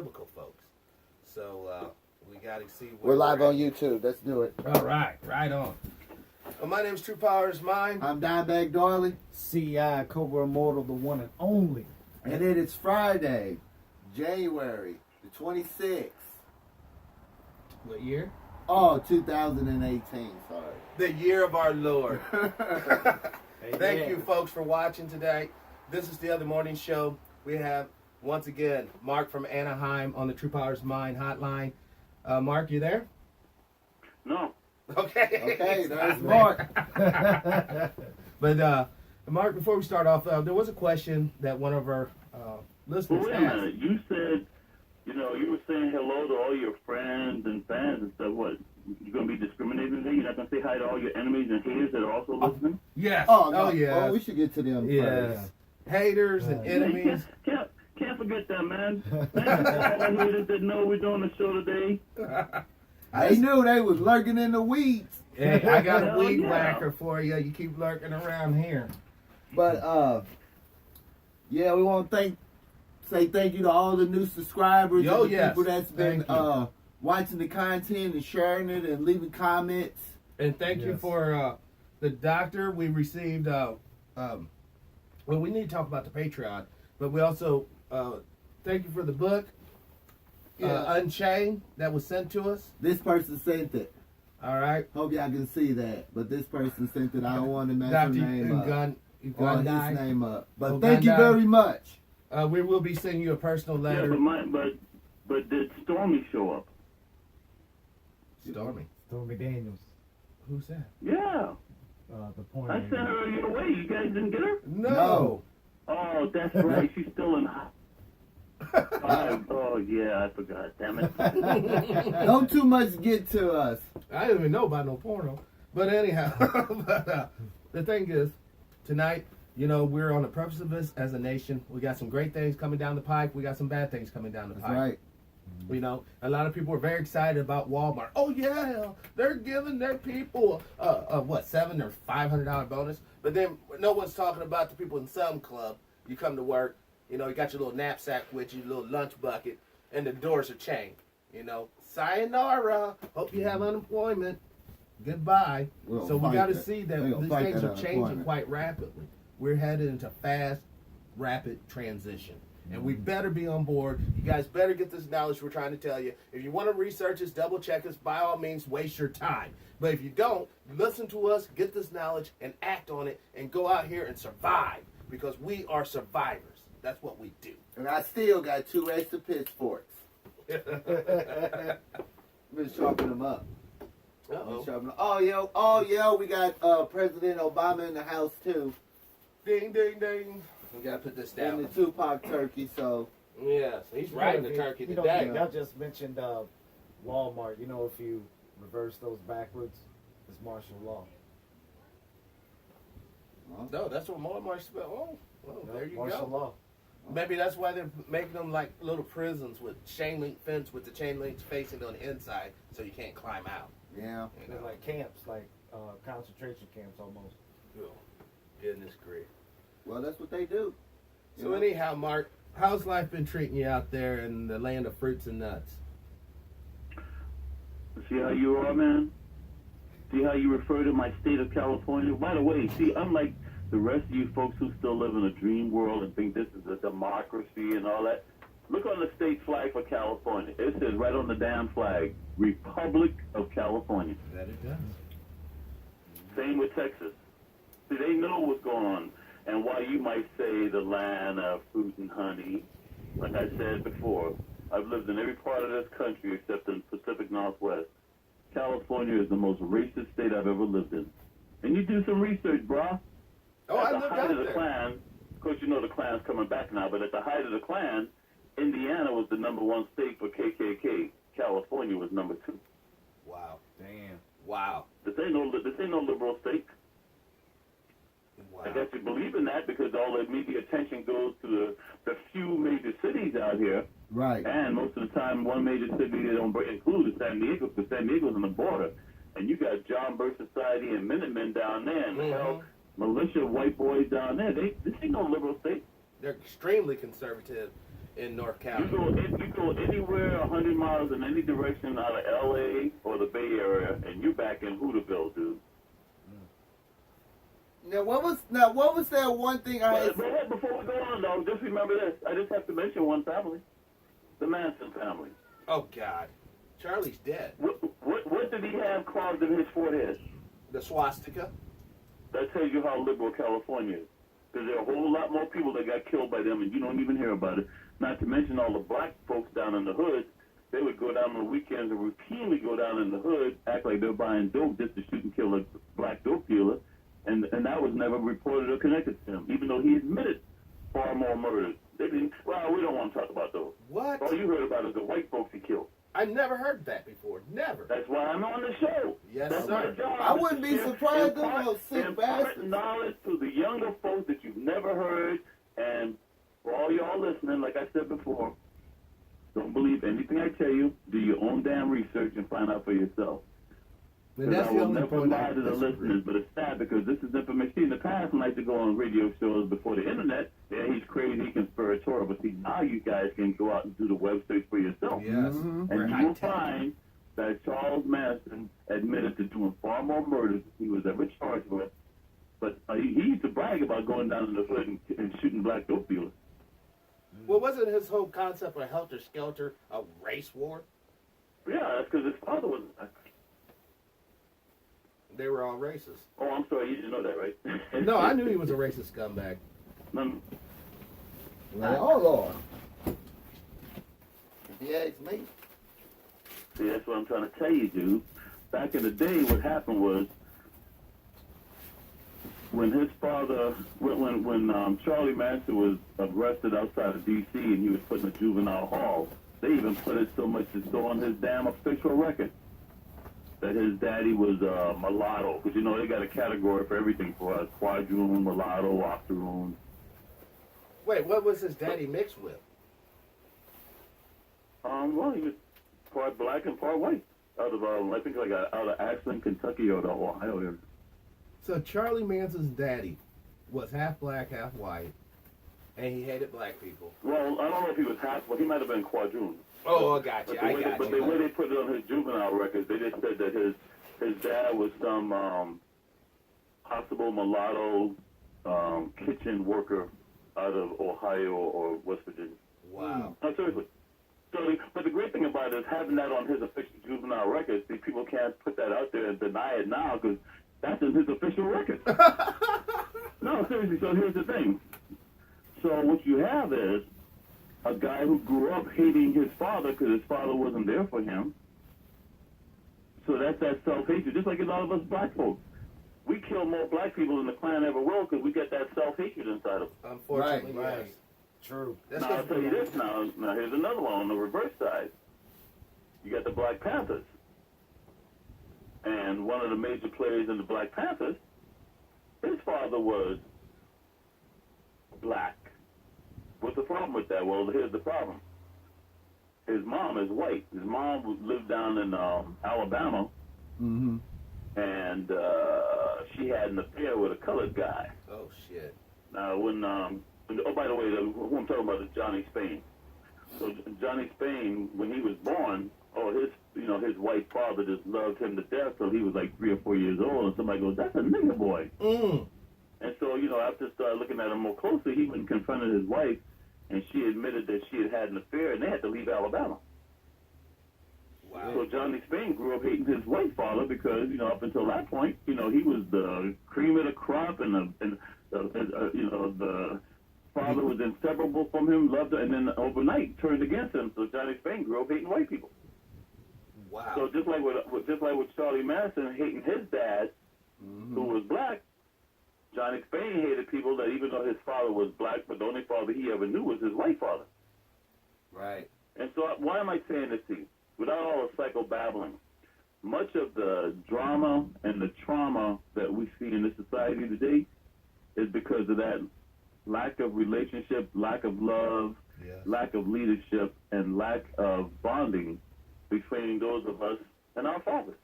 biblical folks. So we got to see. We're live on YouTube. Let's do it. All right, right on. Well, my name's Truepowerismine. I'm Dimebag Darley. CI Cobra Immortal, the one and only. And it is Friday, January the 26th. What year? Oh, 2018, sorry. The year of our Lord. Amen. Thank you, folks, for watching today. This is the Other Morning Show. We have, once again, Mark from Anaheim on the Truepowerismine hotline. Mark, you there? No. Okay. Okay, there's Mark. But, Mark, before we start off, there was a question that one of our listeners Well, wait a asked. minute. You said, you were saying hello to all your friends and fans and stuff. What? You're going to be discriminating today? You're not going to say hi to all your enemies and haters that are also listening? Yes. Oh, no. yeah. Oh, we should get to them Yes. first. Haters and enemies. Can't forget that, man. Thank you for all the haters that know we're doing the show today. I knew they was lurking in the weeds. Hey, I got a Hell weed yeah. whacker for you. You keep lurking around here. But, yeah, we want to say thank you to all the new subscribers Oh, and the yes. people that's been Thank you. watching the content and sharing it and leaving comments. And thank you Yes. for the doctor. We received, well, we need to talk about the Patreon, but we also thank you for the book, Unchained, that was sent to us. This person sent it. All right. Hope y'all can see that. But this person sent it. I don't want to mess her Dr. name up. Gun Or his Guy. name up. But Oh, thank you Gandhi. very much. We will be sending you a personal Yeah, letter. but did Stormy show up? Stormy. Stormy Daniels, Who's that? Yeah. the porn. I sent her your way. You guys didn't get her? No. Oh, that's right. She's still in oh, yeah, I forgot. Damn it. Don't too much get to us. I didn't even know about no porno. But anyhow, the thing is, tonight, we're on the precipice of this as a nation. We got some great things coming down the pike. We got some bad things coming down the That's pike. right. A lot of people are very excited about Walmart. Oh yeah, they're giving their people $700 or $500 bonus. But then no one's talking about the people in some club. You come to work, you got your little knapsack with you, your little lunch bucket, and the doors are chained. Sayonara. Hope you have unemployment. Goodbye. We'll So we fight got to that. see that We gonna these fight things that are changing unemployment. quite rapidly. We're headed into fast, rapid transition. And we better be on board. You guys better get this knowledge we're trying to tell you. If you want to research us, double check us, by all means, waste your time. But if you don't, listen to us, get this knowledge, and act on it, and go out here and survive. Because we are survivors. That's what we do. And I still got 2 extra pitchforks. Been sharpening them up. Uh-oh. Oh, yeah, we got President Obama in the house, too. Ding, ding, ding. We got to put this And the down. Tupac turkey, so. Yes, he's riding the turkey You today. y'all just mentioned Walmart. If you reverse those backwards, it's martial law. No, that's what Walmart spelled. Oh, well, there you martial go. law. Maybe that's why they're making them like little prisons with chain link fence with the chain links facing on the inside so you can't climb out. Yeah. They're like camps, like concentration camps almost. Oh, goodness grief. Well, that's what they do. So anyhow, Mark, how's life been treating you out there in the land of fruits and nuts? See how you are, man? See how you refer to my state of California? By the way, unlike the rest of you folks who still live in a dream world and think this is a democracy and all that, look on the state flag for California. It says right on the damn flag, Republic of California. That it does. Same with Texas. See, they know what's going on. And while you might say the land of fruit and honey, like I said before, I've lived in every part of this country except in the Pacific Northwest. California is the most racist state I've ever lived in. And you do some research, brah. Oh, I At the lived height out of the there. Klan, of course you know the Klan's coming back now, but at the height of the Klan, Indiana was the #1 state for KKK. California was #2. Wow. Damn. Wow. This ain't no liberal state. Wow. I guess you believe in that because all the media attention goes to the few major cities out here. Right. And most of the time, one major city they don't include is San Diego, because San Diego's on the border. And you got John Birch Society and Minutemen down there, and hell, militia white boys down there. This ain't no liberal state. They're extremely conservative. in North You County. go anywhere 100 miles in any direction out of L.A. or the Bay Area, and you're back in Hooterville, dude. Now what was that one thing I had? But before we go on, though, just remember this. I just have to mention one family, the Manson family. Oh God, Charlie's dead. What did he have carved in his forehead? The swastika. That tells you how liberal California is. Because there are a whole lot more people that got killed by them, and you don't even hear about it. Not to mention all the black folks down in the hood. They would go down on the weekends and routinely go down in the hood, act like they're buying dope just to shoot and kill a black dope dealer. And that was never reported or connected to him, even though he admitted far more murders. They didn't. Well, we don't want to talk about those. What? All you heard about is the white folks he killed. I never heard that before. Never. That's why I'm on the show. Yes, That's sir. my job. I wouldn't be surprised if those sick impart bastards. knowledge to the younger folks that you've never heard. And for all y'all listening, like I said before, don't believe anything I tell you. Do your own damn research and find out for yourself. And Because that's I the will only never point I lie to the disagree. listeners, but it's sad because this is information. See, in the past, when I used to go on radio shows before the internet, yeah, he's crazy, conspiratorial. But see, now you guys can go out and do the web search for yourself. Yes. Mhm. We're And you high will tech. find that Charles Manson admitted to doing far more murders than he was ever charged with. But he used to brag about going down in the hood and shooting black dope dealers. Well, wasn't his whole concept of helter skelter a race war? Yeah, that's because his father was. They were all racist. Oh, I'm sorry, you didn't know that, right? No, I knew he was a racist scumbag. No, Like, oh Lord. If you ask me. see, that's what I'm trying to tell you, dude. Back in the day, what happened was when his father, when Charlie Manson was arrested outside of D.C. and he was put in a juvenile hall, they even put it so much as so on his damn official record that his daddy was mulatto. Because, you know, they got a category for everything for us. Quadroon, mulatto, octoroon. Wait, what was his daddy mixed with? Well, he was part black and part white. Out of, I think, like out of Ashland, Kentucky, or the Ohio area. So Charlie Manson's daddy was half black, half white, and he hated black people. Well, I don't know if he was half, but he might have been quadroon. Oh, I got you. But I got the way you. they put it on his juvenile records, they just said that his dad was some possible mulatto kitchen worker out of Ohio or West Virginia. Wow. No, seriously. So, but the great thing about it is having that on his official juvenile records. See, people can't put that out there and deny it now because that's in his official record. No, seriously. So here's the thing. So what you have is a guy who grew up hating his father because his father wasn't there for him. So that's that self-hatred, just like a lot of us black folks. We kill more black people than the Klan ever will because we get that self-hatred inside of us. Unfortunately, Right, yes. True. That's Now, I'll just tell you this now. Now, here's another one on the reverse side. You got the Black Panthers. And one of the major players in the Black Panthers, his father was black. What's the problem with that? Well, here's the problem. His mom is white. His mom lived down in Alabama, Mm-hmm. and she had an affair with a colored guy. Oh shit. Now, oh, by the way, who I'm talking about is Johnny Spain. So Johnny Spain, when he was born, his white father just loved him to death till he was like 3 or 4 years old, and somebody goes, "That's a nigger boy." Mm. And so, after started looking at him more closely, he went and confronted his wife, and she admitted that she had an affair, and they had to leave Alabama. Wow. So Johnny Spain grew up hating his white father because, up until that point, he was the cream of the crop, and the father was inseparable from him, loved her, and then overnight turned against him. So Johnny Spain grew up hating white people. Wow. So just like with Charlie Manson hating his dad, who was black, Johnny Spain hated people that even though his father was black, but the only father he ever knew was his white father. Right. And so why am I saying this to you? Without all the psychobabbling, much of the drama and the trauma that we see in this society today is because of that lack of relationship, lack of love, Yes. lack of leadership, and lack of bonding between those of us and our fathers.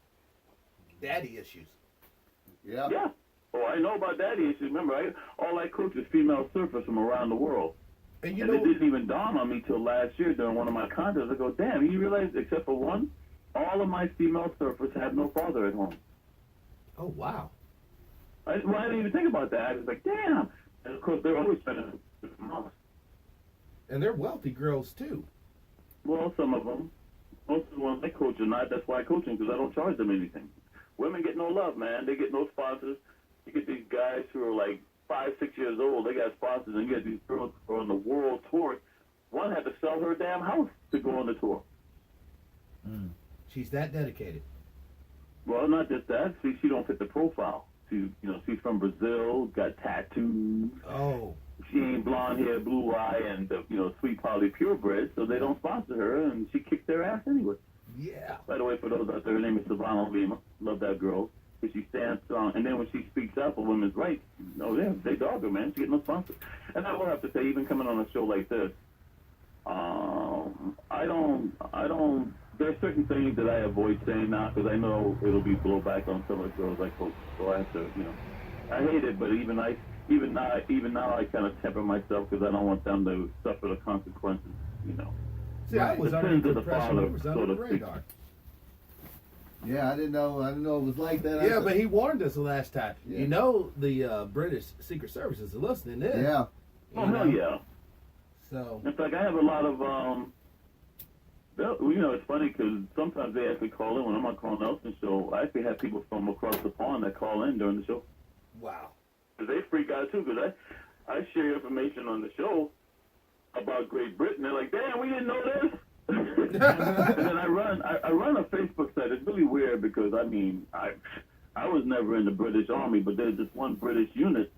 Daddy issues. Yeah. Yeah. Oh, I know about daddy issues. Remember, all I coach is female surfers from around the world. And you And know, it didn't even dawn on me till last year during one of my contests. I go, damn, you realize, except for one, all of my female surfers have no father at home. oh wow. I didn't even think about that. I was like, damn. And of course, they're always spending months. And they're wealthy girls too. Well, some of them. Most of the ones I coach are not. That's why I coach them, because I don't charge them anything. Women get no love, man. They get no sponsors. You get these guys who are like 5, 6 years old. They got sponsors, and you get these girls who are on the world tour. One had to sell her damn house to go on the tour. She's that dedicated. Well, not just that. See, she don't fit the profile. She's from Brazil, got tattoos. Oh. She ain't blonde hair, blue eye, and sweet Polly purebred, so they don't sponsor her, and she kicked their ass anyway. Yeah. By the way, for those out there, her name is Savannah Lima. Love that girl. But she stands strong, and then when she speaks up for women's rights, they dog her, man. She get no sponsor. And I will have to say, even coming on a show like this, I don't. There's certain things that I avoid saying now because I know it'll be blowback on some of the girls I coach. So I have to, I hate it, but even now I kind of temper myself because I don't want them to suffer the consequences. See, I was The under sins the of the impression father, it was so under to the speak. radar. Yeah, I didn't know it was like that. Yeah, but he warned us the last time. Yeah. You know the British Secret Service is listening in. Yeah. Oh, hell yeah. So. In fact, I have a lot of, it's funny because sometimes they actually call in when I'm on Carl Nelson's show. I actually have people from across the pond that call in during the show. Wow. Because they freak out too, because I share information on the show about Great Britain. They're like, damn, we didn't know this. And then I run a Facebook site. It's really weird because, I was never in the British Army, but there's this one British unit,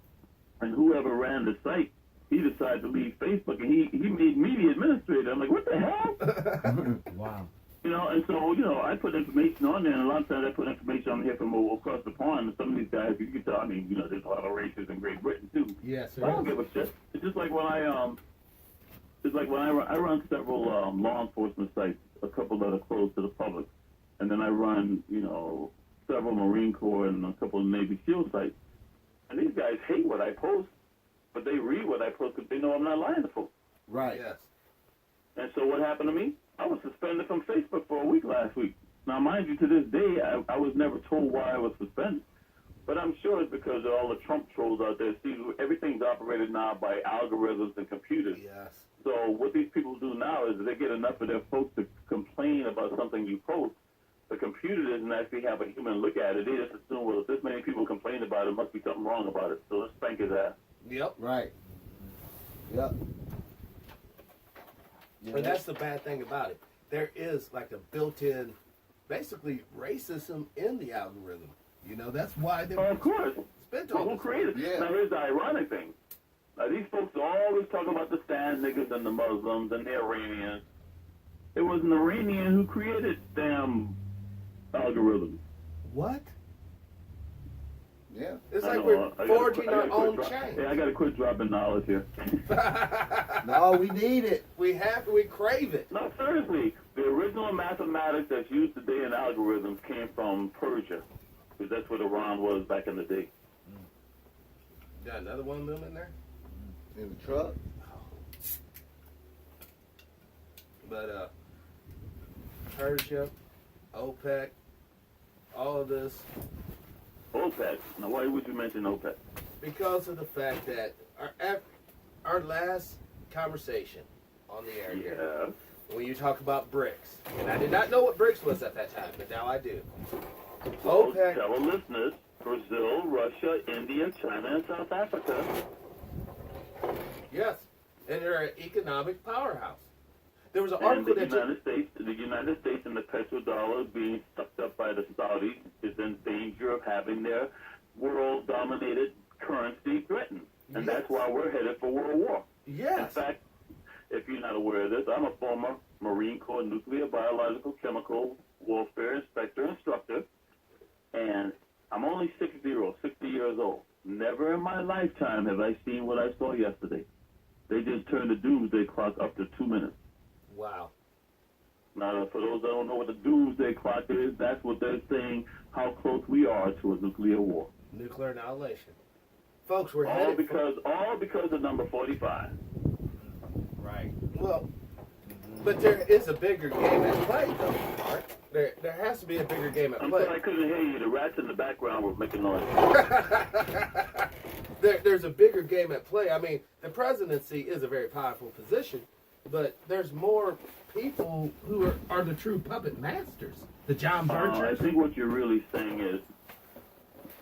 and whoever ran the site, he decided to leave Facebook, and he made me the administrator. I'm like, what the hell? Wow. And so, I put information on there, and a lot of times I put information on here from across the pond, and some of these guys, you can tell, there's a lot of races in Great Britain, too. Yes, I don't give a shit. It's just like when I run several law enforcement sites, a couple that are closed to the public, and then I run, several Marine Corps and a couple of Navy SEAL sites. And these guys hate what I post, but they read what I post because they know I'm not lying to folks. Right. Yes. And so what happened to me? I was suspended from Facebook for a week last week. Now, mind you, to this day, I was never told why I was suspended. But I'm sure it's because of all the Trump trolls out there. See, everything's operated now by algorithms and computers. Yes. So what these people do now is they get enough of their folks to complain about something you post. The computer doesn't actually have a human look at it. They just assume, well, if this many people complain about it, must be something wrong about it. So let's spank his ass. Yep. Right. Yep. And that's the bad thing about it. There is like a built-in, basically, racism in the algorithm. That's why they. Oh, of course. Spent Well, on who created it? Yeah. Now, here's the ironic thing. These folks always talk about the stand niggas and the Muslims and the Iranians. It was an Iranian who created damn algorithms. What? Yeah. It's I like know, we're I forging gotta our quit own dro- chain. Yeah, I got to quit dropping knowledge here. No, we need it. We crave it. No, seriously, the original mathematics that's used today in algorithms came from Persia, because that's what Iran was back in the day. Got another one of them in there? In the truck. But Persia, OPEC, all of this, OPEC. Now, why would you mention OPEC? because of the fact that our last conversation on the air here, Yeah. when you talk about BRICS, and I did not know what BRICS was at that time, but now I do. Well, OPEC. tell our listeners, Brazil, Russia, India, China, and South Africa. Yes, and they're an economic powerhouse. There was an And article the that United States and the petrodollar being sucked up by the Saudis is in danger of having their world-dominated currency threatened. And Yes. that's why we're headed for World War. In yes, fact, if you're not aware of this, I'm a former Marine Corps nuclear, biological, chemical warfare instructor, and I'm only 60 years old. Never in my lifetime have I seen what I saw yesterday. They just turned the doomsday clock up to 2 minutes. wow. Now, for those that don't know what the doomsday clock is, that's what they're saying, how close we are to a nuclear war. Nuclear annihilation. Folks, we're All headed because of number 45. Well, but there is a bigger game at play, though, Mark. There has to be a bigger game at I'm play. sorry I couldn't hear you. The rats in the background were making noise. There's a bigger game at play. I mean, the presidency is a very powerful position, but there's more people who are the true puppet masters. The John I Birchers. think what you're really saying is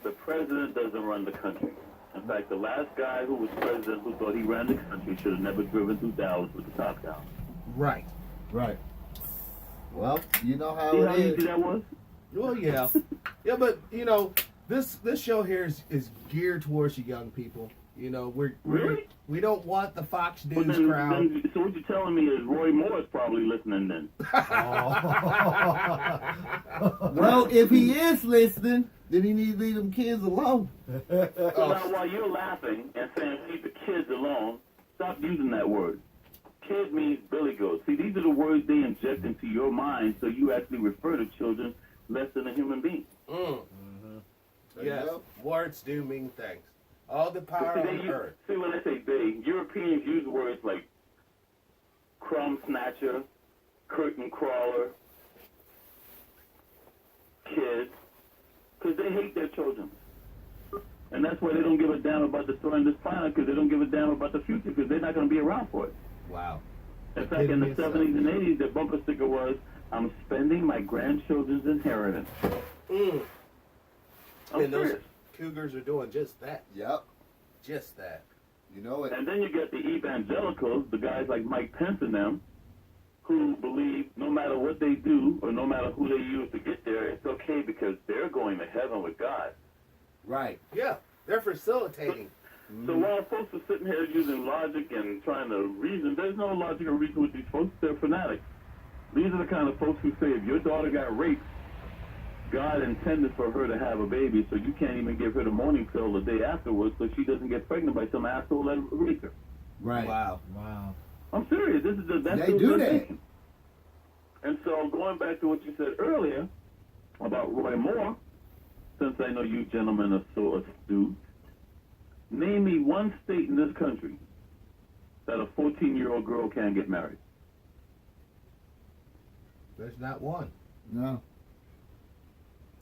the president doesn't run the country. In fact, the last guy who was president who thought he ran the country should have never driven through Dallas with the top down. Right. Right. Well, you know how See it how is. easy that was? Well, yeah. Yeah, but, you know, this show here is geared towards the young people. You know, Really? we don't want the Fox But News then, crowd. so what you're telling me is Roy Moore is probably listening then. Well, if he is listening, then he needs to leave them kids alone. So now while you're laughing and saying leave the kids alone, stop using that word. Kid means billy goat. See, these are the words they inject into your mind so you actually refer to children less than a human being. Mm. There you Yes, go. words do mean things. All the power See, on earth. see, when I say they, Europeans use words like crumb snatcher, curtain crawler, kid, because they hate their children. And that's why they don't give a damn about destroying this planet, because they don't give a damn about the future, because they're not going to be around for it. Wow. In fact, in the 70s and 80s, their bumper sticker was, I'm spending my grandchildren's inheritance. Mm. I'm And those serious. cougars are doing just that. Yep. Just that. You know it. And then you get the evangelicals, the guys like Mike Pence and them, who believe no matter what they do or no matter who they use to get there, it's okay because they're going to heaven with God. Right. Yeah, they're facilitating. So while folks are sitting here using logic and trying to reason, there's no logic or reason with these folks. They're fanatics. These are the kind of folks who say if your daughter got raped, God intended for her to have a baby, so you can't even give her the morning pill the day afterwards so she doesn't get pregnant by some asshole that raped her. Right. Wow. Wow. I'm serious. That's They do that. thinking. And so going back to what you said earlier about Roy Moore, since I know you gentlemen are so astute, name me one state in this country that a 14-year-old girl can't get married. There's not one. No.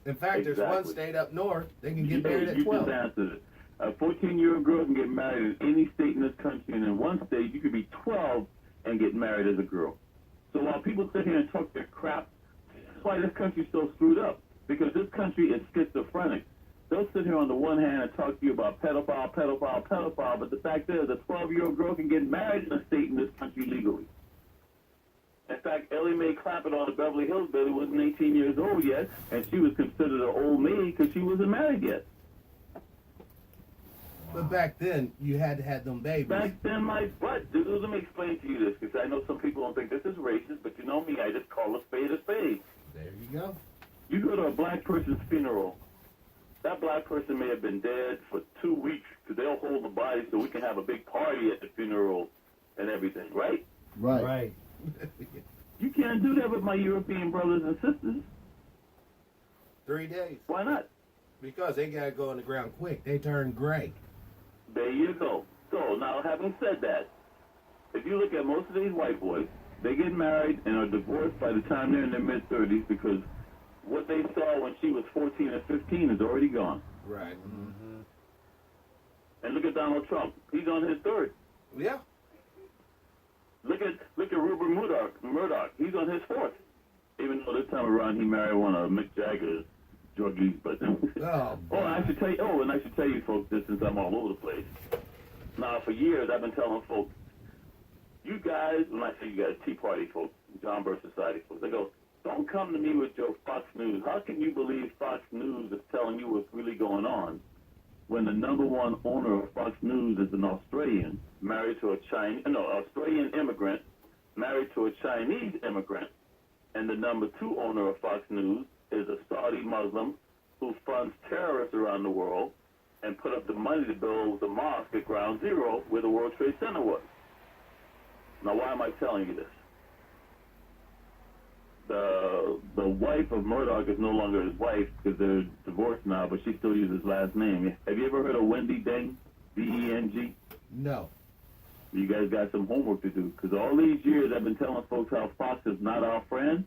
In fact, there's one Exactly. state up north. They can get married at You 12. just answered it. A 14-year-old girl can get married in any state in this country, and in one state you could be 12 and get married as a girl. So while people sit here and talk their crap, that's why this country's so screwed up. Because this country is schizophrenic. They'll sit here on the one hand and talk to you about pedophile, pedophile, pedophile, but the fact is a 12-year-old girl can get married in a state in this country legally. In fact, Ellie Mae Clampett on the Beverly Hills Billy wasn't 18 years old yet, and she was considered an old maid because she wasn't married yet. But back then, you had to have them babies. Back then, my butt, dude, let me explain to you this, because I know some people don't think this is racist, but you know me, I just call a spade a spade. There you go. You go to a black person's funeral, that black person may have been dead for 2 weeks, because they'll hold the body so we can have a big party at the funeral and everything, right? Right. Right. You can't do that with my European brothers and sisters. 3 days. Why not? Because they got to go in the ground quick. They turn gray. There you go. So, now, having said that, if you look at most of these white boys, they get married and are divorced by the time they're in their mid-30s because what they saw when she was 14 or 15 is already gone. Right. Mm-hmm. And look at Donald Trump. He's on his third. Yeah. Look at Rupert Murdoch. He's on his fourth. Even though this time around he married one of Mick Jagger's druggies, but Oh, oh, and I should tell you. Oh, and I should tell you, folks, this since I'm all over the place. Now, for years, I've been telling folks, you guys, when I say you guys, Tea Party folks, John Birch Society folks, they go, don't come to me with your Fox News. How can you believe Fox News is telling you what's really going on when the number one owner of Fox News is an Australian married to a Australian immigrant married to a Chinese immigrant, and the number two owner of Fox News is a Saudi Muslim who funds terrorists around the world and put up the money to build the mosque at Ground Zero where the World Trade Center was. Now, why am I telling you this? The wife of Murdoch is no longer his wife because they're divorced now, but she still uses his last name. Have you ever heard of Wendy Deng? D-E-N-G? no. You guys got some homework to do. Because all these years I've been telling folks how Fox is not our friend.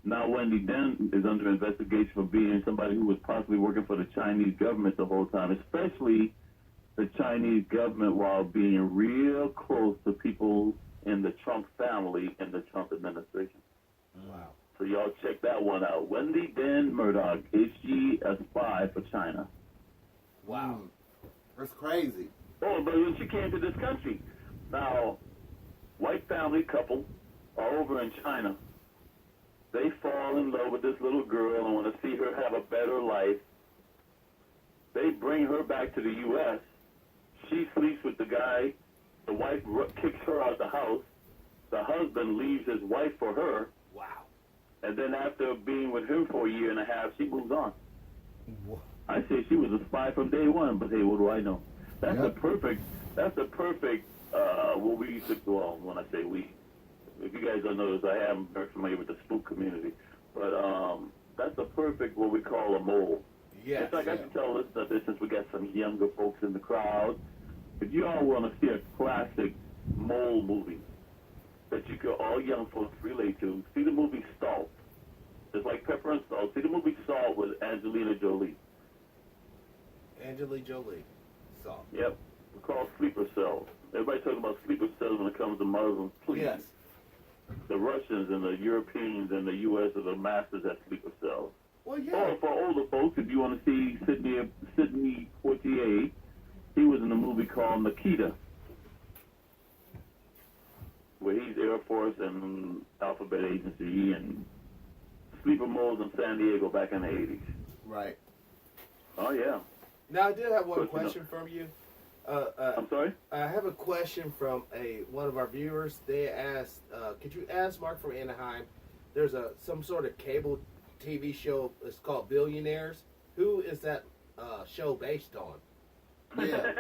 Now Wendy Dent is under investigation for being somebody who was possibly working for the Chinese government the whole time, especially the Chinese government while being real close to people in the Trump family and the Trump administration. Wow. So y'all check that one out. Wendy Dan Murdoch, is she a spy for China? Wow. That's crazy. Oh, but when she came to this country, now, white family couple are over in China. They fall in love with this little girl and want to see her have a better life. They bring her back to the U.S. She sleeps with the guy. The wife kicks her out of the house. The husband leaves his wife for her. Wow. And then after being with him for a year and a half, she moves on. Whoa. I say she was a spy from day one, but hey, what do I know? That's Yep. that's the perfect, what we used to do, well, when I say we, if you guys don't know this, I am very familiar with the spook community, but that's the perfect, what we call a mole. Yes. It's like I can tell listeners this since we got some younger folks in the crowd. If you all want to see a classic mole movie that you could all young folks relate to, see the movie Salt. It's like Pepper and Salt. See the movie Salt with Angelina Jolie. Angelina Jolie. Salt. Yep. We call sleeper cells. Everybody talking about sleeper cells when it comes to Muslims. Please. Yes. The Russians and the Europeans and the U.S. are the masters at sleeper cells. Well, yeah. Or for older folks, if you want to see Sidney Poitier, he was in a movie called Nikita, where he's Air Force and Alphabet Agency and sleeper moles in San Diego back in the 80s. Right. Oh, yeah. Now, I did have one Question question from you. I'm sorry? I have a question from one of our viewers. They asked, could you ask Mark from Anaheim, there's some sort of cable TV show, it's called Billionaires. Who is that show based on? Yeah.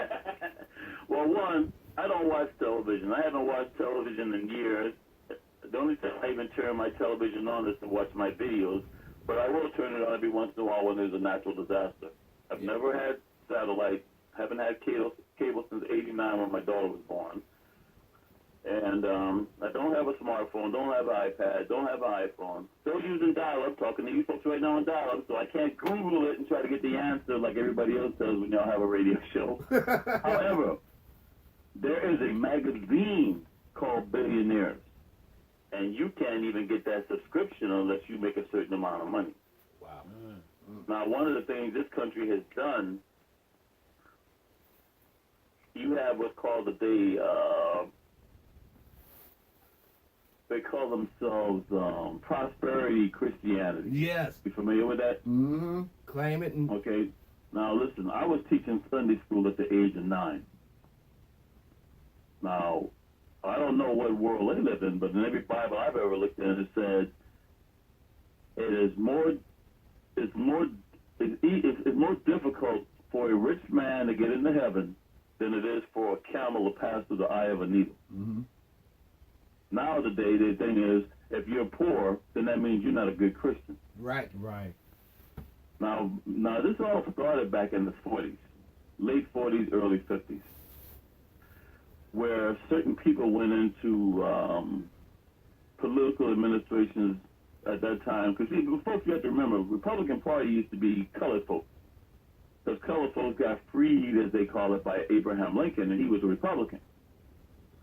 Well, one, I don't watch television. I haven't watched television in years. The only time I even turn my television on is to watch my videos, but I will turn it on every once in a while when there's a natural disaster. I've never had satellite, haven't had cable since '89 when my daughter was born. And I don't have a smartphone, don't have an iPad, don't have an iPhone. Still using dial-up, talking to you folks right now on dial-up, so I can't Google it and try to get the answer like everybody else does when y'all have a radio show. However, there is a magazine called Billionaires, and you can't even get that subscription unless you make a certain amount of money. Wow. Now, one of the things this country has done, you have what's called they call themselves prosperity Christianity. Yes. You familiar with that? Mm-hmm. Claim it. And Okay. Now, listen, I was teaching Sunday school at the age of 9. Now, I don't know what world they live in, but in every Bible I've ever looked at, it said it's more difficult for a rich man to get into heaven than it is for a camel to pass through the eye of a needle. Mm-hmm. Now today, the thing is, if you're poor, then that means you're not a good Christian. right. Right. Now this all started back in the 40s, late 40s, early 50s, where certain people went into political administrations at that time. Because folks, you have to remember, Republican Party used to be colored folks. Because colored folks got freed, as they call it, by Abraham Lincoln, and he was a Republican.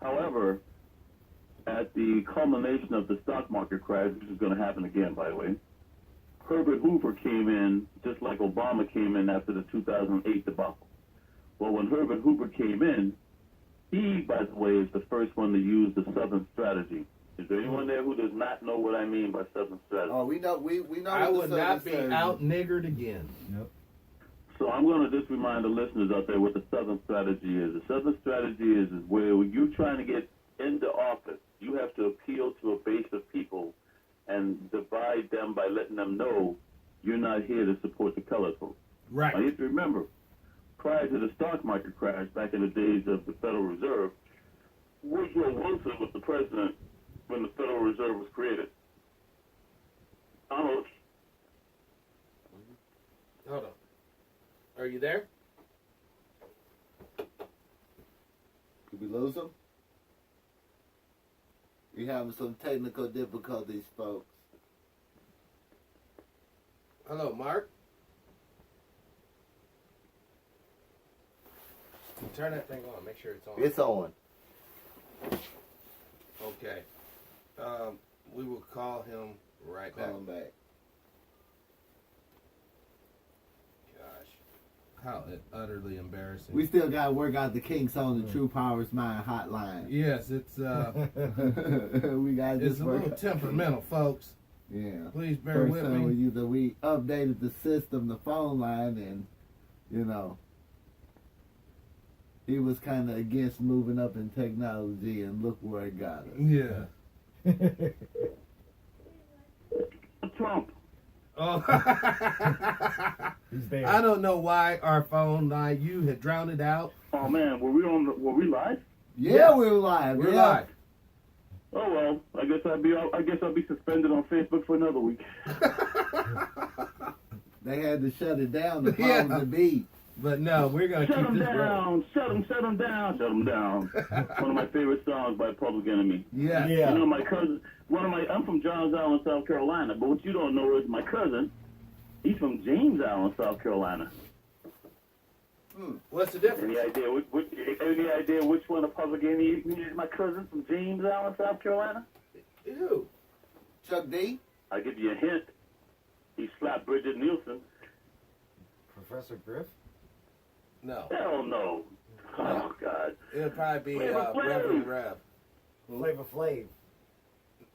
However, at the culmination of the stock market crash, which is going to happen again, by the way, Herbert Hoover came in just like Obama came in after the 2008 debacle. Well, when Herbert Hoover came in, he, by the way, is the first one to use the Southern strategy. Is there anyone there who does not know what I mean by Southern strategy? Oh, we know. We know. I what would the not be Southern out niggered again. Yep. So I'm going to just remind the listeners out there what the Southern strategy is. The Southern strategy is where you're trying to get into office, you have to appeal to a base of people and divide them by letting them know you're not here to support the colored folks. Right. Now, you have to remember, prior to the stock market crash, back in the days of the Federal Reserve, Woodrow Wilson was the president when the Federal Reserve was created. Hold on. Are you there? Did we lose him? We having some technical difficulties, folks. Hello, Mark. Turn that thing on. Make sure it's on. It's on. Okay. We will call him right back. Call him back. Gosh, how utterly embarrassing. We still got to work out the kinks on the Truepowerismine hotline. Yes, it's We got to it's just a work. little temperamental, folks. Yeah. Please bear First with time me. we updated the system, the phone line, and he was kind of against moving up in technology, and look where it got us. Yeah. Trump. Oh. He's there. I don't know why our phone line. You had drowned it out. Oh man, were we live? Yeah, Yes. we're live. We're yeah. live. Oh well, I guess I'll be suspended on Facebook for another week. They had to shut it down. The Yeah. phones would beat. But no, we're gonna Shut keep them this rolling. down, shut them down. One of my favorite songs by Public Enemy. Yes. Yeah. You know, my cousin, I'm from Johns Island, South Carolina, but what you don't know is my cousin, he's from James Island, South Carolina. What's the difference? Any idea which one of Public Enemy is my cousin from James Island, South Carolina? Ew. Chuck D? I'll give you a hint. He slapped Bridget Nielsen. Professor Griff? No. Hell no. Oh, God. It'll probably be Flavor Flav. Reverend Rev. Flavor Flav.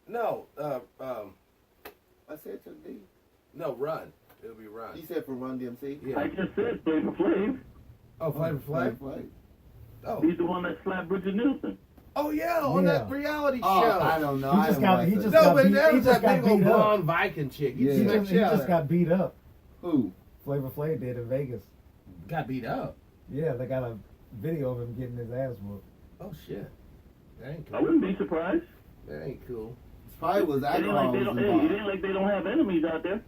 No. I said Chuck D. No. Run. It'll be Run. He said from Run DMC? Yeah. I just said Flavor Flav. Oh, Flavor Flav. Flav. Oh. He's the one that slapped Bridget Nielsen. Oh yeah, on that Yeah. reality Oh, show. I don't know. He I just didn't got- watch he that. just No, got but beat- that he was just that got big old beat up. blonde Viking chick. Yeah. He smacked just, he shit out just of her. got beat up. Who? Flavor Flav did in Vegas. Got beat up. Yeah, they got a video of him getting his ass whooped. Oh shit. That ain't I cool. wouldn't be surprised. That ain't cool. Probably was It ain't alcohol like they was don't, hey, it involved. ain't like they don't have enemies out there.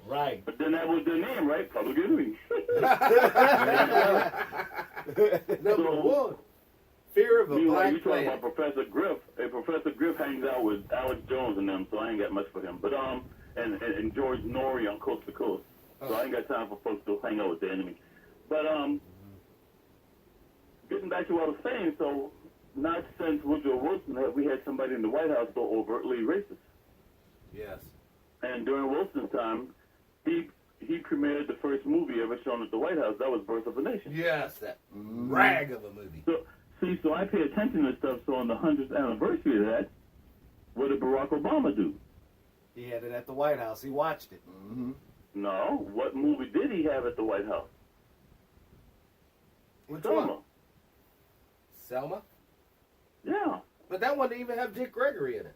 Right. But then that was their name, right? Public Enemy. Number one. Fear of a Meanwhile, you black talking man. about Professor Griff. Hey, Professor Griff hangs out with Alex Jones and them, so I ain't got much for him. But and George Norrie on Coast to Coast. So I ain't got time for folks to hang out with the enemy. But getting back to what I was saying, so not since Woodrow Wilson have we had somebody in the White House so overtly racist. Yes. And during Wilson's time, he premiered the first movie ever shown at the White House. That was Birth of a Nation. Yes, that rag of a movie. So I pay attention to stuff. So on the 100th anniversary of that, what did Barack Obama do? He had it at the White House. He watched it. Mm-hmm. No. What movie did he have at the White House? Which Selma. one? Selma? Yeah. But that one didn't even have Dick Gregory in it.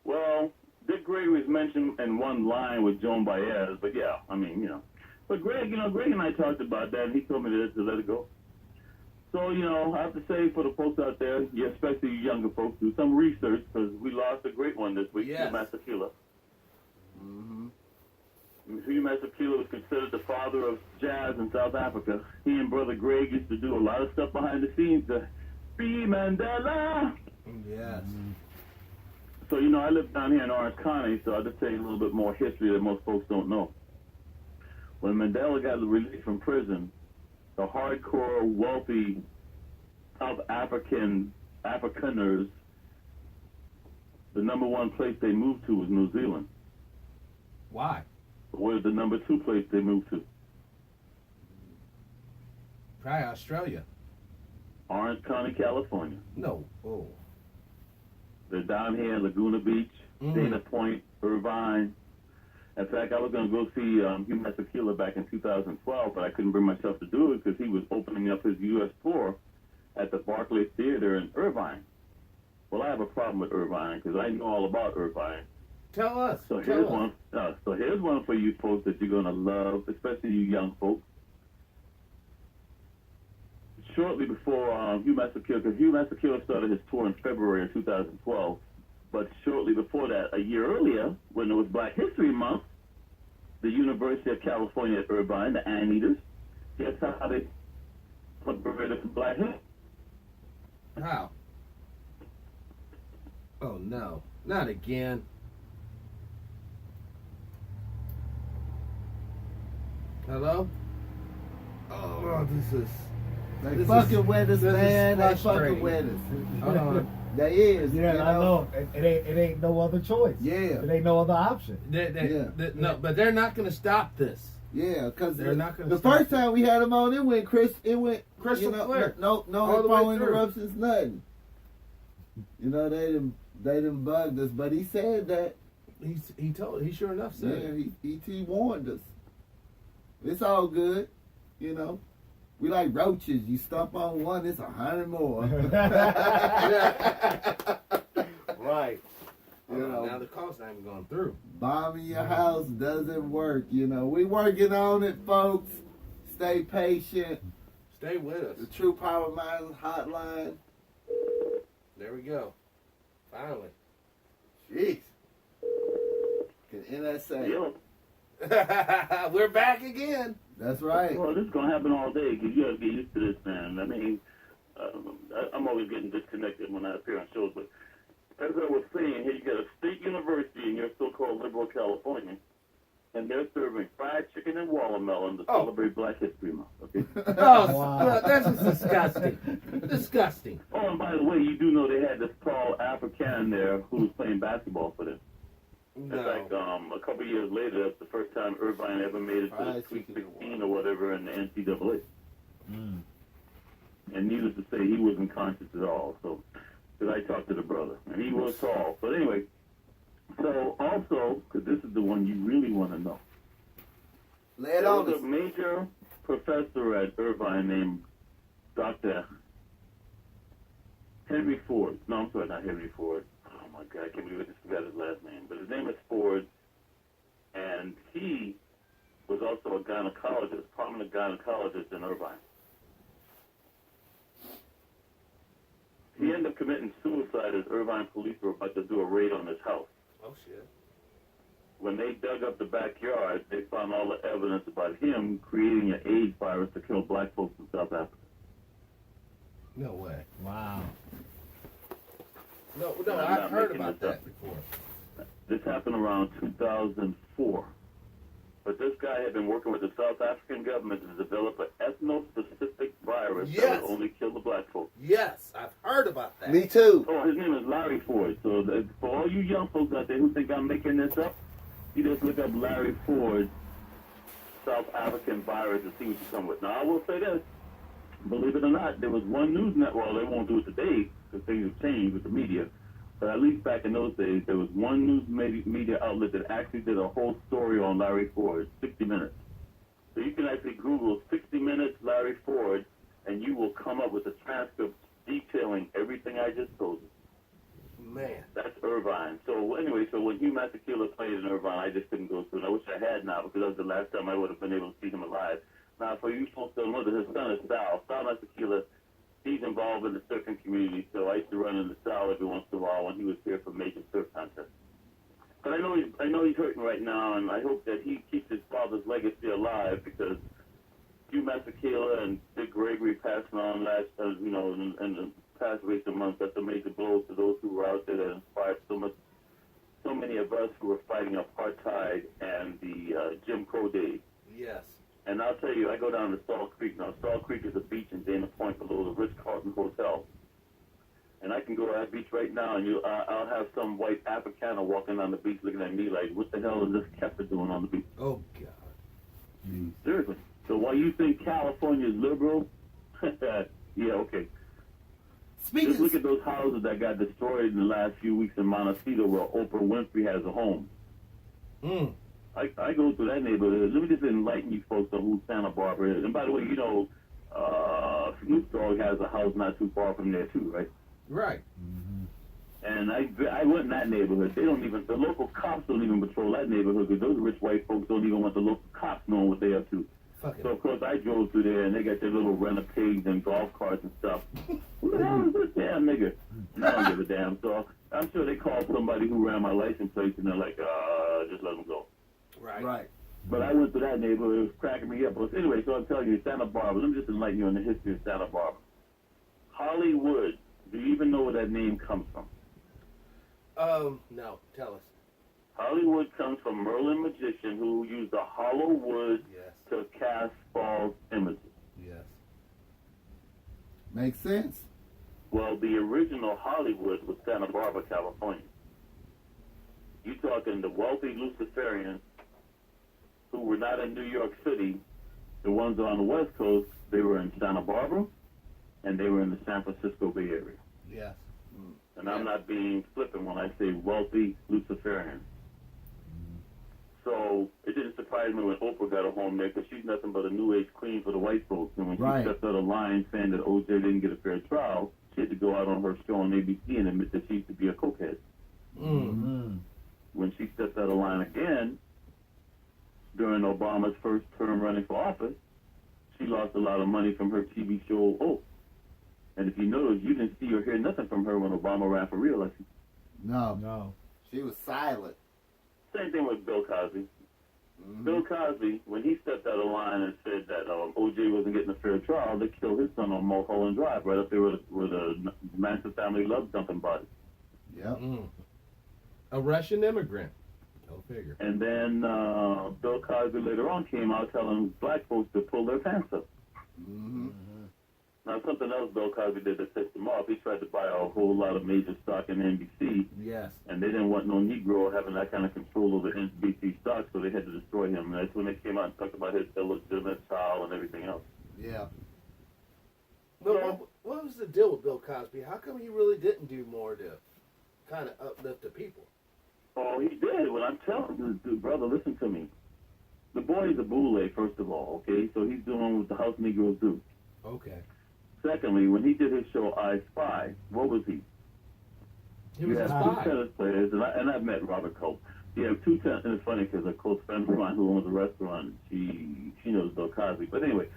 Well, Dick Gregory was mentioned in one line with Joan Baez, but yeah, I mean, you know. But Greg and I talked about that, and he told me to let it go. So, you know, I have to say for the folks out there, yeah, especially you younger folks, do some research, because we lost a great one this week, Yes. Hugh Masekela. Mm-hmm. Hugh Masekela was considered the father of jazz in South Africa. He and Brother Greg used to do a lot of stuff behind the scenes to be Mandela. Yes. So, you know, I live down here in Orange County, so I'll just tell you a little bit more history that most folks don't know. When Mandela got released from prison, the hardcore, wealthy South Africaners, the number one place they moved to was New Zealand. Why? Where's the number two place they moved to? Probably Australia. Orange County, California. No. Oh. They're down here in Laguna Beach, Mhm. Dana Point, Irvine. In fact, I was going to go see Hugh Masekela back in 2012, but I couldn't bring myself to do it because he was opening up his U.S. tour at the Barclays Theater in Irvine. Well, I have a problem with Irvine because I know all about Irvine. Tell us. So Tell here's us. one. So here's one for you folks that you're going to love, especially you young folks. Shortly before Hugh Masekela, because Hugh Masekela started his tour in February of 2012, but shortly before that, a year earlier, when it was Black History Month, the University of California at Irvine, the Anteaters, guess how they celebrated Black History? How? Oh no, not again. Hello? Oh, this is. They This fucking is- with us, this is man. They fucking frustrating. with us. Hold on. They is. Yeah, you I know. It ain't no other choice. Yeah. It ain't no other option. No, but they're not going to stop this. Yeah, because They're not gonna the stop first it. time we had them on, it went Crystal clear. No All the way phone through. interruptions, nothing. You know, they didn't bugged us, but he said that. He sure enough said Yeah, it. he warned us. It's all good, you know. We like roaches. You stomp on one, it's 100 more. Right. You know. Now the call's not even going through. Bombing your house doesn't work, you know. We working on it, folks. Stay patient. Stay with us. The Truepowerismine hotline. There we go. Finally. Jeez. Can NSA. Yo. We're back again. That's right. Well, this is going to happen all day because you got to get used to this, man. I mean, I'm always getting disconnected when I appear on shows, but as I was saying, here you got a state university in your so-called liberal California, and they're serving fried chicken and watermelon to celebrate Black History Month, okay? Oh, Wow. that's just disgusting. Disgusting. Oh, and by the way, you do know they had this tall African there who was playing basketball for them. In fact, a couple years later, that's the first time Irvine ever made it to the Fried Sweet chicken and 16 or whatever in the NCAA. Mm. And needless to say, he wasn't conscious at all. So, because I talked to the brother, and he was tall. But anyway, so also, because this is the one you really want to know. Lay it There on was us. a major professor at Irvine named Dr. Henry Ford. No, I'm sorry, not Henry Ford. Oh my God, I can't believe I just forgot his last name. But his name is Ford, and he was also a gynecologist, prominent gynecologist in Irvine. He ended up committing suicide as Irvine police were about to do a raid on his house. Oh shit. When they dug up the backyard, they found all the evidence about him creating an AIDS virus to kill black folks in South Africa. No way. Wow. No, I'm I've not heard making about this that up. before. This happened around 2004. But this guy had been working with the South African government to develop an ethno-specific virus that Yes. would only kill the black folks. Yes, I've heard about that. Me too. Oh, his name is Larry Ford. So for all you young folks out there who think I'm making this up, you just look up Larry Ford South African virus and see what you come with. Now, I will say this. Believe it or not, there was one news network, well, they won't do it today because things have changed with the media, but at least back in those days, there was one news media outlet that actually did a whole story on Larry Ford, 60 Minutes. So you can actually Google 60 Minutes Larry Ford, and you will come up with a transcript detailing everything I just told you. Man. That's Irvine. So anyway, so when Hugh Masekela played in Irvine, I just couldn't go through it. I wish I had now because that was the last time I would have been able to see him alive. Now, for you folks that know that his son is Sal Masekela, he's involved in the surfing community, so I used to run into Sal every once in a while when he was here for major surf contests. But I know he's hurting right now, and I hope that he keeps his father's legacy alive because Hugh Masekela and Dick Gregory passing on last, in the past weeks and months. That's a major blow to those who were out there that inspired so many of us who were fighting apartheid and the Jim Crow days. Yes. And I'll tell you, I go down to Salt Creek. Now, Salt Creek is a beach in Dana Point below the Ritz-Carlton Hotel. And I can go to that beach right now, and I'll have some white Afrikaner walking on the beach looking at me like, what the hell is this Kepler doing on the beach? Oh God. Seriously. So while you think California is liberal, yeah, okay. Just look at those houses that got destroyed in the last few weeks in Montecito where Oprah Winfrey has a home. Mm. I go through that neighborhood. Let me just enlighten you folks on who Santa Barbara is. And by the way, Snoop Dogg has a house not too far from there too, right? Right. And I went in that neighborhood. The local cops don't even patrol that neighborhood because those rich white folks don't even want the local cops knowing what they're up to. Fucking. So of course I drove through there and they got their little renegades and golf carts and stuff. Who the hell is this damn nigga? I don't give a damn. So I'm sure they called somebody who ran my license plate and they're like, just let them go. Right. Right. But I went to that neighborhood. It was cracking me up. But anyway, so I'm telling you, Santa Barbara. Let me just enlighten you on the history of Santa Barbara. Hollywood. Do you even know where that name comes from? No, tell us. Hollywood comes from Merlin magician who used a hollow wood Yes. to cast false images. Yes. Makes sense. Well, the original Hollywood was Santa Barbara, California. You talking the wealthy Luciferians who were not in New York City, the ones on the West Coast, they were in Santa Barbara, and they were in the San Francisco Bay Area. Yes. And I'm not being flippant when I say wealthy Luciferians. So it didn't surprise me when Oprah got a home there because she's nothing but a new age queen for the white folks. And when she Right. stepped out of line saying that OJ didn't get a fair trial, she had to go out on her show on ABC and admit that she used to be a cokehead. Mm-hmm. When she stepped out of line again during Obama's first term running for office, she lost a lot of money from her TV show Oath. And if you notice, you didn't see or hear nothing from her when Obama ran for re-election. No. No. She was silent. Same thing with Bill Cosby. Mm-hmm. Bill Cosby, when he stepped out of line and said that OJ wasn't getting a fair trial, they killed his son on Mulholland Drive, right up there where the Manson family loved dumping bodies. Yep. A Russian immigrant. Go figure. And then Bill Cosby later on came out telling black folks to pull their pants up. Mm-hmm. Now, something else Bill Cosby did that pissed him off, he tried to buy a whole lot of major stock in NBC, Yes. and they didn't want no Negro having that kind of control over NBC stock, so they had to destroy him. And that's when they came out and talked about his illegitimate child and everything else. Yeah. But what was the deal with Bill Cosby? How come he really didn't do more to kind of uplift the people? Oh, he did. Well, I'm telling you, dude, brother, listen to me. The boy is a boule, first of all, okay? So he's doing what the house Negroes do. Okay. Secondly, when he did his show I Spy, what was he? He was You a have two spy. tennis players, and I've met Robert Culp. You have two tennis, and it's funny because a close friend of mine who owns a restaurant, she knows Bill Cosby. But anyway,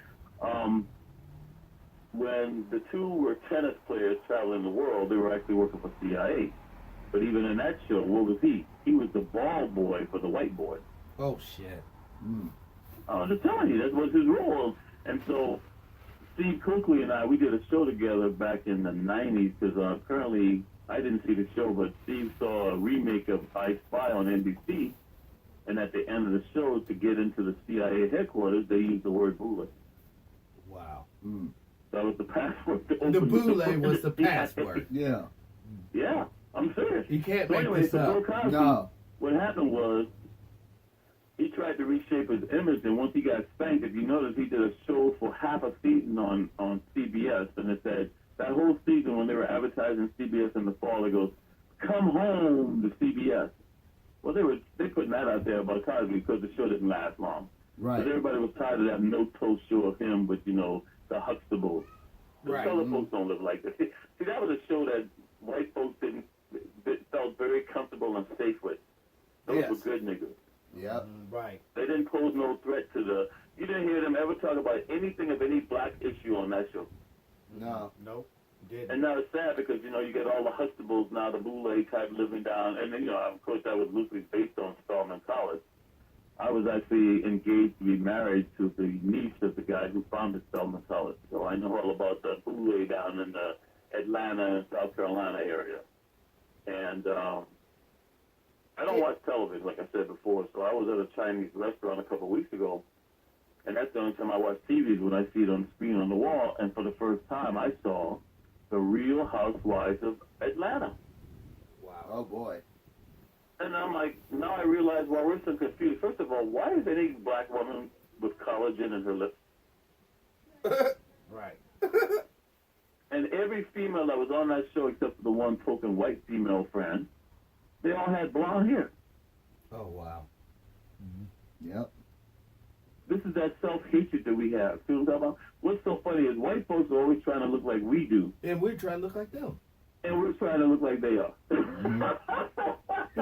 when the two were tennis players traveling the world, they were actually working for CIA. But even in that show, what was he? He was the ball boy for the white boy. Oh, shit. Mm. I'm just telling you, that was his role. And so Steve Cookley and I, we did a show together back in the 90s because currently, I didn't see the show, but Steve saw a remake of I Spy on NBC. And at the end of the show, to get into the CIA headquarters, they used the word boule. Wow. Mm. That was the password. To The open boule was the CIA. password. Yeah. Yeah, I'm serious. You can't So make anyway, this so Bill up. Cosby, No. what happened was he tried to reshape his image, and once he got spanked, if you notice, he did a show for half a season on CBS, and it said that whole season when they were advertising CBS in the fall, it goes, "Come home to CBS." Well, they putting that out there about Cosby because the show didn't last long. Right. But everybody was tired of that no-toe show of him with, the Huxtables. The Right. colored folks don't live like that. See, that was a show that white folks felt very comfortable and safe with. Those Yes. were good niggas. Yep. Right. They didn't pose no threat to you didn't hear them ever talk about anything of any black issue on that show. No. Nope. Didn't. And now it's sad because, you get all the Huxtables now, the boule type living down. And then, of course, that was loosely based on Spelman College. I was actually engaged to be married to the niece of the guy who founded Spelman College. So I know all about the boule down in the Atlanta and South Carolina area. And I don't watch television, like I said before. So I was at a Chinese restaurant a couple of weeks ago. And that's the only time I watch TV is when I see it on the screen on the wall. And for the first time, I saw The Real Housewives of Atlanta. Wow. Oh boy. And I'm like, now I realize why we're so confused. First of all, why is any black woman with collagen in her lips? Right. And every female that was on that show, except for the one token white female friend, they all had blonde hair. Oh, wow. Yep. This is that self-hatred that we have. See what I'm talking about? What's so funny is white folks are always trying to look like we do, And we're trying to look like them. and we're trying to look like they are.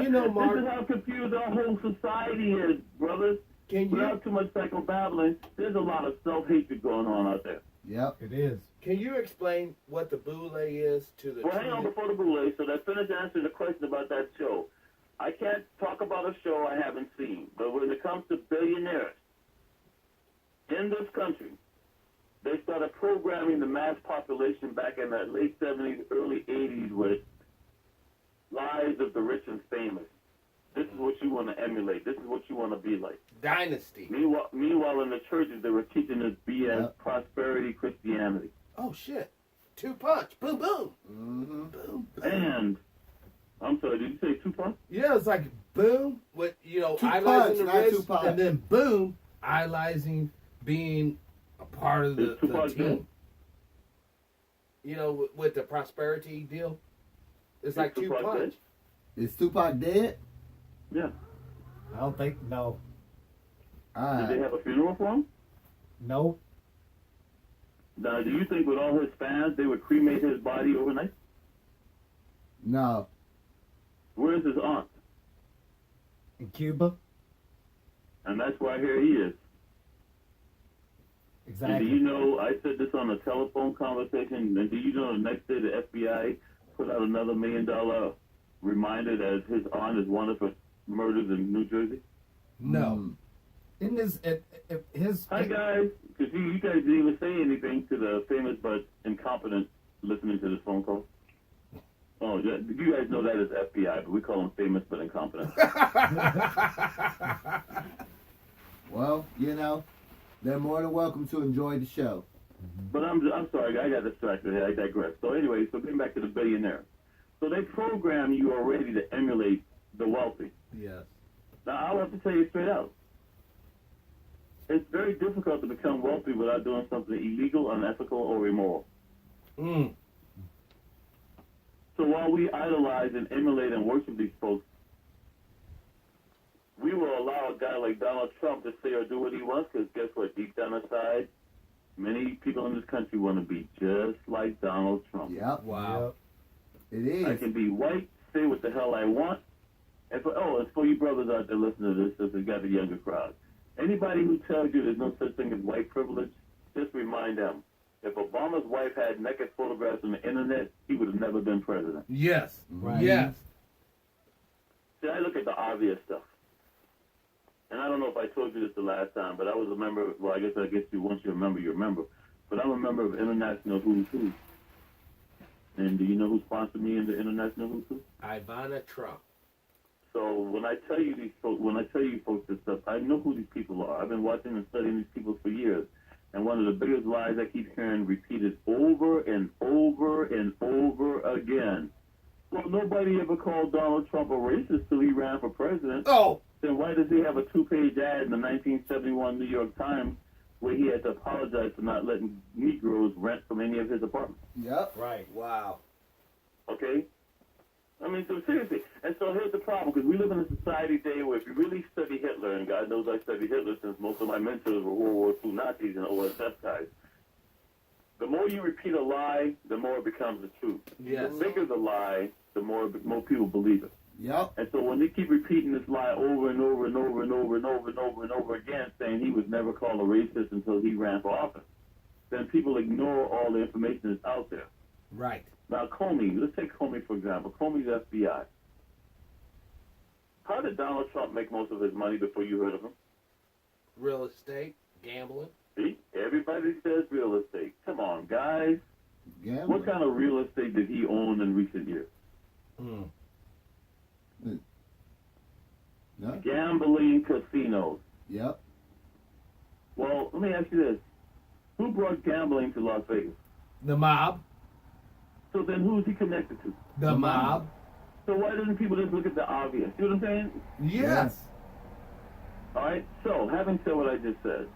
You know, Mark, This is how confused our whole society is, brothers. can Without too much psychobabbling, there's a lot of self-hatred going on out there. Yep. It is. you explain what the boule is to the Well, hang on before the boule, so that finish answering the question about that show. I can't talk about a show I haven't seen, but when it comes to billionaires in this country, they started programming the mass population back in the late 70s, early 80s with lives of the rich and famous. This is what you want to emulate. This is what you want to be like. Dynasty. Meanwhile, in the churches, they were teaching this BS Yep. prosperity Christianity. Oh shit! 2 punch. Boom boom. Mm-hmm. Boom. boom. And I'm sorry, did you say Tupac? Yeah, it's like boom with Two idolizing punch, the not rich, 2 and then boom idolizing being a part of Is the Tupac team. dead? With the prosperity deal, it's like 2 Tupac punch. dead? Is Tupac dead? Yeah. I don't think, no. All Did they right. have a funeral for him? No. Now, do you think with all his fans, they would cremate his body overnight? No. Where's his aunt? In Cuba? And that's why here he is. And Exactly. do you know, I said this on a telephone conversation, and do you know the next day the FBI put out another $1 million reminder that his aunt is wanted for murders in New Jersey? No. In his Hi, guys. Because you guys didn't even say anything to the famous but incompetent listening to this phone call. Oh, yeah, you guys know that as FBI, but we call them famous but incompetent. Well, they're more than welcome to enjoy the show. But I'm sorry, I got distracted here. I digress. So anyway, so getting back to the billionaire. So they program you already to emulate the wealthy. Yes. Now, I'll have to tell you straight out. It's very difficult to become wealthy without doing something illegal, unethical, or immoral. Mm. So while we idolize and emulate and worship these folks, we will allow a guy like Donald Trump to say or do what he wants, because guess what? Deep down inside, many people in this country want to be just like Donald Trump. Yep. Wow. It is. I can be white, say what the hell I want. And it's for you brothers out there listening to this, since we got the younger crowd. Anybody who tells you there's no such thing as white privilege, just remind them. If Obama's wife had naked photographs on the internet, he would have never been president. Yes. Right. Yes. See, I look at the obvious stuff. And I don't know if I told you this the last time, but I was a member, well, I guess you, once you're a member, you're a member. But I'm a member of International Who's Who. And do you know who sponsored me in the International Who's Who? Ivana Trump. So when I tell you folks this stuff, I know who these people are. I've been watching and studying these people for years. And one of the biggest lies I keep hearing repeated over and over and over again. Well, nobody ever called Donald Trump a racist till he ran for president. Oh. Then why does he have a 2-page ad in the 1971 New York Times where he had to apologize for not letting Negroes rent from any of his apartments? Yep. Right. Wow. Okay? I mean, so seriously. And so here's the problem, because we live in a society today where if you really study Hitler, and God knows I studied Hitler since most of my mentors were World War II Nazis and OSS guys, the more you repeat a lie, the more it becomes the truth. Yes. The bigger the lie, the more people believe it. Yep. And so when they keep repeating this lie over and over and over and over and over and over and over again, saying he was never called a racist until he ran for office, then people ignore all the information that's out there. Right. Now, Comey, let's take Comey for example. Comey's FBI. How did Donald Trump make most of his money before you heard of him? Real estate, gambling. See, everybody says real estate. Come on, guys. Gambling. What kind of real estate did he own in recent years? Mm. No? Gambling casinos. Yep. Well, let me ask you this. Who brought gambling to Las Vegas? The mob. So then who is he connected to? The mob. So why doesn't people just look at the obvious? You know what I'm saying? Yes. All right. So having said what I just said,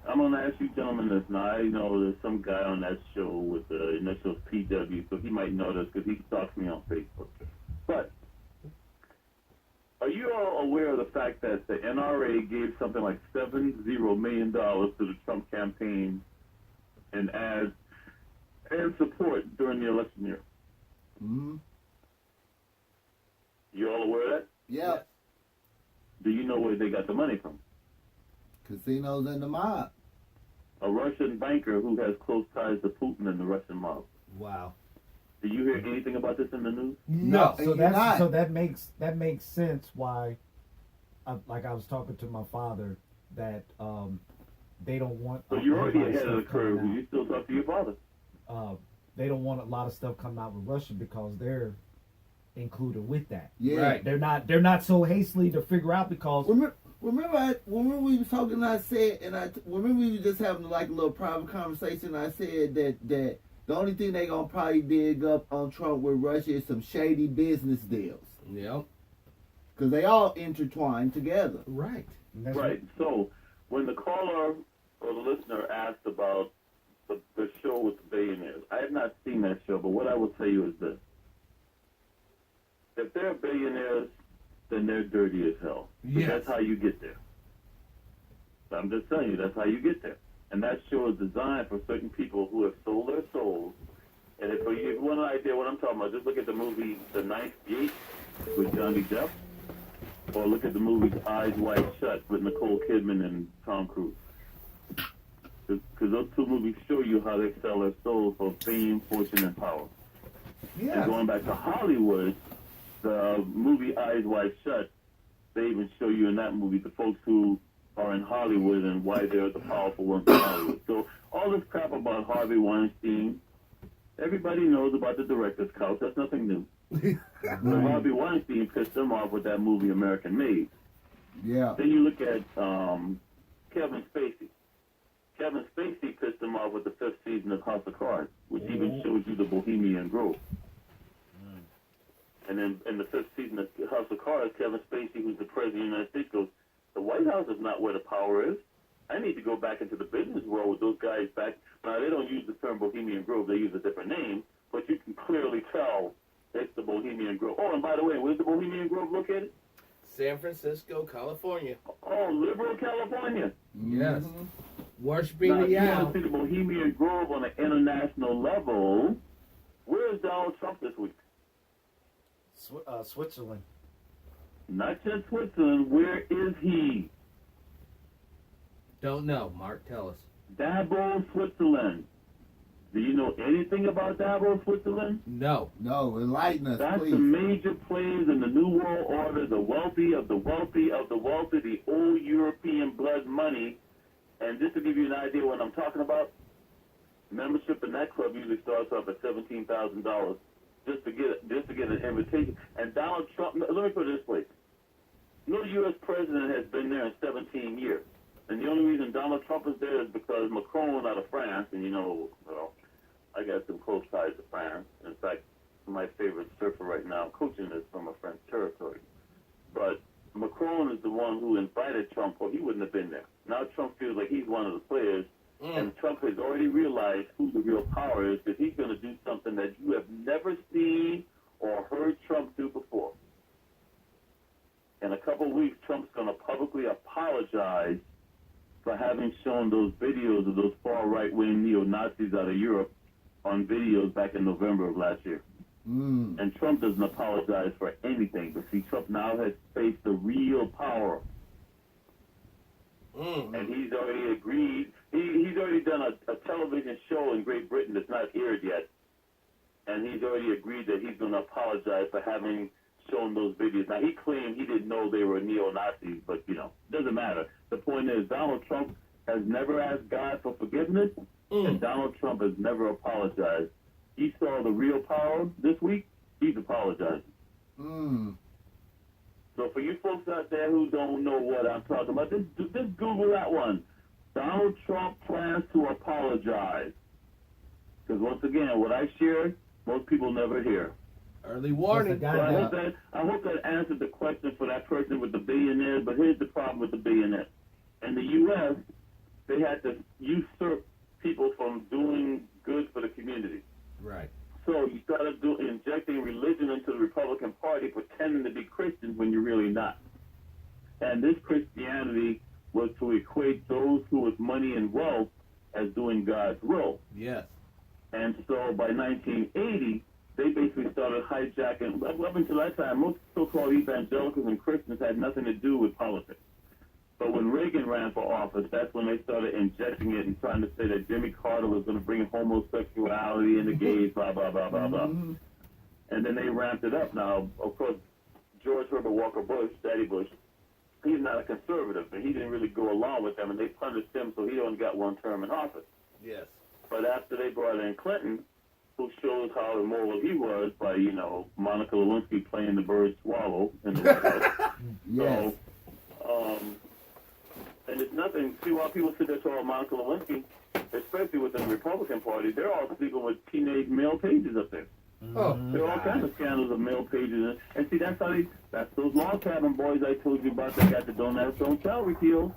I'm going to ask you gentlemen this. Now, I know there's some guy on that show with the initials PW, so he might know this because he stalks me on Facebook. But are you all aware of the fact that the NRA gave something like $70 million to the Trump campaign in ads and support during the election year? Mm-hmm. You all aware of that? Yep. Do you know where they got the money from? Casinos and the mob. A Russian banker who has close ties to Putin and the Russian mob. Wow. Do you hear anything about this in the news? No. And So you're not. that makes sense why, like I was talking to my father, that they don't want. So you're already a lot ahead of the stuff coming curve. out. You still talk to your father. They don't want a lot of stuff coming out with Russia because they're included with that. Yeah. Right. They're not so hastily to figure out because Remember we was talking. I said, remember we was just having like a little private conversation. I said that the only thing they gonna probably dig up on Trump with Russia is some shady business deals, Yep. because they all intertwine together. Right. Right. So when the caller or the listener asked about the show with the billionaires, I have not seen that show, but what I will tell you is this. If they're billionaires, then they're dirty as hell. Yes. That's how you get there. So I'm just telling you, that's how you get there. And that show is designed for certain people who have sold their souls. And if you want an idea what I'm talking about, just look at the movie The Ninth Gate with Johnny Depp, or look at the movie Eyes Wide Shut with Nicole Kidman and Tom Cruise. Because those two movies show you how they sell their souls for fame, fortune, and power. Yeah. And going back to Hollywood, the movie Eyes Wide Shut, they even show you in that movie the folks who are in Hollywood and why they're the powerful ones in Hollywood. So all this crap about Harvey Weinstein, everybody knows about the director's couch. That's nothing new. So Harvey Weinstein pissed them off with that movie American Made. Yeah. Then you look at Kevin Spacey. Kevin Spacey pissed him off with the 5th season of House of Cards, which even shows you the Bohemian Grove. And then in the 5th season of House of Cards, Kevin Spacey, who's the president of the United States, goes, the White House is not where the power is. I need to go back into the business world with those guys back. Now, they don't use the term Bohemian Grove. They use a different name, but you can clearly tell it's the Bohemian Grove. Oh, and by the way, where's the Bohemian Grove located? San Francisco, California. Oh, liberal California. Yes. Mhm. Worshiping Now, the if you want owl. to see the Bohemian Grove on an international level, where is Donald Trump this week? Switzerland. Not just Switzerland. Where is he? Don't know. Mark, tell us. Davos, Switzerland. Do you know anything about Davos, Switzerland? No. No, enlighten us, That's please. the major players in the New World Order, the wealthy of the wealthy of the wealthy, the old European blood money. And just to give you an idea what I'm talking about, membership in that club usually starts off at $17,000 just to get an invitation. And Donald Trump, let me put it this way. No U.S. president has been there in 17 years. And the only reason Donald Trump is there is because Macron out of France, and you know, well, I got some close ties to France. In fact, my favorite surfer right now, coaching is from a French territory. But Macron is the one who invited Trump, or he wouldn't have been there. Now Trump feels like he's one of the players, and Trump has already realized who the real power is, because he's going to do something that you have never seen or heard Trump do before. In a couple of weeks, Trump's going to publicly apologize for having shown those videos of those far right-wing neo-Nazis out of Europe on videos back in November of last year. And Trump doesn't apologize for anything. But see, Trump now has faced the real power. And he's already agreed. He's already done a television show in Great Britain that's not aired yet. And he's already agreed that he's going to apologize for having shown those videos. Now, he claimed he didn't know they were neo-Nazis, but, you know, doesn't matter. The point is, Donald Trump has never asked God for forgiveness, and Donald Trump has never apologized. He saw the real power this week. He's apologizing. So for you folks out there who don't know what I'm talking about, just Google that one. Donald Trump plans to apologize. Because once again, what I shared, most people never hear. Early warning. What's the So guy I hope that answered the question for that person with the billionaire. But here's the problem with the billionaire. In the U.S., they had to usurp people from doing good for the community. Right. So you started injecting religion into the Republican Party, pretending to be Christians when you're really not. And this Christianity was to equate those who with money and wealth as doing God's will. Yes. And so by 1980, they basically started hijacking. Up until that time, most so-called evangelicals and Christians had nothing to do with politics. But when Reagan ran for office, that's when they started injecting it and trying to say that Jimmy Carter was going to bring homosexuality and the gays, blah, blah, blah, blah, blah. And then they ramped it up. Now, of course, George Herbert Walker Bush, Daddy Bush, he's not a conservative, and he didn't really go along with them, and they punished him, so he only got one term in office. Yes. But after they brought in Clinton, who shows how immoral he was by, Monica Lewinsky playing the bird swallow in the White House. Yes. So, and it's nothing. See, why people sit there talking about Monica Lewinsky, especially within the Republican Party, they're all sleeping with teenage male pages up there. Oh, There are all kinds of scandals of male pages. And see, that's those log cabin boys I told you about that got the don't have their own child repealed.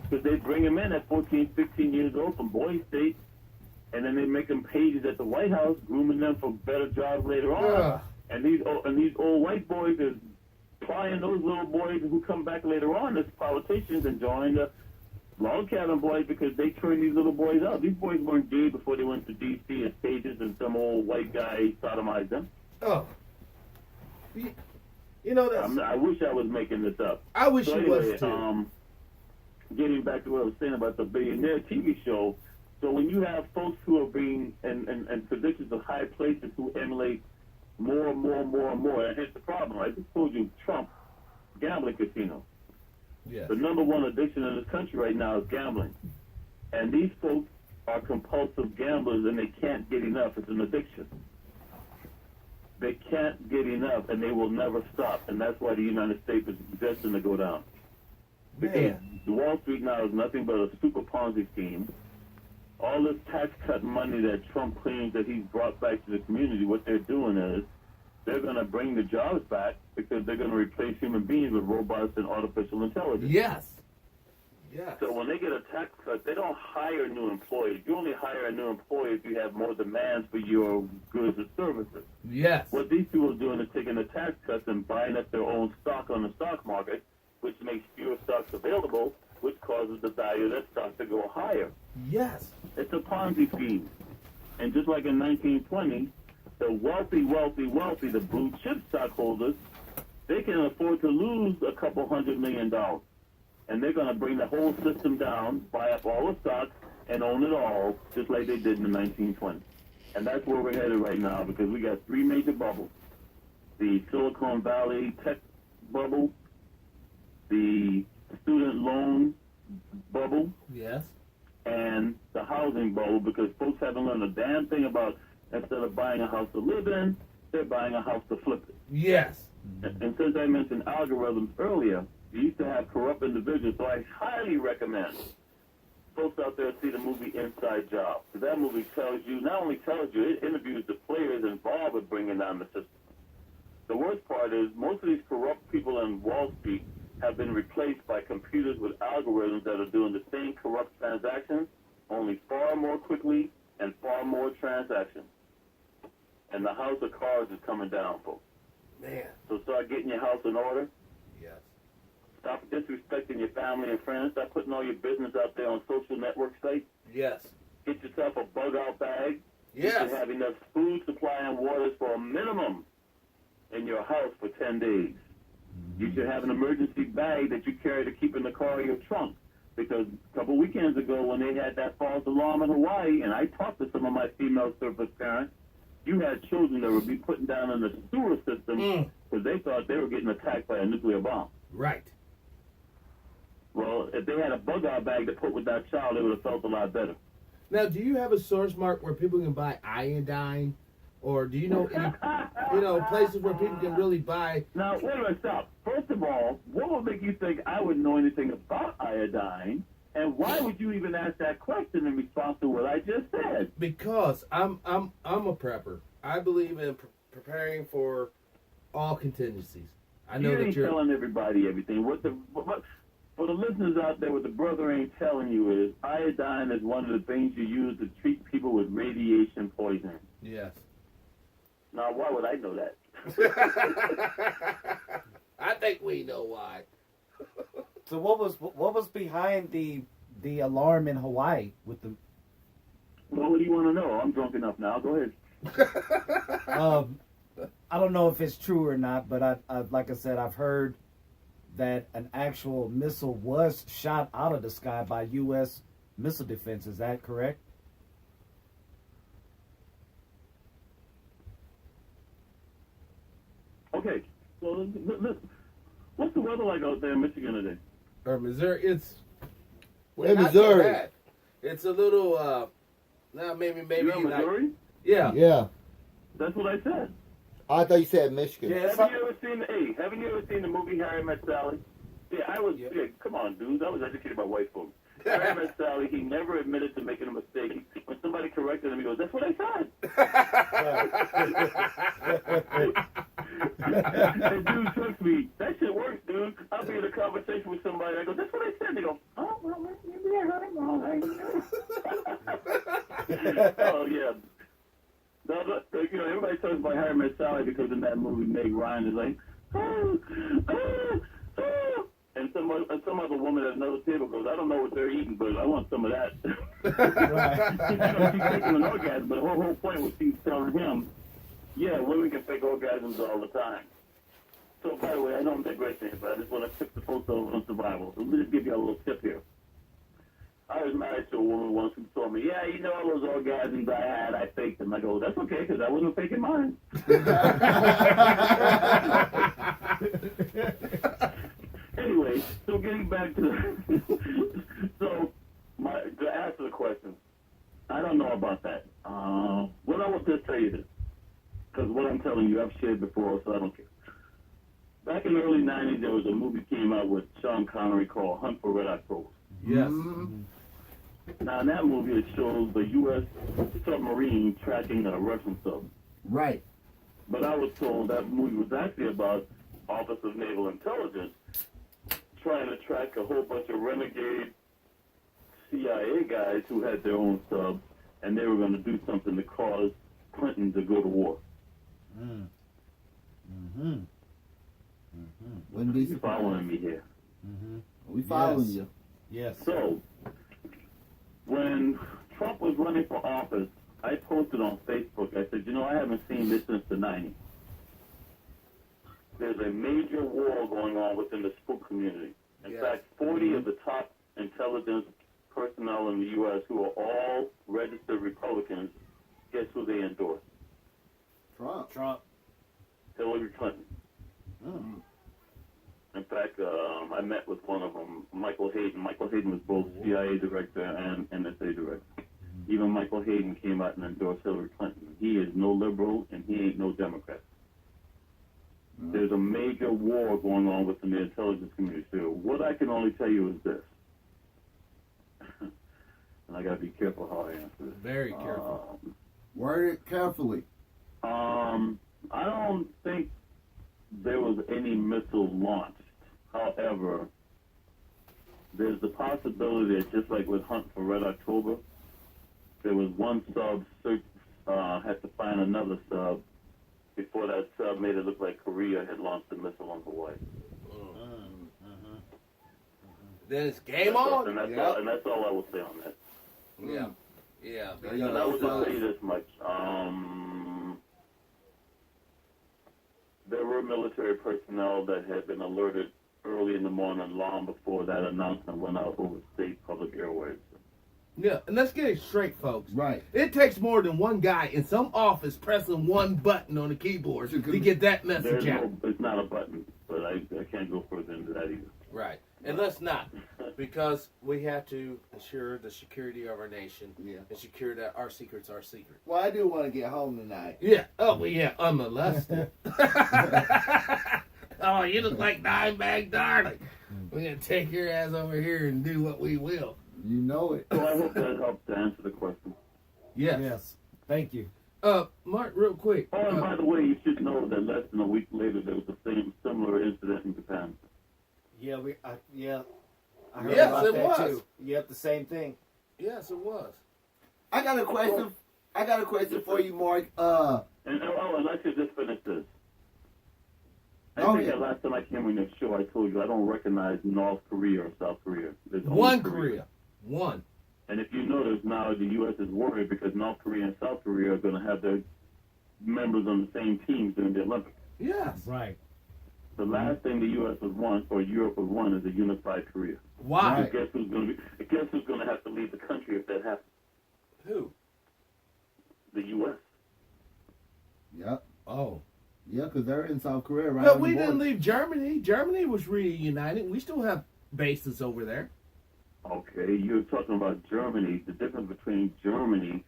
Because they bring them in at 14, 15 years old from Boise State, and then they make them pages at the White House, grooming them for better jobs later on. Ugh. And these old white boys are plying those little boys who come back later on as politicians and join the log cabin boys because they turn these little boys out. These boys weren't gay before they went to D.C. as pages, and some old white guy sodomized them. Oh. That's... I wish I was making this up. I wish So you anyway, was too. Getting back to what I was saying about the billionaire TV show, so when you have folks who are being in positions of high places who emulate more and more and more and more, and here's the problem. I just told you, Trump, gambling casino. Yes. The number one addiction in this country right now is gambling. And these folks are compulsive gamblers and they can't get enough. It's an addiction. They can't get enough and they will never stop. And that's why the United States is destined to go down. Because the Wall Street now is nothing but a super Ponzi scheme. All this tax cut money that Trump claims that he's brought back to the community, what they're doing is they're going to bring the jobs back because they're going to replace human beings with robots and artificial intelligence. Yes. Yes. So when they get a tax cut, they don't hire new employees. You only hire a new employee if you have more demands for your goods or services. Yes. What these people are doing is taking the tax cuts and buying up their own stock on the stock market, which makes fewer stocks available, which causes the value of that stock to go higher. Yes. It's a Ponzi scheme. And just like in 1920, the wealthy, the blue chip stockholders, they can afford to lose a couple $100 million. And they're going to bring the whole system down, buy up all the stocks, and own it all, just like they did in the 1920s. And that's where we're headed right now, because we got three major bubbles. The Silicon Valley tech bubble, the student loan bubble, Yes. and the housing bubble, because folks haven't learned a damn thing about, instead of buying a house to live in, they're buying a house to flip it. Yes. And since I mentioned algorithms earlier, you used to have corrupt individuals, so I highly recommend folks out there see the movie Inside Job. Because that movie not only tells you, it interviews the players involved with bringing down the system. The worst part is most of these corrupt people on Wall Street have been replaced by computers with algorithms that are doing the same corrupt transactions, only far more quickly and far more transactions. And the house of cards is coming down, folks. Man. So start getting your house in order. Yes. Stop disrespecting your family and friends. Stop putting all your business out there on social network sites. Yes. Get yourself a bug-out bag. Yes. You should have enough food supply and waters for a minimum in your house for 10 days. You should have an emergency bag that you carry to keep in the car or your trunk. Because a couple weekends ago when they had that false alarm in Hawaii, and I talked to some of my female surface parents, you had children that would be put down in the sewer system because they thought they were getting attacked by a nuclear bomb. Right. Well, if they had a bug-out bag to put with that child, they would have felt a lot better. Now, do you have a source, Mark, where people can buy iodine? Or do you know any, places where people can really buy? Now, wait a minute, stop. First of all, what would make you think I would know anything about iodine? And why would you even ask that question in response to what I just said? Because I'm a prepper. I believe in preparing for all contingencies. I know you that ain't you're telling everybody everything. What for the listeners out there, what the brother ain't telling you is iodine is one of the things you use to treat people with radiation poisoning. Yes. Now, why would I know that? I think we know why. So what was behind the alarm in Hawaii with the? Well, what do you want to know? I'm drunk enough now. Go ahead. I don't know if it's true or not, but I like I said, I've heard that an actual missile was shot out of the sky by U.S. missile defense. Is that correct? Okay. So, what's the weather like out there in Michigan today? Or Missouri, it's In not so Missouri. bad. It's a little now maybe You're in like, Missouri? yeah. Yeah. That's what I said. I thought you said Michigan. Yeah, Haven't you ever seen the movie Harry Met Sally? Yeah, come on, dudes. I was educated by white folks. Harry Met Sally. He never admitted to making a mistake. When somebody corrected him, he goes, "That's what I said." And dude, trust me, that shit works, dude. I'll be in a conversation with somebody. I go, "That's what I said." They go, "Oh, well, maybe I heard it wrong." Oh yeah. No, you know, everybody talks about Harry Met Sally because in that movie, Meg Ryan is like, oh, oh, oh. And some other woman at another table goes, "I don't know what they're eating, but I want some of that." She's taking an orgasm, but her whole point was she's telling him, yeah, women can fake orgasms all the time. So, by the way, I know I'm digressing, but I just want to tip the folks over on survival. So let me just give you a little tip here. I was married to a woman once who told me, "Yeah, you know all those orgasms I had, I faked them." I go, "That's okay, because I wasn't faking mine." Anyway, so getting back to to answer the question, I don't know about that. Well, I will just tell you this, because what I'm telling you, I've shared before, so I don't care. Back in the early 90s, there was a movie came out with Sean Connery called Hunt for Red October. Yes. Mm-hmm. Now, in that movie, it shows the U.S. submarine tracking a Russian sub. Right. But I was told that movie was actually about Office of Naval Intelligence trying to track a whole bunch of renegade CIA guys who had their own subs, and they were going to do something to cause Clinton to go to war. Wouldn't be You following me here? We following Yes. you. Yes. So, when Trump was running for office, I posted on Facebook, I said, I haven't seen this since the 90s. There's a major war going on within the spook community. In fact, 40 of the top intelligence personnel in the U.S. who are all registered Republicans, guess who they endorse? Trump. Hillary Clinton. In fact, I met with one of them, Michael Hayden. Michael Hayden was both CIA director and NSA director. Even Michael Hayden came out and endorsed Hillary Clinton. He is no liberal and he ain't no Democrat. There's a major war going on within the intelligence community. So what I can only tell you is this, and I got to be careful how I answer this. Very careful. Word it carefully. I don't think there was any missile launched. However, there's the possibility that just like with Hunt for Red October, there was one sub had to find another sub before that sub made it look like Korea had launched a missile on Hawaii. Then it's game on. And that's all I will say on that. Yeah. Yeah. And I will just say this much. There were military personnel that had been alerted early in the morning, long before that announcement went out over state public airwaves. Yeah, and let's get it straight, folks. Right. It takes more than one guy in some office pressing one button on the keyboard to get that message out. It's not a button, but I can't go further into that either. Right. And let's not, because we have to ensure the security of our nation and secure that our secrets are secret. Well, I do want to get home tonight. Yeah. Oh, well, yeah, unmolested. Oh, you look like Dimebag Darling. We're going to take your ass over here and do what we will. You know it. So I hope that helps to answer the question. Yes. Yes. Thank you. Mark, real quick. Oh, and by the way, you should know that less than a week later there was a similar incident in Japan. Yeah, I heard Yes, about it that was. too. Yep, the same thing. Yes, it was. I got a question. For you, Mark. And I should just finish this. I think that last time I came on your show, I told you I don't recognize North Korea or South Korea. There's only One Korea. One. And if you notice now, the U.S. is worried because North Korea and South Korea are going to have their members on the same teams during the Olympics. Yes. Right. The last thing the U.S. would want, or Europe would want, is a unified Korea. Why? Right. Guess who's going to have to leave the country if that happens? Who? The U.S. Yep. Oh. Yeah, because they're in South Korea, right? But we didn't leave Germany. Germany was reunited. We still have bases over there. Okay, you're talking about Germany. The difference between Germany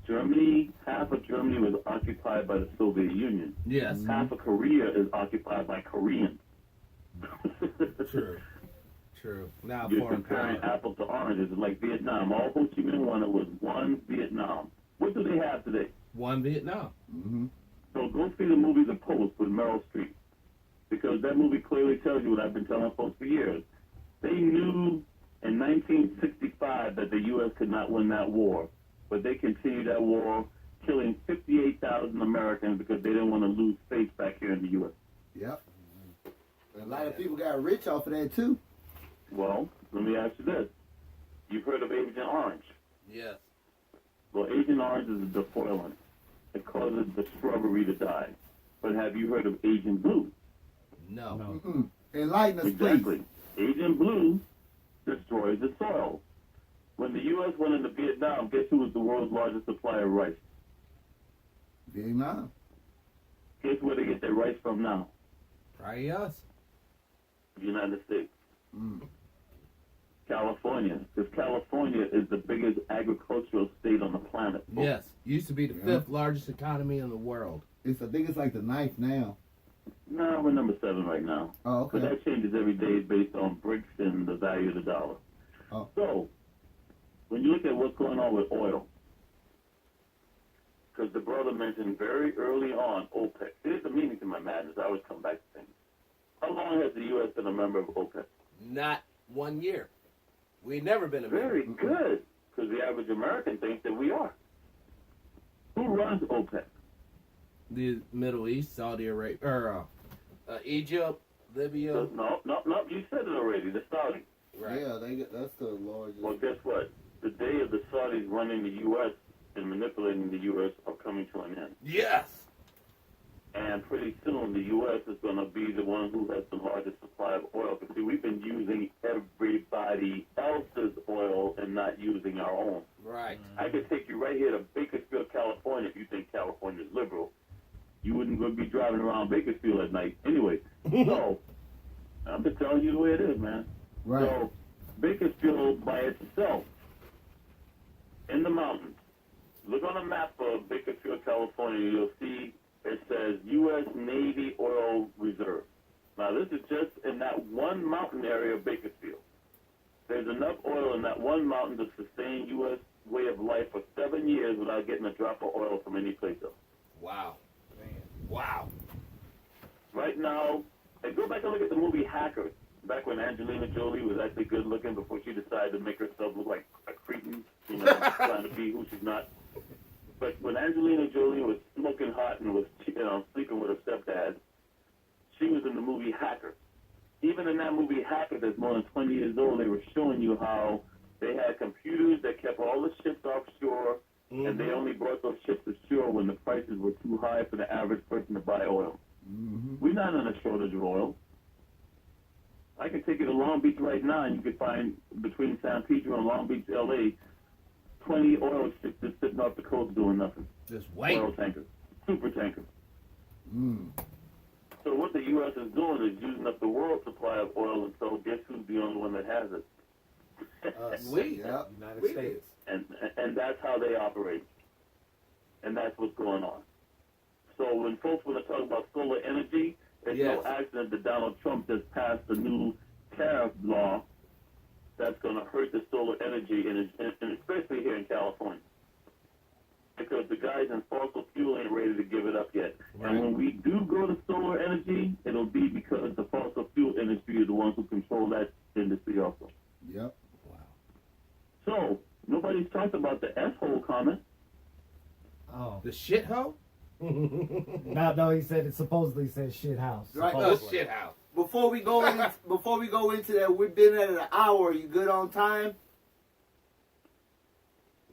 Germany, half of Germany was occupied by the Soviet Union. Yes. Half of Korea is occupied by Koreans. True. True. Now You're foreign comparing power. apples to oranges. It's like Vietnam. All Ho Chi Minh wanted was one Vietnam. What do they have today? One Vietnam. Mm-hmm. So go see the movie The Post with Meryl Streep. Because that movie clearly tells you what I've been telling folks for years. They knew in 1965 that the U.S. could not win that war. But they continued that war, killing 58,000 Americans because they didn't want to lose faith back here in the U.S. Yep. A lot of people got rich off of that too. Well, let me ask you this. You've heard of Agent Orange. Yes. Well, Agent Orange is a defoilant. It causes the shrubbery to die. But have you heard of Agent Blue? No. No. Mm-mm. Enlighten us, Exactly. please. Agent Blue destroys the soil. When the U.S. went into Vietnam, guess who was the world's largest supplier of rice? Vietnam. Guess where they get their rice from now? Probably us. The United States. Mm. California. Because California is the biggest agricultural state on the planet. Yes. Used to be the Yeah. 5th largest economy in the world. I think it's like the 9th now. No, we're number 7 right now. Oh, But okay. that changes every day based on bricks and the value of the dollar. Oh. So, when you look at what's going on with oil, because the brother mentioned very early on OPEC. Here's the meaning to my madness. I always come back to things. How long has the U.S. been a member of OPEC? Not 1 year. We've never been a Very good, because the average American thinks that we are. Who runs OPEC? The Middle East, Saudi Arabia, or Egypt, Libya. No, you said it already. The Saudis. Right. Yeah, that's the largest. Well, guess what? The day of the Saudis running the U.S. and manipulating the U.S. are coming to an end. Yes. And pretty soon, the U.S. is going to be the one who has the largest supply of oil. Because, see, we've been using everybody else's oil and not using our own. Right. I could take you right here to Bakersfield, California, if you think California is liberal. You wouldn't be driving around Bakersfield at night. Anyway, so, I'm just telling you the way it is, man. Right. So, Bakersfield by itself, in the mountains, look on a map of Bakersfield, California, you'll see it says U.S. Navy Oil Reserve. Now, this is just in that one mountain area of Bakersfield. There's enough oil in that one mountain to sustain U.S. way of life for 7 years without getting a drop of oil from any place else. Wow. Wow. Right now, and go back and look at the movie Hackers, back when Angelina Jolie was actually good looking before she decided to make herself look like a cretin, trying to be who she's not. But when Angelina Jolie was smoking hot and was sleeping with her stepdad, she was in the movie Hackers. Even in that movie Hackers, that's more than 20 years old, they were showing you how they had computers that kept all the ships offshore, and they only brought those ships ashore when the prices were too high for the average person to buy oil. Mm-hmm. We're not in a shortage of oil. I can take you to Long Beach right now, and you can find between San Pedro and Long Beach, L.A., 20 oil ships just sitting off the coast doing nothing. Just wait. Oil tankers, super tankers. Mm. So what the U.S. is doing is using up the world supply of oil, and so guess who's the only one that has it? Us. We. Yep. United We States. And that's how they operate. And that's what's going on. So when folks want to talk about solar energy, it's no Yes. accident that Donald Trump just passed a new tariff law that's going to hurt the solar energy, and especially here in California. Because the guys in fossil fuel ain't ready to give it up yet. Right. And when we do go to solar energy, it'll be because the fossil fuel industry is the ones who control that industry also. Yep. Wow. So, nobody's talked about the S-hole comment. Oh. The shithole? No, he said it supposedly says shit house. Right. Oh, supposedly. shit house. Before we go into that, we've been at an hour. You good on time?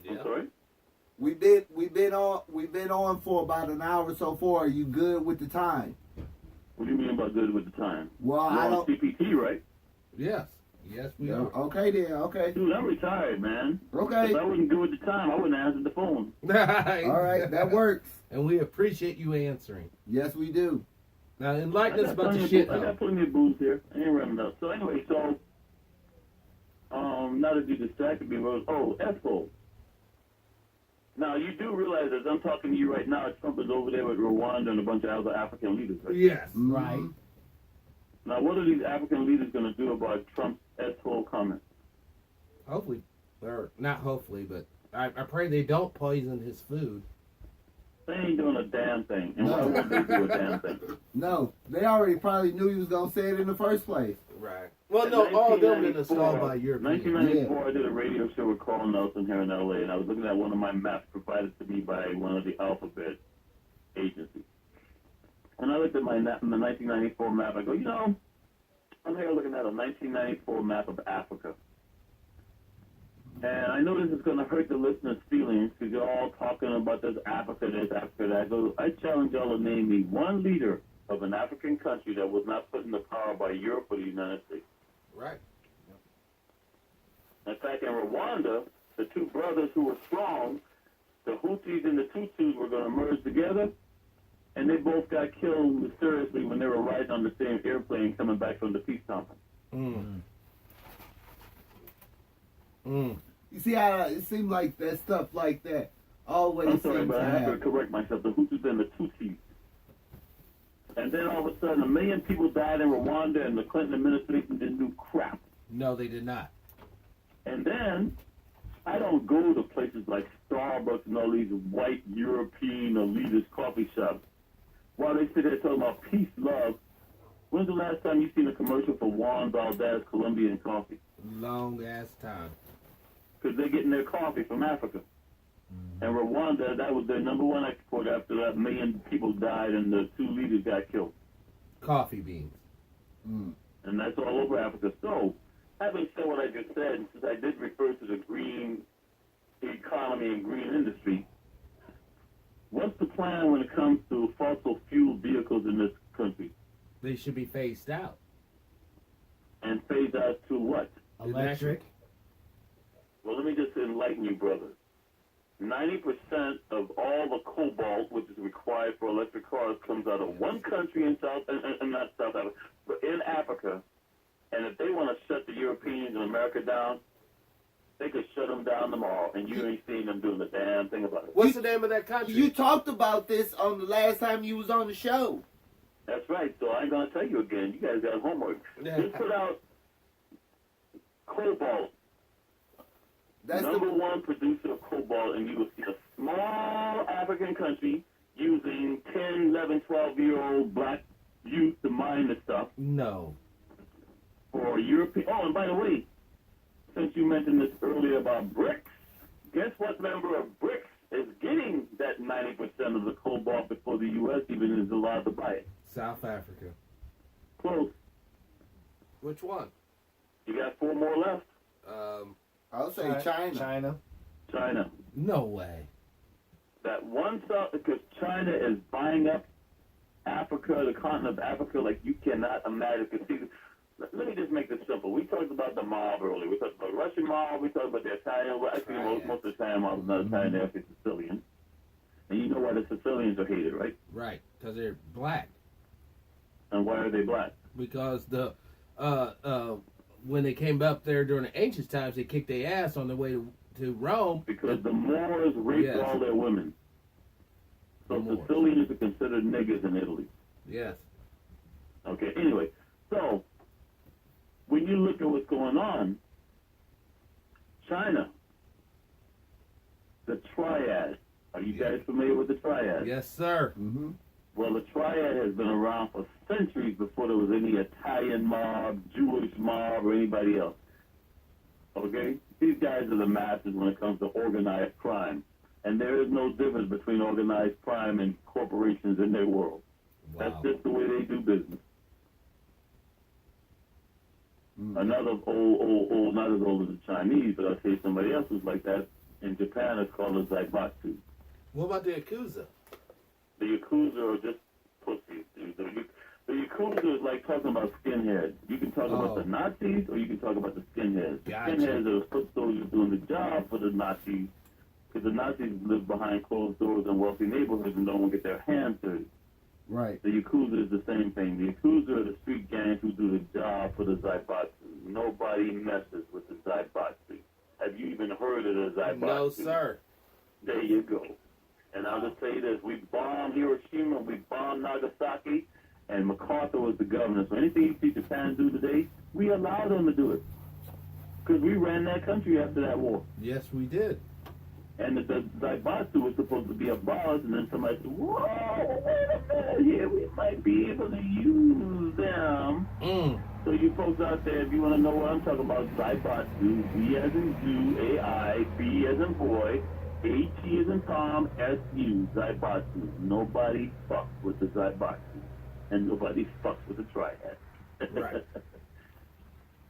I'm sorry? We've been on for about an hour so far. Are you good with the time? What do you mean about good with the time? Well, You're I on don't. CPT, right? Yes. Yes, we Yeah, are. okay then. Okay. Dude, I'm retired, man. Okay. If I wasn't good with the time, I wouldn't answer the phone. All right, that works. And we appreciate you answering. Yes, we do. Now, enlighten us about the I shithole. got plenty of booze here. I ain't running up. So anyway, now that you distracted me, S-hole. Now, you do realize, as I'm talking to you right now, Trump is over there with Rwanda and a bunch of other African leaders, right? Yes. Right. Now, what are these African leaders going to do about Trump's asshole comments? Hopefully, or not hopefully, but I pray they don't poison his food. They ain't doing a damn thing. And why won't they do a damn thing? No, they already probably knew he was gonna say it in the first place. Right. Well, In no, all of them been 1994 installed by Europeans. 1994, I did a radio show with Carl Nelson here in L.A., and I was looking at one of my maps provided to me by one of the alphabet agencies. And I looked at my 1994 map. I go, I'm here looking at a 1994 map of Africa. And I know this is going to hurt the listeners' feelings because you're all talking about this Africa, that. I go, I challenge y'all to name me one leader of an African country that was not put in the power by Europe or the United States. Right. In fact, in Rwanda, the two brothers who were strong, the Hutus and the Tutsis, were going to merge together, and they both got killed mysteriously when they were riding on the same airplane coming back from the peace conference. You see how it seemed like that stuff like that always I'm sorry, seems but to I have to happen. correct myself. The Hutus and the Tutsis. And then all of a sudden, 1 million people died in Rwanda, and the Clinton administration didn't do crap. No, they did not. And then, I don't go to places like Starbucks and all these white European elitist coffee shops. While they sit there talking about peace, love, when's the last time you seen a commercial for Juan Valdez Colombian coffee? Long ass time. Because they're getting their coffee from Africa. And Rwanda, that was their number one export after that 1 million people died and the two leaders got killed. Coffee beans. And that's all over Africa. So, having said what I just said, since I did refer to the green economy and green industry, what's the plan when it comes to fossil fuel vehicles in this country? They should be phased out. And phase out to what? Electric. Well, let me just enlighten you, brother. 90% of all the cobalt, which is required for electric cars, comes out of one country in not South Africa, but in Africa. And if they want to shut the Europeans and America down, they could shut them down tomorrow, and you ain't seen them doing the damn thing about it. What's the name of that country? You talked about this on the last time you was on the show. That's right. So I ain't gonna tell you again. You guys got homework. Just put out cobalt. That's Number one producer of cobalt, and you will see a small African country using 10, 11, 12-year-old black youth to mine the stuff No. for European. Oh, and by the way, since you mentioned this earlier about BRICS, guess what member of BRICS is getting that 90% of the cobalt before the U.S. even is allowed to buy it? South Africa. Close. Which one? You got 4 more left. I'll say China. China. No way. That one stuff, because China is buying up Africa, the continent of Africa, like you cannot imagine. See, let me just make this simple. We talked about the mob earlier. We talked about the Russian mob. We talked about the Italian. Well, actually, most of the Italian mob is not Italian. They're actually Sicilian. And you know why the Sicilians are hated, right? Right. Because they're black. And why are they black? Because the when they came up there during the ancient times, they kicked their ass on their way to Rome. Because the Moors raped all their women. So Sicilians are considered niggas in Italy. Yes. Okay, anyway. So, when you look at what's going on, China, the triad. Are you guys familiar with the triad? Yes, sir. Mm-hmm. Well, the triad has been around for centuries before there was any Italian mob, Jewish mob, or anybody else. Okay? These guys are the masters when it comes to organized crime. And there is no difference between organized crime and corporations in their world. Wow. That's just the way they do business. Another old, not as old as the Chinese, but I'll say somebody else who's like that. In Japan, it's called a zaibatsu. What about the Yakuza? The Yakuza are just pussies, dude. The Yakuza is like talking about skinheads. You can talk about the Nazis, or you can talk about the skinheads. The Gotcha. skinheads are the foot soldiers doing the job for the Nazis, because the Nazis live behind closed doors in wealthy neighborhoods and don't want to get their hands dirty. Right. The Yakuza is the same thing. The Yakuza are the street gangs who do the job for the zaibatsu. Nobody messes with the zaibatsu. Have you even heard of the zaibatsu? No, sir. There you go. And I'll just say this: we bombed Hiroshima, we bombed Nagasaki, and MacArthur was the governor. So anything you see Japan do today, we allowed them to do it because we ran that country after that war. Yes, we did. And the Zaibatsu was supposed to be abolished, and then somebody said, whoa, wait a minute here, we might be able to use them. So you folks out there, if you want to know what I'm talking about, Zaibatsu, Z as in zoo, A-I, B as in boy, H-E as in Tom, S-U, Zaibatsu. Nobody fucks with the Zaibatsu, and nobody fucks with the triad. Right.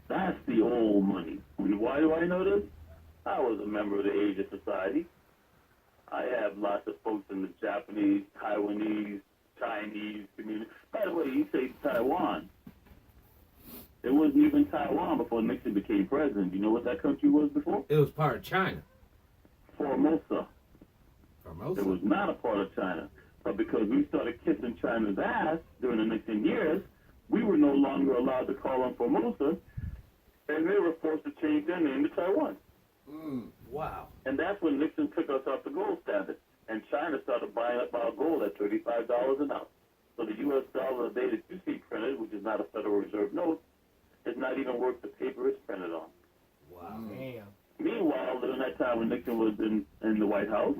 That's the old money. Why do I know this? I was a member of the Asia Society. I have lots of folks in the Japanese, Taiwanese, Chinese community. By the way, you say Taiwan. It wasn't even Taiwan before Nixon became president. You know what that country was before? It was part of China. Formosa. Formosa. It was not a part of China. But because we started kissing China's ass during the Nixon years, we were no longer allowed to call them Formosa, and they were forced to change their name to Taiwan. Wow. And that's when Nixon took us off the gold standard. And China started buying up our gold at $35 an ounce. So the U.S. dollar today that you see printed, which is not a Federal Reserve note, is not even worth the paper it's printed on. Wow. Damn. Meanwhile, during that time when Nixon was in the White House,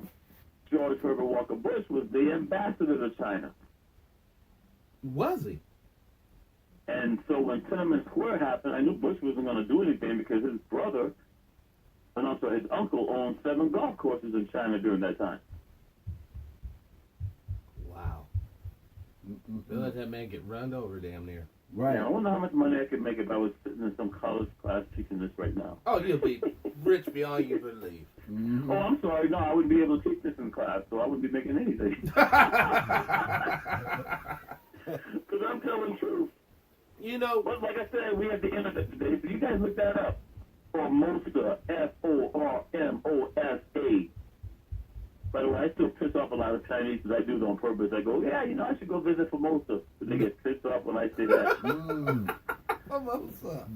George Herbert Walker Bush was the ambassador to China. Was he? And so when Tiananmen Square happened, I knew Bush wasn't going to do anything because his brother, and also his uncle, owned 7 golf courses in China during that time. Wow. They let that man get run over damn near. Right. Now, I wonder how much money I could make if I was sitting in some college class teaching this right now. Oh, you'll be rich beyond you believe. Mm-hmm. Oh, I'm sorry. No, I wouldn't be able to teach this in class, so I wouldn't be making anything. Because I'm telling the truth. You know, But like I said, we have the internet today, so you guys look that up. Formosa, Formosa. By the way, I still piss off a lot of Chinese because I do it on purpose. I go, yeah, I should go visit Formosa. But they get pissed off when I say that. Formosa.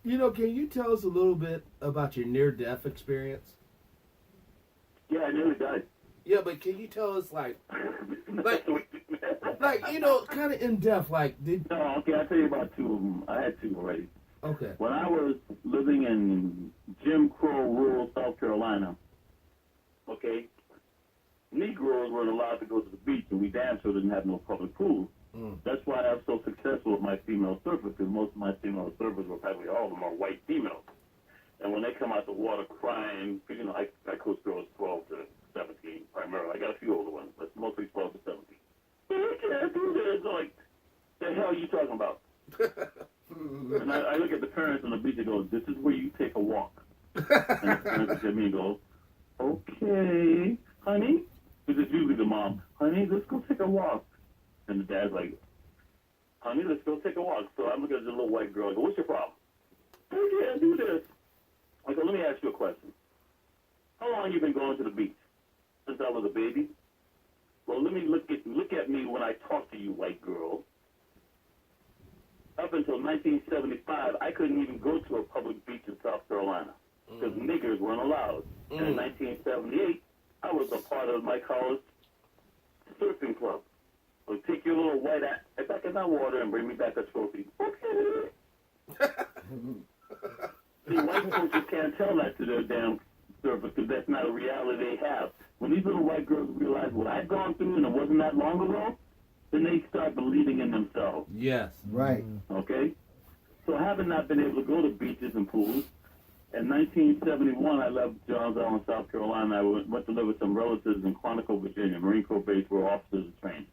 You know, can you tell us a little bit about your near-death experience? Yeah, I nearly died. Yeah, but can you tell us, like you know, kind of in depth, like, did... No, okay, I'll tell you about 2 of them. I had 2 already. Okay. When I was living in Jim Crow, rural South Carolina, okay, Negroes weren't allowed to go to the beach, and we damn sure didn't have no public pools. That's why I'm so successful with my female surfers, because most of my female surfers, or probably all of them, are white females. And when they come out the water crying, you know, I coach girls 12 to 17 primarily. I got a few older ones, but mostly 12 to 17. You can't do this. Like, the hell are you talking about? And I look at the parents on the beach and go, this is where you take a walk. And the parents look at me and go, okay, honey. Because it's usually the mom, honey, let's go take a walk. And the dad's like, honey, let's go take a walk. So I look at the little white girl and go, what's your problem? Oh, yeah, do this. I go, let me ask you a question. How long have you been going to the beach? Since I was a baby? Well, let me look at me when I talk to you, white girl. Up until 1975, I couldn't even go to a public beach in South Carolina because niggers weren't allowed. And in 1978, I was a part of my college surfing club. So take your little white ass back in that water and bring me back a trophy. Okay. See, white folks just can't tell that to their damn surfers because that's not a reality they have. When these little white girls realize what I've gone through and it wasn't that long ago, then they start believing in themselves. Yes. Right. Okay? So having not been able to go to beaches and pools, in 1971 I left Johns Island, South Carolina. I went to live with some relatives in Quantico, Virginia, Marine Corps base where officers are trained,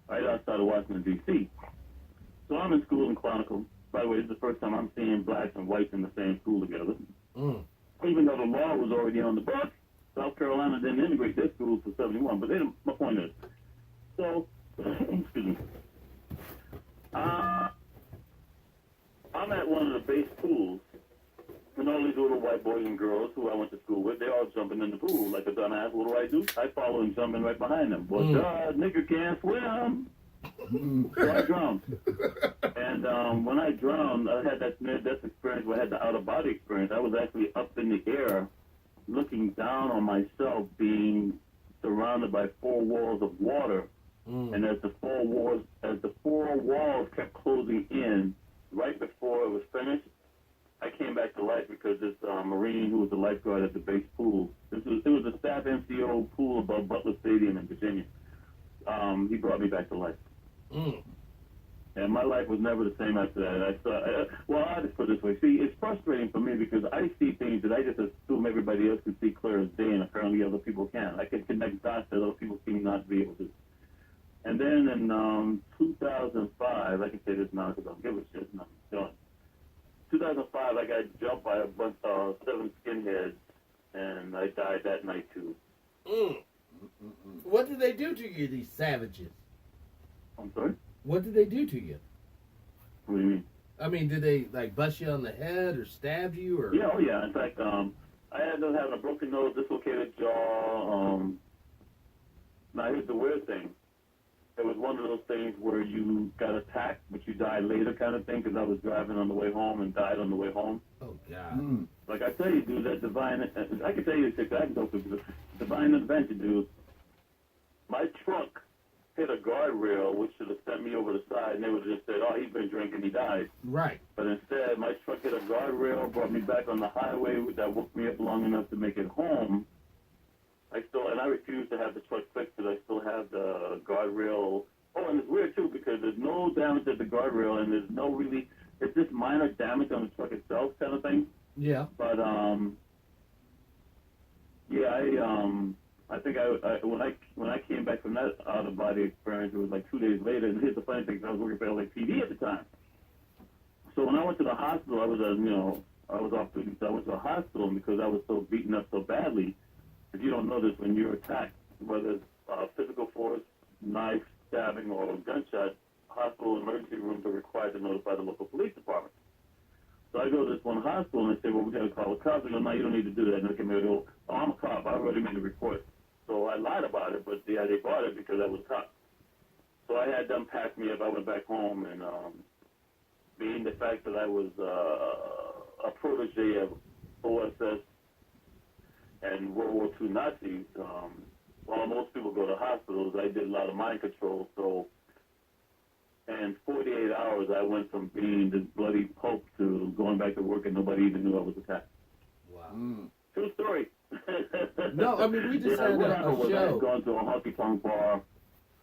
right outside of Washington, D.C. So I'm in school in Quantico. By the way, this is the first time I'm seeing blacks and whites in the same school together. Even though the law was already on the books, South Carolina didn't integrate their schools for 71. But my point is, so, excuse me. I'm at one of the base pools, and all these little white boys and girls who I went to school with, they're all jumping in the pool like a dumbass. What do? I follow and jump in right behind them. Well, nigger can't swim. So I drowned. And when I drowned, I had that near-death experience where I had the out-of-body experience. I was actually up in the air looking looking down on myself being surrounded by 4 walls of water. And as the four walls kept closing in right before it was finished, I came back to life because this Marine who was a lifeguard at the base pool, it was a staff NCO pool above Butler Stadium in Virginia. He brought me back to life. And my life was never the same after that. I'll just put it this way. See, it's frustrating for me because I see things that I just assume everybody else can see clear as day, and apparently other people can. I can connect dots that other people seem not to be able to. And then in 2005, I can say this now because I don't give a shit. No, I'm done. 2005, I got jumped by a bunch of 7 skinheads, and I died that night too. What did they do to you, these savages? I'm sorry? What did they do to you? What do you mean? I mean, did they like bust you on the head or stab you or? Yeah, oh yeah. In fact, I ended up having a broken nose, dislocated jaw. Now here's the weird thing. It was one of those things where you got attacked, but you died later kind of thing, because I was driving on the way home and died on the way home. Oh, God. Like I tell you, dude, that divine, I can tell you this, I can go through this. Divine intervention, dude. My truck hit a guardrail, which should have sent me over the side, and they would have just said, oh, he's been drinking, he died. Right. But instead, my truck hit a guardrail, brought me back on the highway, that woke me up long enough to make it home. I refuse to have the truck fixed because I still have the guardrail. Oh, and it's weird too because there's no damage at the guardrail and there's no really, it's just minor damage on the truck itself kind of thing. Yeah. But I think when I came back from that out of body experience, it was like 2 days later. And here's the funny thing: I was working for LAPD at the time. So when I went to the hospital, I was off duty. So I went to the hospital because I was so beaten up so badly. If you don't know this, when you're attacked, whether it's physical force, knife, stabbing, or gunshot, hospital emergency rooms are required to notify the local police department. So I go to this one hospital and they say, well, we got to call the cops. I go, no, you don't need to do that. And they come here and go, oh, I'm a cop. I already made a report. So I lied about it, but yeah, they bought it because I was a cop. So I had them pack me up. I went back home, and being the fact that I was a protege of OSS and World War II Nazis, while most people go to hospitals, I did a lot of mind control. So in 48 hours, I went from being this bloody pope to going back to work, and nobody even knew I was attacked. Wow. True story. No, I mean, we just had what a happened was I show. had gone to a honky-tonk bar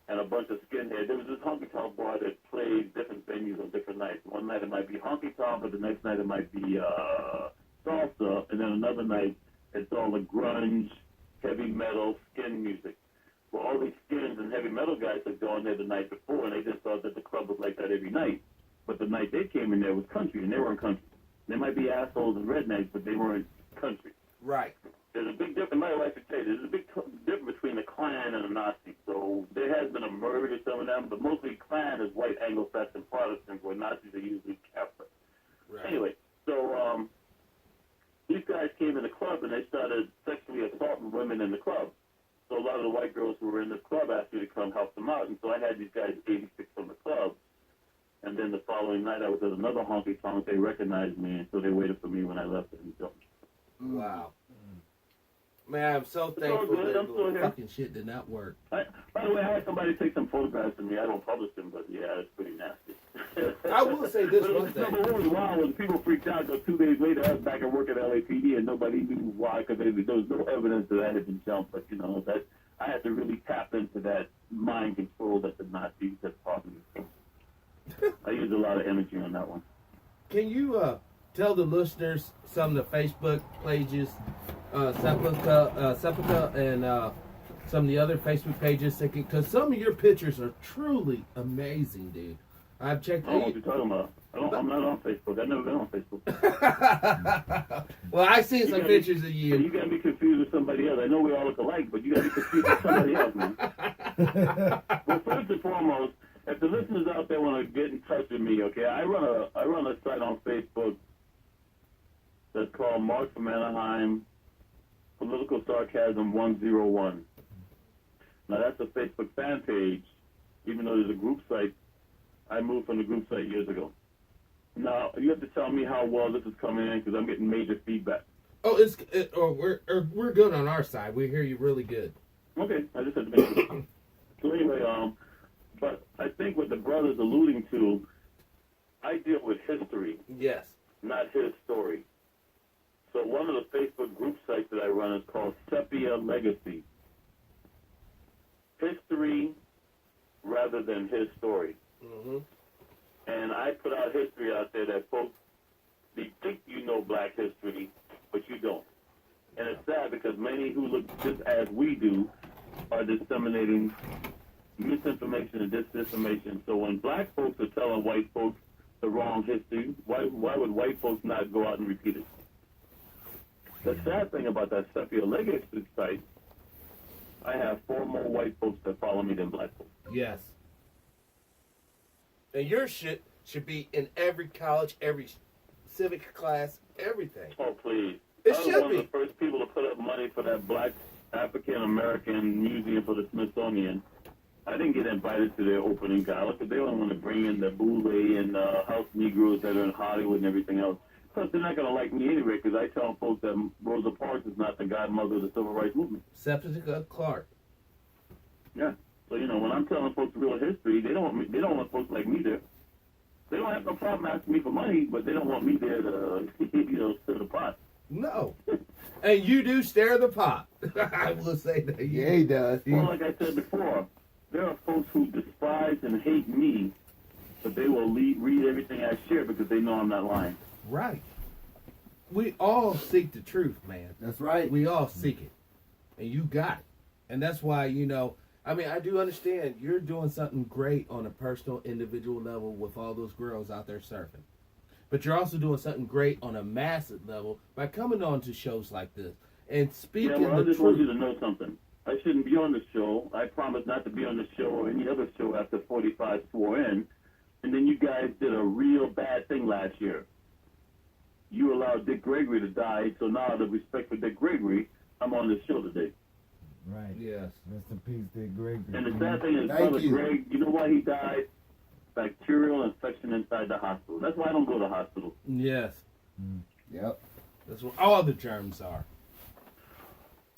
and a bunch of skinheads. There was this honky-tonk bar that played different venues on different nights. One night it might be honky-tonk, but the next night it might be salsa, and then another night it's all the grunge, heavy metal, skin music. Well, all these skins and heavy metal guys had gone there the night before, and they just thought that the club was like that every night. But the night they came in there was country, and they weren't country. They might be assholes and rednecks, but they weren't country. Right. There's a big difference. My wife would tell you, there's a big difference between the Klan and the Nazis. So there has been a murder to some of them, but mostly Klan is white Anglo-Saxon Protestants, where Nazis are usually Catholic. Right. Anyway, so these guys came in the club and they started sexually assaulting women in the club. So a lot of the white girls who were in the club asked me to come help them out, and so I had these guys 86 from the club. And then the following night, I was at another honky-tonk. They recognized me, and so they waited for me when I left and jumped. Wow. Man, I'm so thankful good. that I'm still here. fucking shit did not work. By the way, I had somebody take some photographs of me. I don't publish them, but yeah, it's pretty nasty. I will say this one thing. Number one was wild when people freaked out because 2 days later I was back at work at LAPD and nobody knew why because there was no evidence that I had been jumped. But you know that I had to really tap into that mind control that the Nazis had taught me. I used a lot of energy on that one. Can you tell the listeners some of the Facebook pages, Sepulchre, and some of the other Facebook pages? Because some of your pictures are truly amazing, dude. I've checked. I don't know what you're talking about. I'm not on Facebook. I've never been on Facebook. Well, I see some pictures of You you. got to be confused with somebody else. I know we all look alike, but you got to be confused with somebody else, man. Well, first and foremost, if the listeners out there want to get in touch with me, okay, I run a site on Facebook that's called Mark from Anaheim, Political Sarcasm 101. Now that's a Facebook fan page, even though there's a group site. I moved from the group site years ago. Now, you have to tell me how well this is coming in because I'm getting major feedback. Oh, we're good on our side. We hear you really good. Okay, I just had to make sure. So anyway, but I think what the brother's alluding to, I deal with history, Yes. not his story. So one of the Facebook group sites that I run is called Sepia Legacy. History rather than his story. Mm-hmm. And I put out history out there that folks, they think you know black history, but you don't. And it's sad because many who look just as we do are disseminating misinformation and disinformation. So when black folks are telling white folks the wrong history, why would white folks not go out and repeat it? The sad thing about that Sepia Legacy site, I have 4 more white folks that follow me than black folks. Yes. And your shit should be in every college, every civic class, everything. Oh, please. It I was should one be. of the first people to put up money for that black African-American museum for the Smithsonian. I didn't get invited to their opening gala because they don't want to bring in the boule and house Negroes that are in Hollywood and everything else. Plus, they're not going to like me anyway because I tell folks that Rosa Parks is not the godmother of the civil rights movement. Septica Clark. Yeah. So, you know, when I'm telling folks real history, they don't want folks like me there. They don't have no problem asking me for money, but they don't want me there to, stir the pot. No. And you do stir the pot. I will say that. Yeah, he does. Well, like I said before, there are folks who despise and hate me, but they will read everything I share because they know I'm not lying. Right. We all seek the truth, man. That's right. We all seek it. And you got it. And that's why, I do understand you're doing something great on a personal, individual level with all those girls out there surfing. But you're also doing something great on a massive level by coming on to shows like this and speaking I the just want you truth. to know something. I shouldn't be on the show. I promise not to be on the show or any other show after 45 swore in. And then you guys did a real bad thing last year. You allowed Dick Gregory to die, so now out of respect for Dick Gregory, I'm on this show today. Right. Yes. Rest in peace, Dick Gregory. And the sad thing is, Thank Brother you. Greg, you know why he died? Bacterial infection inside the hospital. That's why I don't go to the hospital. Yes. Yep. That's what all the germs are.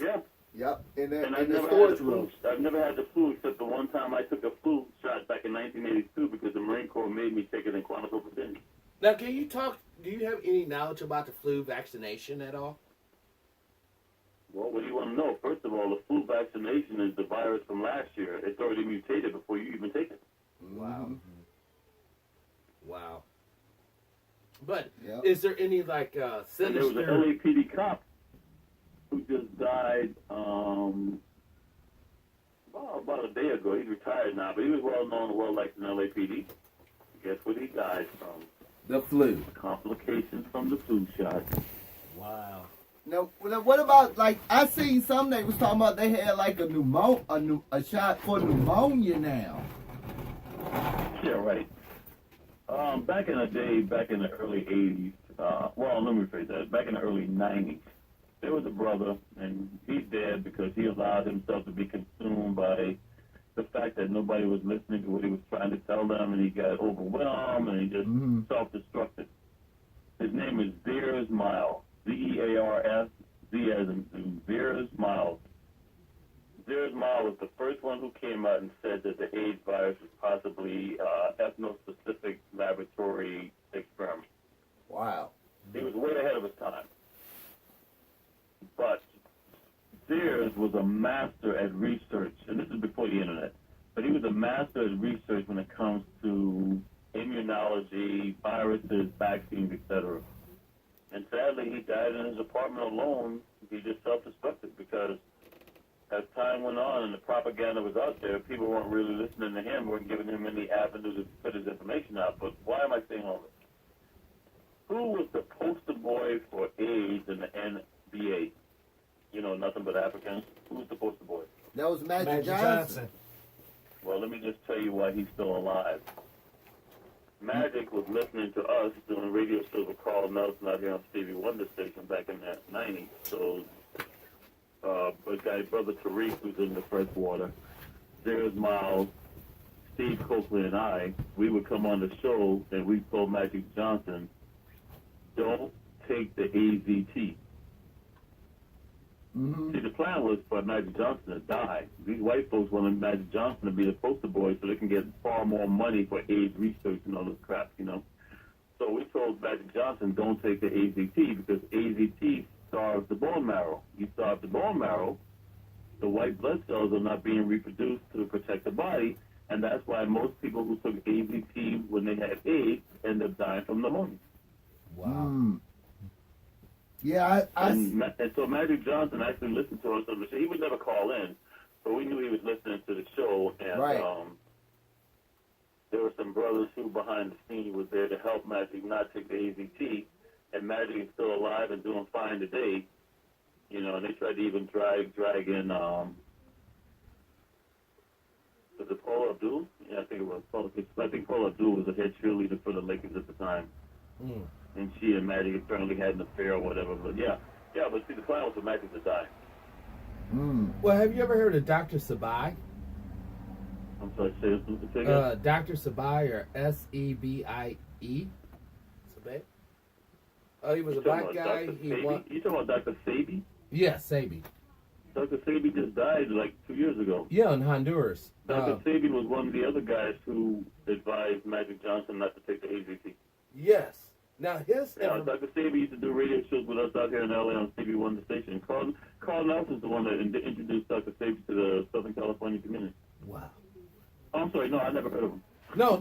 Yeah. Yep. In And the I've never had the storage flu. room. I've never had the flu except the one time I took a flu shot back in 1982 because the Marine Corps made me take it in Quantico, Virginia. Now, do you have any knowledge about the flu vaccination at all? Well, what do you want to know? First of all, the flu vaccination is the virus from last year. It's already mutated before you even take it. Wow. Mhm. Wow. But Yep. is there any And there was an sinister? LAPD cop who just died about a day ago. He's retired now, but he was well known and well liked in LAPD. Guess what he died from? The flu. Complications from the flu shot. Wow. Now, what about, like, I seen some they was talking about they had like a shot for pneumonia now. Yeah, right. Back in the day, back in the early 80s, let me rephrase that. Back in the early 90s, there was a brother, and he's dead because he allowed himself to be consumed by the fact that nobody was listening to what he was trying to tell them, and he got overwhelmed, and he just self-destructed. His name is Zears Miles. Zears, Z as in Zears Miles. Zears Miles was the first one who came out and said that the AIDS virus was possibly ethno-specific laboratory experiment. Wow. He was way ahead of his time. But Sears was a master at research, and this is before the internet, but he was a master at research when it comes to immunology, viruses, vaccines, etc. And sadly, he died in his apartment alone. He just self-destructed because as time went on and the propaganda was out there, people weren't really listening to him, weren't giving him any avenues to put his information out. But why am I saying all this? Who was the poster boy for AIDS in the NBA? You know, nothing but Africans. Who was the poster boy? That was Magic Magic Johnson. Well, let me just tell you why he's still alive. Magic was listening to us doing radio shows with Carl Nelson out here on Stevie Wonder Station back in the 90s. So, a guy, Brother Tariq, who's in the Freshwater, Zeres Miles, Steve Copeland, and I, we would come on the show and we told Magic Johnson, don't take the AZT. Mm-hmm. See, the plan was for Magic Johnson to die. These white folks wanted Magic Johnson to be the poster boy so they can get far more money for AIDS research and all this crap, you know. So we told Magic Johnson, don't take the AZT because AZT starves the bone marrow. You starve the bone marrow, the white blood cells are not being reproduced to protect the body, and that's why most people who took AZT when they had AIDS end up dying from pneumonia. Wow. Mm. Yeah, And so Magic Johnson actually listened to us on the show. He would never call in, but we knew he was listening to the show. And Right. There were some brothers who behind the scene was there to help Magic not take the AZT. And Magic is still alive and doing fine today. You know, and they tried to even drag in, was it Paula Abdul? Yeah, I think it was Paula. I think Paula Abdul was the head cheerleader for the Lakers at the time. Mm. And she and Magic apparently had an affair or whatever. But yeah, but see, the plan was for Magic to die. Mm. Well, have you ever heard of Dr. Sabai? I'm sorry, say again? Dr. Sabai, or S-E-B-I-E. Sabai? Oh, he was a black guy. You talking about Dr. Sabi? Yeah, Sabi. Dr. Sabi just died like 2 years ago. Yeah, in Honduras. Dr. Sabi was one of the other guys who advised Magic Johnson not to take the AZT. Yes. Now his. Yeah, Dr. Sabi used to do radio shows with us out here in LA on CB1 the station. Carl Nelson's the one that introduced Dr. Sabi to the Southern California community. Wow. Oh, I'm sorry, no, I never heard of him. No.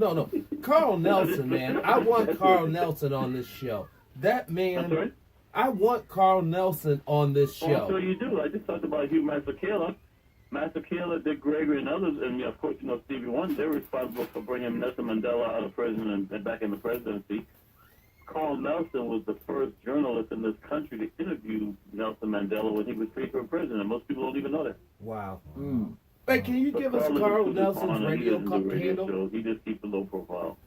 Carl Nelson, man. I want Carl Nelson on this show. That I'm man. sorry? I want Carl Nelson on this Oh, I'm show. sure you do. I just talked about Hugh Masekela, Dick Gregory, and others, and of course, you know, Stevie Wonder. They're responsible for bringing Nelson Mandela out of prison and back in the presidency. Carl Nelson was the first journalist in this country to interview Nelson Mandela when he was free from prison, and most people don't even know that. Wow. Mm. Hey, can you give us Carl Nelson's radio handle? Shows. He just keeps a low profile.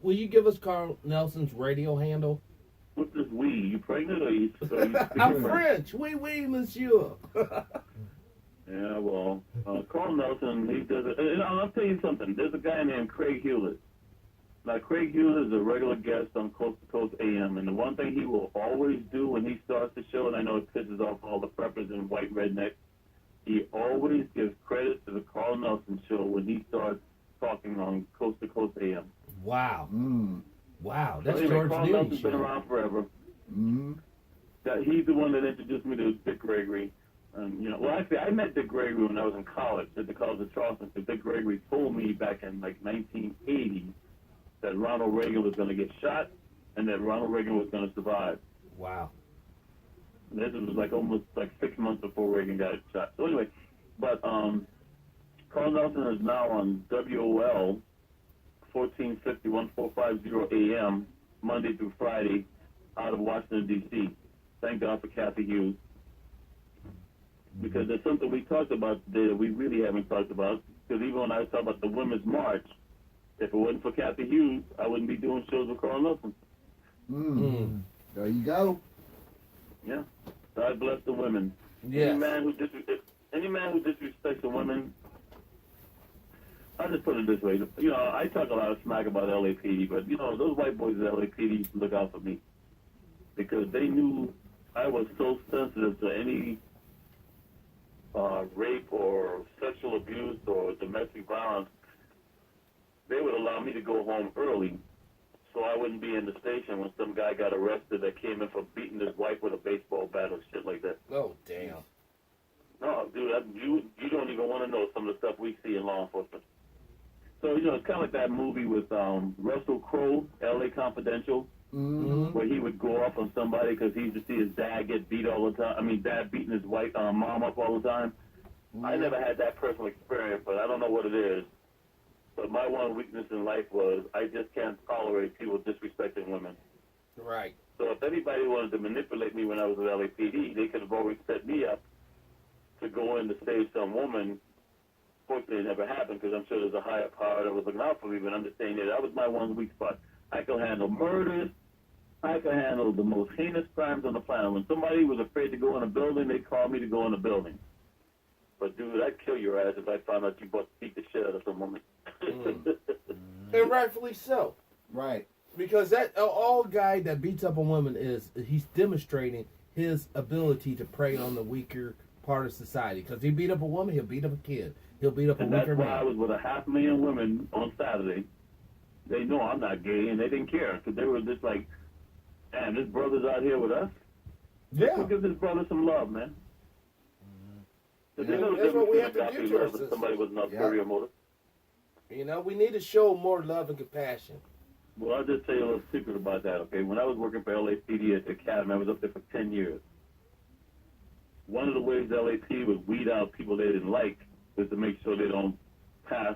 Will you give us Carl Nelson's radio handle? What's this we? You pregnant or you? I'm French. Oui, monsieur. Yeah, well, Carl Nelson, he does it. And I'll tell you something. There's a guy named Craig Hewlett. Now, Craig Hewlett is a regular guest on Coast to Coast AM, and the one thing he will always do when he starts the show, and I know it pisses off all the preppers and white rednecks, he always gives credit to the Carl Nelson show when he starts talking on Coast to Coast AM. Wow. Mm. Wow. That's So anyway, George Carl Newey Nelson's been show. around forever. Mm. He's the one that introduced me to Dick Gregory. You know, well, actually, I met Dick Gregory when I was in college at the College of Charleston. So Dick Gregory told me back in like 1980 that Ronald Reagan was going to get shot and that Ronald Reagan was going to survive. Wow. And this was like almost like 6 months before Reagan got shot. So anyway, but Carl Nelson is now on WOL 1450 1450 AM Monday through Friday out of Washington D.C. Thank God for Kathy Hughes. Because there's something we talked about today that we really haven't talked about. Because even when I was talking about the Women's March, if it wasn't for Kathy Hughes, I wouldn't be doing shows with Carl Nelson. Mm. There you go. Yeah. God bless the women. Yes. Any man who disrespects the women, I'll just put it this way. You know, I talk a lot of smack about LAPD, but, you know, those white boys at LAPD used to look out for me. Because they knew I was so sensitive to any rape or sexual abuse or domestic violence. They would allow me to go home early so I wouldn't be in the station when some guy got arrested that came in for beating his wife with a baseball bat or shit like that. Oh, damn. No, dude, you don't even want to know some of the stuff we see in law enforcement. So, you know, it's kind of like that movie with Russell Crowe, L.A. Confidential, where he would go off on somebody because he used to see his dad get beat all the time. I mean, dad beating his wife, mom up all the time. I never had that personal experience, but I don't know what it is. But my one weakness in life was I just can't tolerate people disrespecting women. Right. So if anybody wanted to manipulate me when I was with LAPD, they could have always set me up to go in to save some woman. Fortunately, it never happened because I'm sure there's a higher power that was looking out for me, but I'm just saying that was my one weak spot. I can handle murders. I can handle the most heinous crimes on the planet. When somebody was afraid to go in a building, they called me to go in a building. But, dude, I'd kill your ass if I found out you beat the shit out of some woman. And rightfully so. Right. Because that all guy that beats up a woman he's demonstrating his ability to prey on the weaker part of society. Because he beat up a woman, he'll beat up a kid. He'll beat up a And weaker that's why I man. was with 500,000 women on Saturday. They know I'm not gay, and they didn't care because they were just like, "Damn, this brother's out here with us. Yeah. We'll give this brother some love, man." But they know the That's what we difference have to between do to agape love and somebody with an ulterior motive. You know, we need to show more love and compassion. Well, I'll just tell you a little secret about that, okay? When I was working for LAPD at the academy, I was up there for 10 years. One of the ways LAPD would weed out people they didn't like was to make sure they don't pass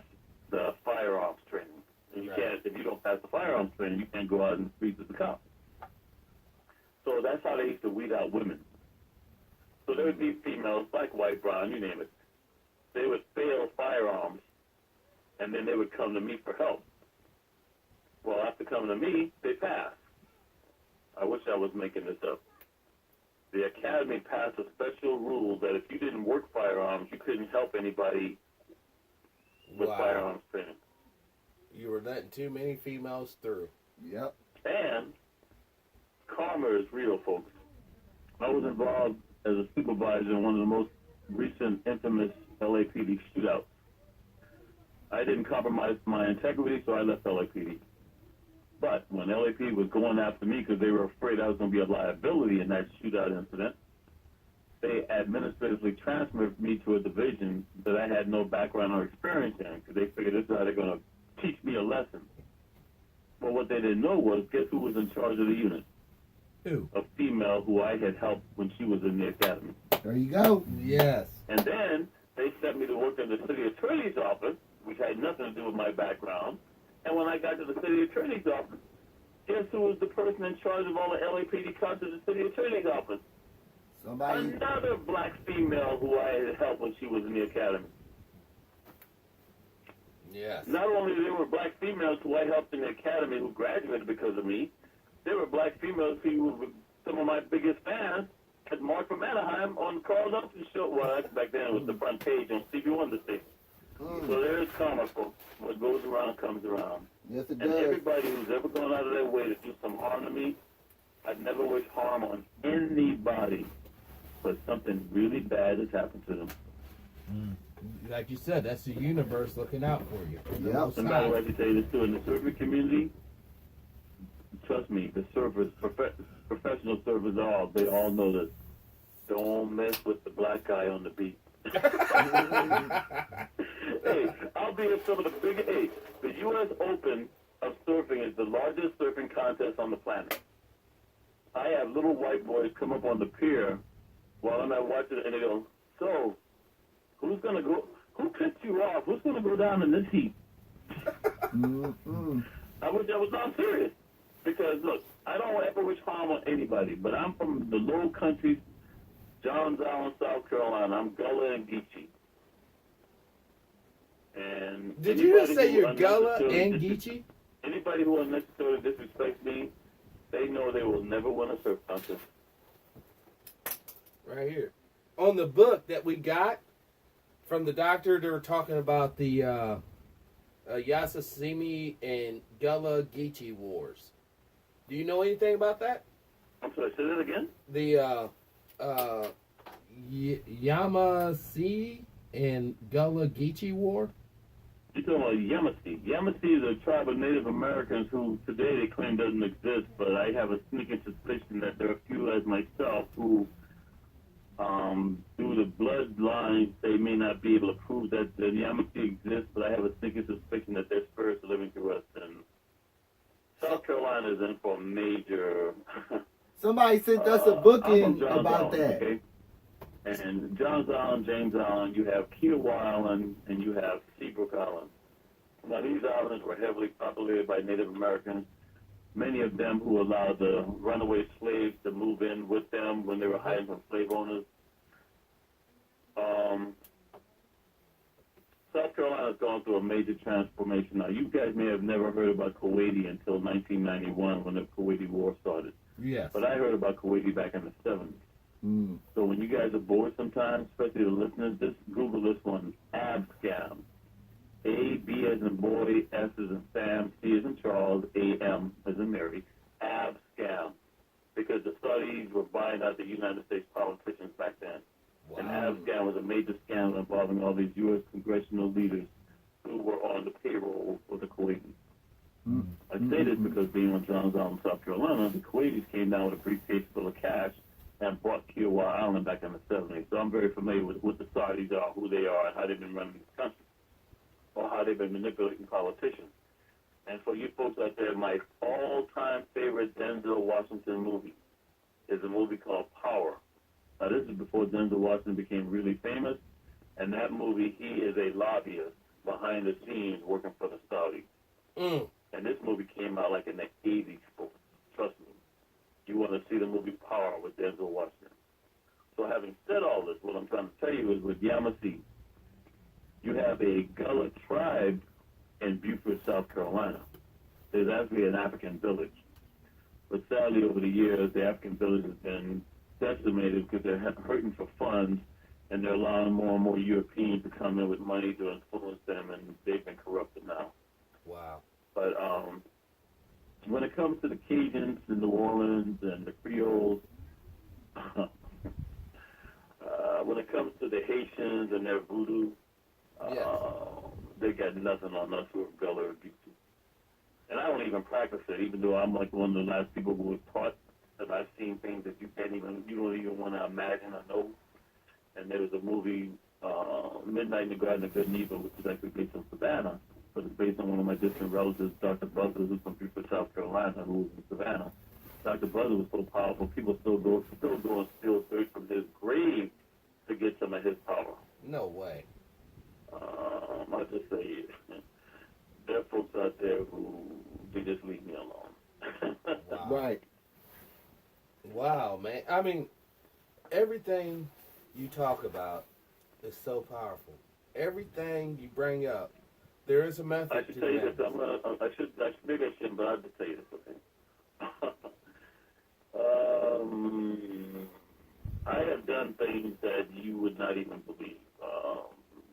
the firearms training. And you can't, if you don't pass the firearms training, you can't go out in the streets as a cop. So that's how they used to weed out women. So there would be females, black, white, brown, you name it. They would fail firearms, and then they would come to me for help. Well, after coming to me, they passed. I wish I was making this up. The academy passed a special rule that if you didn't work firearms, you couldn't help anybody with firearms training. You were letting too many females through. Yep. And karma is real, folks. I was involved as a supervisor in one of the most recent infamous LAPD shootouts. I didn't compromise my integrity, so I left LAPD. But when LAPD was going after me because they were afraid I was going to be a liability in that shootout incident, they administratively transferred me to a division that I had no background or experience in because they figured this is how they're going to teach me a lesson. But what they didn't know was, guess who was in charge of the unit? Who? A female who I had helped when she was in the academy. There you go. Yes. And then they sent me to work in the city attorney's office, which had nothing to do with my background. And when I got to the city attorney's office, guess who was the person in charge of all the LAPD cops at the city attorney's office? Somebody. Another black female who I had helped when she was in the academy. Yes. Not only they were black females who I helped in the academy who graduated because of me, they were black females who were some of my biggest fans at Mark from Anaheim on Carl Dumpton's show. Well, back then it was the front page on Stevie Wonder Station. So there's karma, folks. What goes around comes around. Yes, it And does. everybody who's ever gone out of their way to do some harm to me, I'd never wish harm on anybody, but something really bad has happened to them. Like you said, that's the universe looking out for you. Yep. And by the way, I can tell you this too, in the surfing community, trust me, the surfers, professional surfers, they all know this. Don't mess with the black guy on the beach. Hey, I'll be at some of the big. Hey, the U.S. Open of surfing is the largest surfing contest on the planet. I have little white boys come up on the pier while I'm at watching it, and they go, "So, who's gonna go? Who pissed you off? Who's gonna go down in this heat?" Mm-hmm. I wish I was not serious because look, I don't ever wish harm on anybody, but I'm from the low country, Johns Island, South Carolina. I'm Gullah and Geechee. And Did you just anybody say who you're Gullah unnecessarily and Geechee? Anybody who unnecessarily disrespects me, they know they will never win a surf contest. Right here. On the book that we got from the doctor, they were talking about the Yasasimi and Gullah Geechee wars. Do you know anything about that? I'm sorry, say that again? The Yamasee and Gullah Geechee war? You're talking about Yamasee. Yamasee is a tribe of Native Americans who today they claim doesn't exist, but I have a sneaking suspicion that there are a few as myself who, through the bloodline, they may not be able to prove that the Yamasee exists, but I have a sneaking suspicion that their spirits are living through us. And South Carolina is in for a major... Somebody sent us a I'm booking from Johns about Island, that. okay? And Johns Island, James Island, you have Kiowa Island, and you have Seabrook Island. Now, these islands were heavily populated by Native Americans, many of them who allowed the runaway slaves to move in with them when they were hiding from slave owners. South Carolina's gone through a major transformation. Now, you guys may have never heard about Kuwaiti until 1991 when the Kuwaiti War started. Yes. But I heard about Kuwaiti back in the 70s. Mm. So when you guys are bored sometimes, especially the listeners, just Google this one, AB scam. A, B as in boy, S as in Sam, C as in Charles, A, M as in Mary. AB scam. because the Saudis were buying out the United States politicians back then. And Afghan was a major scandal involving all these U.S. congressional leaders who were on the payroll for the Kuwaitis. I say this because being on Johns Island, South Carolina, the Kuwaitis came down with a briefcase full of cash and bought Kiowa Island back in the 70s. So I'm very familiar with what the Saudis are, who they are, and how they've been running this country, or how they've been manipulating politicians. And for you folks out there, my all-time favorite Denzel Washington movie is a movie called Power. Now, this is before Denzel Washington became really famous, and that movie, he is a lobbyist behind the scenes working for the Saudis. And this movie came out like in the 80s, folks. Trust me. You want to see the movie Power with Denzel Washington. So having said all this, what I'm trying to tell you is with Yamasee, you have a Gullah tribe in Beaufort, South Carolina. There's actually an African village. But sadly, over the years, the African village has been decimated because they're hurting for funds, and they're allowing more and more Europeans to come in with money to influence them, and they've been corrupted now. Wow. But when it comes to the Cajuns in New Orleans and the Creoles, when it comes to the Haitians and their voodoo, they got nothing on us who are Gullah or Beauty. And I don't even practice it, even though I'm like one of the last people who was taught that I've seen things that you don't even want to imagine or know. And there was a movie, Midnight in the Garden of Good and Evil, which is actually based on Savannah, but it's based on one of my distant relatives, Dr. Buzzard, who's from Beaufort, South Carolina, who was in Savannah. Dr. Buzzard was so powerful, people still go and steal dirt from his grave to get some of his power. No way. I'll just say, there are folks out there who, they just leave me alone. Wow. Right. Wow, man. I mean, everything you talk about is so powerful. Everything you bring up, there is a method I to should tell you that. this. Maybe I shouldn't, but I have to tell you this, okay? I have done things that you would not even believe.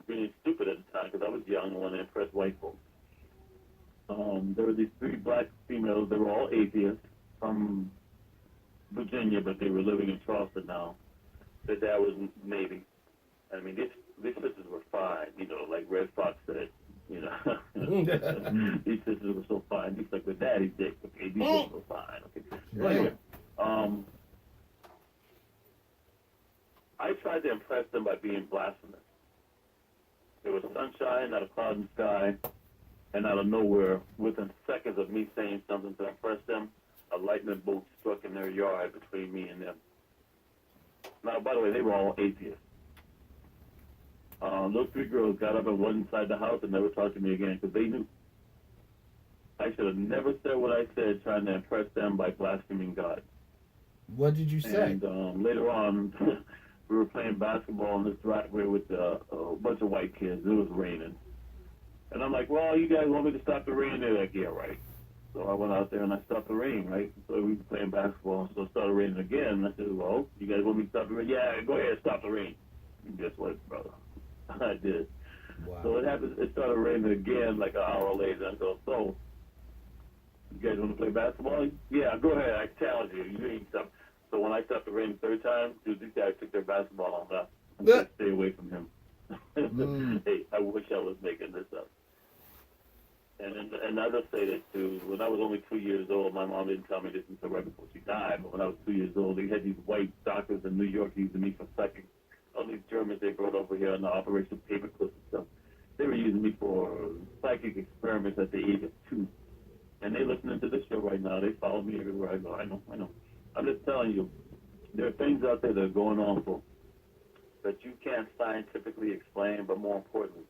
Being stupid at the time, because I was young and wanted to impress white folks. There were these 3 black females. They were all atheists from Virginia, but they were living in Charleston now. Their dad was Navy. I mean, these sisters were fine, like Red Fox said. These sisters were so fine. Just like the daddy's dick. Okay, these sisters were fine. Okay. So anyway, I tried to impress them by being blasphemous. There was sunshine, not a cloud in the sky, and out of nowhere, within seconds of me saying something to impress them, a lightning bolt struck in their yard between me and them. Now, by the way, they were all atheists. Those 3 girls got up and went inside the house and never talked to me again because they knew. I should have never said what I said trying to impress them by blaspheming God. What did you say? And later on, we were playing basketball in this driveway with a bunch of white kids. It was raining. And I'm like, well, you guys want me to stop the rain? They're like, yeah, right. So I went out there and I stopped the rain, right? So we were playing basketball, so it started raining again. I said, well, you guys want me to stop the rain? Yeah, go ahead, stop the rain. And guess what, brother? I did. Wow. So it started raining again like an hour later. I go, so, you guys want to play basketball? Yeah, go ahead. I challenge you. You ain't stop. So when I stopped the rain the 3rd time, dude, these guys took their basketball and left. I said, stay away from him. Hey, I wish I was making this up. And I'll just say this too. When I was only 2 years old, my mom didn't tell me this until right before she died. But when I was 2 years old, they had these white doctors in New York using me for psychic. All these Germans they brought over here on the Operation Paperclip and stuff. They were using me for psychic experiments at the age of 2. And they're listening to this show right now. They follow me everywhere I go. I know. I'm just telling you, there are things out there that are going on, folks, that you can't scientifically explain, but more importantly,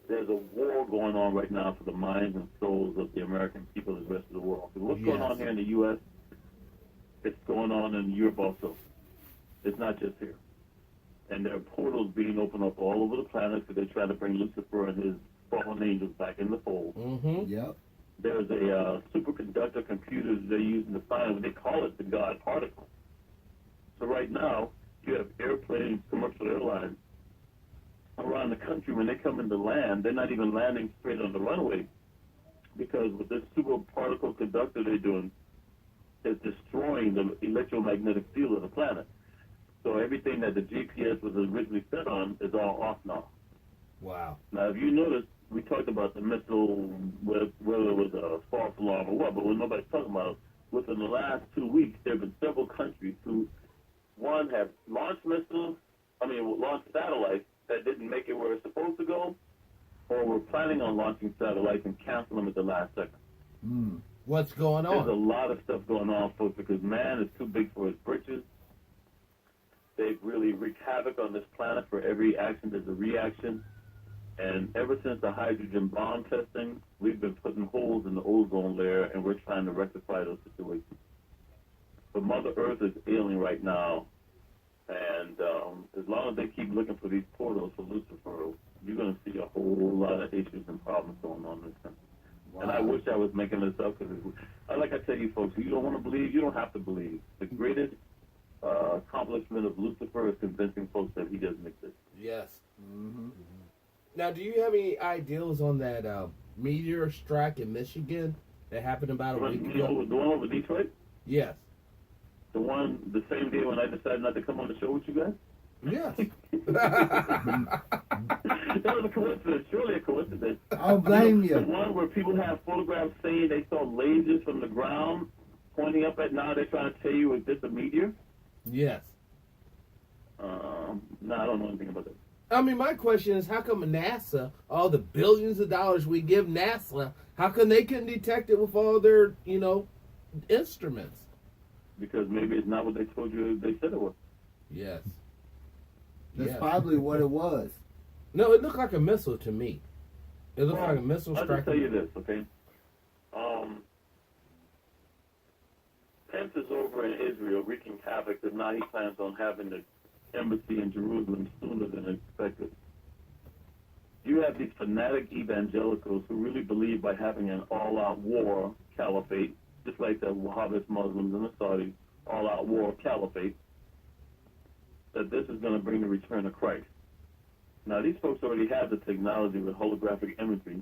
there's a war going on right now for the minds and souls of the American people and the rest of the world. Because what's going on here in the U.S., it's going on in Europe also. It's not just here. And there are portals being opened up all over the planet because they're trying to bring Lucifer and his fallen angels back in the fold. Mm-hmm. Yep. There's a superconductor computer they're using to find, they call it the God particle. So right now, you have airplanes, commercial airlines, around the country. When they come into land, they're not even landing straight on the runway because with this super particle conductor they're doing, is destroying the electromagnetic field of the planet. So everything that the GPS was originally set on is all off now. Wow. Now, if you notice, we talked about the missile, whether it was a false alarm or what, but what nobody's talking about, within the last 2 weeks, there have been several countries who, one, have launched satellites that didn't make it where it's supposed to go, or were planning on launching satellites and cancel them at the last second. What's going There's a on? lot of stuff going on, folks, because man is too big for his britches. They've really wreaked havoc on this planet. For every action, there's a reaction. And ever since the hydrogen bomb testing, we've been putting holes in the ozone layer, and we're trying to rectify those situations. But Mother Earth is ailing right now, and as long as they keep looking for these portals for Lucifer, you're going to see a whole lot of issues and problems going on in this country. Wow. And I wish I was making this up, because like I tell you folks, you don't want to believe, you don't have to believe. The greatest accomplishment of Lucifer is convincing folks that he doesn't exist. Yes. Now, do you have any ideas on that meteor strike in Michigan that happened about a week ago? The one over Detroit? Yes. The same day when I decided not to come on the show with you guys? Yes. That was a coincidence, surely a coincidence. I don't blame The you. one where people have photographs saying they saw lasers from the ground pointing up at, now they're trying to tell you it's just a meteor? Yes. No, I don't know anything about that. I mean, my question is, how come NASA, all the billions of dollars we give NASA, how come they couldn't detect it with all their, instruments? Because maybe it's not what they told you they said it was. Yes. That's Yes. probably what it was. No, it looked like a missile to me. It looked like a missile I'll striking. just tell you this, okay? Pence is over in Israel wreaking havoc, because now he plans on having the embassy in Jerusalem sooner than expected. You have these fanatic evangelicals who really believe by having an all-out war caliphate, just like the Wahhabist Muslims and the Saudis, all-out war caliphate, that this is going to bring the return of Christ. Now, these folks already have the technology with holographic imagery.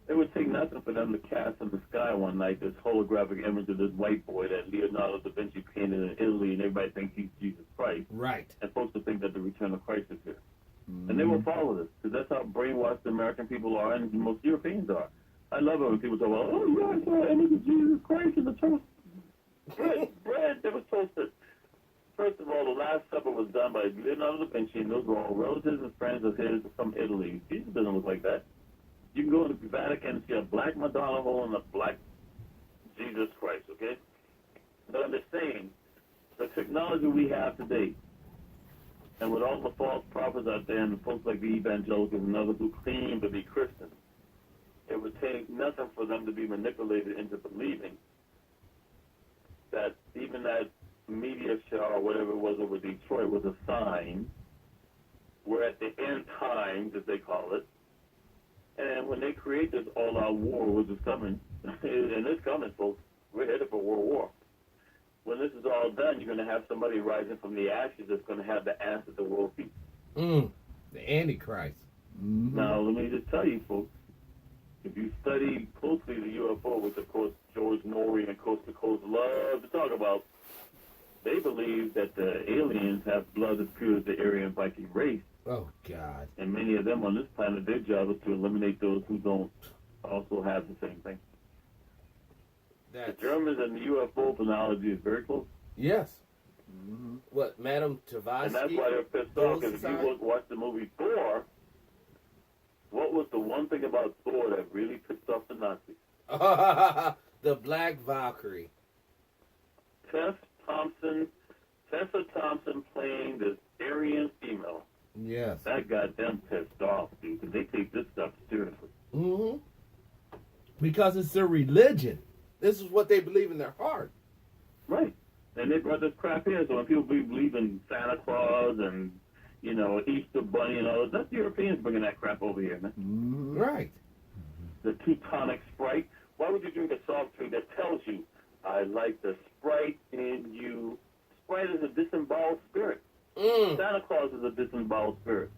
It would take nothing for them to cast in the sky one night this holographic image of this white boy that Leonardo da Vinci painted in Italy, and everybody thinks he's Jesus Christ. Right. And folks will think that the return of Christ is here. And they will follow this, because that's how brainwashed the American people are, and most Europeans are. I love it when people talk about, oh, yeah, I saw an image of Jesus Christ in the toast. Bread that was toasted. First of all, the Last Supper was done by Leonardo da Vinci, and those were all relatives and friends of his from Italy. Jesus doesn't look like that. You can go to the Vatican and see a black Madonna hole and a black Jesus Christ, okay? But I'm just saying, the technology we have today, and with all the false prophets out there and folks like the evangelicals and others who claim to be Christians, it would take nothing for them to be manipulated into believing that even that media show or whatever it was over Detroit was a sign. We're at the end times, as they call it. And when they create this all-out war, which is coming, and it's coming, folks, we're headed for World War. When this is all done, you're going to have somebody rising from the ashes that's going to have the answer to world peace. The Antichrist. Now, let me just tell you, folks, if you study closely the UFO, which, of course, George Norrie and Coast to Coast love to talk about, they believe that the aliens have blood as pure as the Aryan Viking race. Oh, God. And many of them on this planet, their job is to eliminate those who don't also have the same thing. The Germans and the UFO analogy is very close. Yes. What, Madame Blavatsky? And that's why they're pissed off, because if you watch the movie Thor, what was the one thing about Thor that really pissed off the Nazis? The Black Valkyrie. Tessa Thompson playing this Aryan female. Yes. That got them pissed off, dude, because they take this stuff seriously. Because it's their religion. This is what they believe in their heart. Right. And they brought this crap here, so when people believe in Santa Claus and, Easter Bunny and all that's the Europeans bringing that crap over here, man. Right. The Teutonic Sprite. Why would you drink a soft drink that tells you, I like the Sprite in you? Sprite is a disemboweled spirit. Santa Claus is a disemboweled spirit.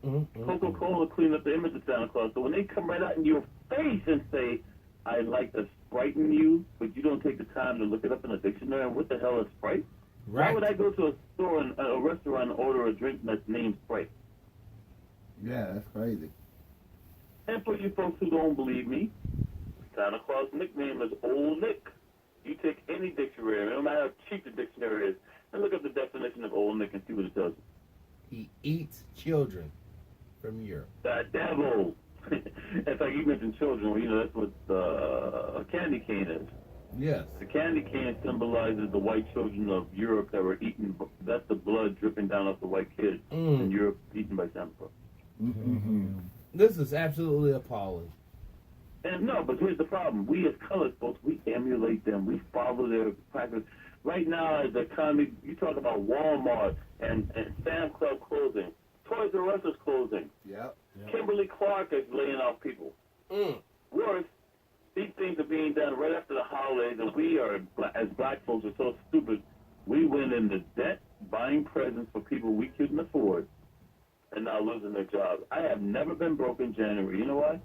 Coca-Cola cleaned up the image of Santa Claus. So when they come right out in your face and say, I like to frighten you, but you don't take the time to look it up in a dictionary. And what the hell is Sprite? Right. Why would I go to a store and a restaurant and order a drink that's named Sprite? Yeah, that's crazy. And for you folks who don't believe me, Santa Claus' nickname is Old Nick. You take any dictionary, no matter how cheap the dictionary is, and look up the definition of Old Nick and see what it tells you. He eats children from Europe. The devil. In fact, you mentioned children. Well, you know, that's what a candy cane is. Yes. The candy cane symbolizes the white children of Europe that were eaten. That's the blood dripping down off the white kids in Europe, eaten by Santa Claus. Mm-hmm. This is absolutely appalling. And no, but here's the problem. We as colored folks, we emulate them. We follow their practice. Right now, as the economy, you talk about Walmart and Sam Club closing. Toys R Us is closing. Yep. Kimberly Clark is laying off people. Worse, these things are being done right after the holidays, and we are, as black folks, are so stupid. We went into debt buying presents for people we couldn't afford, and now losing their jobs. I have never been broke in January. You know why?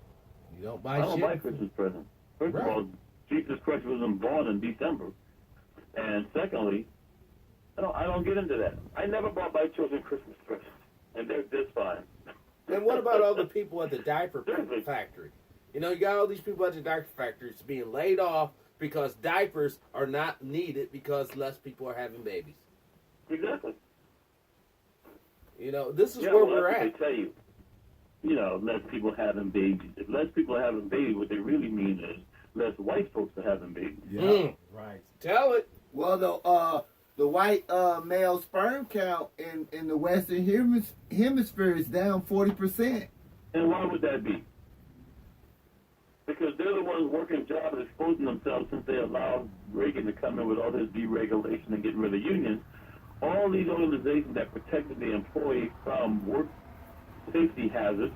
You don't buy I don't shit. buy Christmas presents. First Right. of all, Jesus Christ wasn't born in December, and secondly, I don't get into that. I never bought my children Christmas presents, and they're this fine. And what about all the people at the diaper factory? You know, you got all these people at the diaper factories being laid off because diapers are not needed because less people are having babies. Exactly. You know, this is Yeah, where well, we're that's what at. they tell you. You know, less people having babies. If less people are having babies, what they really mean is less white folks are having babies. Yeah. Right. Tell it. Well, the white male sperm count in the Western hemisphere is down 40%. And why would that be? Because they're the ones working jobs exposing themselves since they allowed Reagan to come in with all this deregulation and getting rid of unions. All these organizations that protected the employee from work safety hazards,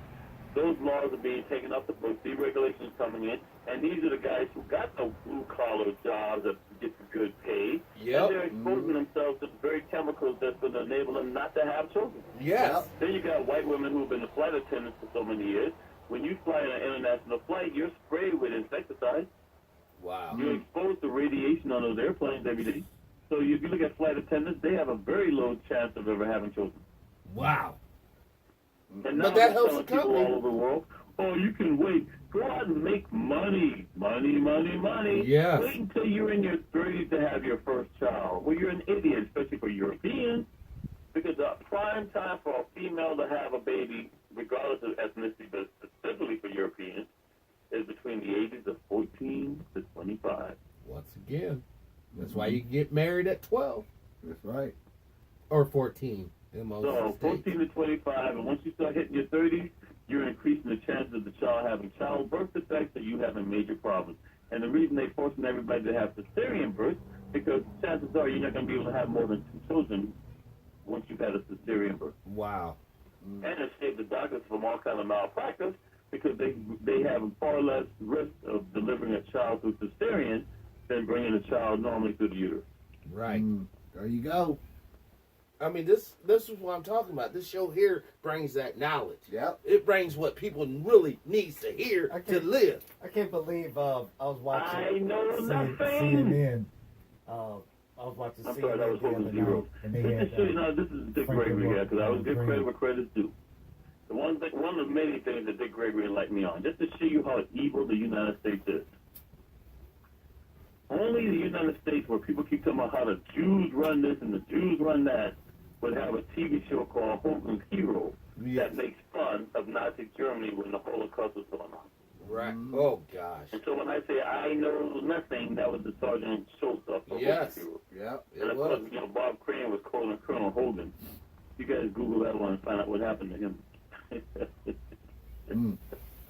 those laws are being taken off the books, deregulation is coming in, and these are the guys who got the blue-collar jobs that get the good pay, Yep. and they're exposing themselves to the very chemicals that's going to enable them not to have children. Yes. Then you got white women who have been the flight attendants for so many years. When you fly on an international flight, you're sprayed with insecticides. Wow. You're exposed to radiation on those airplanes every day. So if you look at flight attendants, they have a very low chance of ever having children. Wow. And now But that they're helps telling the people company. all over the world, oh, you can wait. Go out and make money. Money, money, money. Yes. Wait until you're in your 30s to have your first child. Well, you're an idiot, especially for Europeans, because the prime time for a female to have a baby, regardless of ethnicity, but specifically for Europeans, is between the ages of 14 to 25. Once again, that's why you get married at 12 That's right. or 14 in most So states. 14 to 25, and once you start hitting your 30s, you're increasing the chances of the child having childbirth defects or you having major problems. And the reason they're forcing everybody to have cesarean birth, because chances are you're not going to be able to have more than 2 children once you've had a cesarean birth. Wow. And it saves the doctors from all kind of malpractice because they have a far less risk of delivering a child through cesarean than bringing a child normally through the uterus. Right. There you go. I mean, this is what I'm talking about. This show here brings that knowledge. Yep. It brings what people really needs to hear to live. I can't believe I was watching I know nothing. CNN. I was watching I'm CNN sorry, that was the other over zero. night, and they Just had to show you, now, this is Dick Franklin Gregory here, because I was Roosevelt give Green. credit where credit's due. The one of the many things that Dick Gregory enlightened me on, just to show you how evil the United States is. Only the United States, where people keep talking about how the Jews run this and the Jews run that, would have a TV show called Hogan's Hero that makes fun of Nazi Germany when the Holocaust was going on. Right. Oh, gosh. And so when I say I know nothing, that was the Sergeant Schultz stuff. Yes. Yep. And of course, you know, Bob Crane was calling Colonel Hogan. You guys Google that one and find out what happened to him.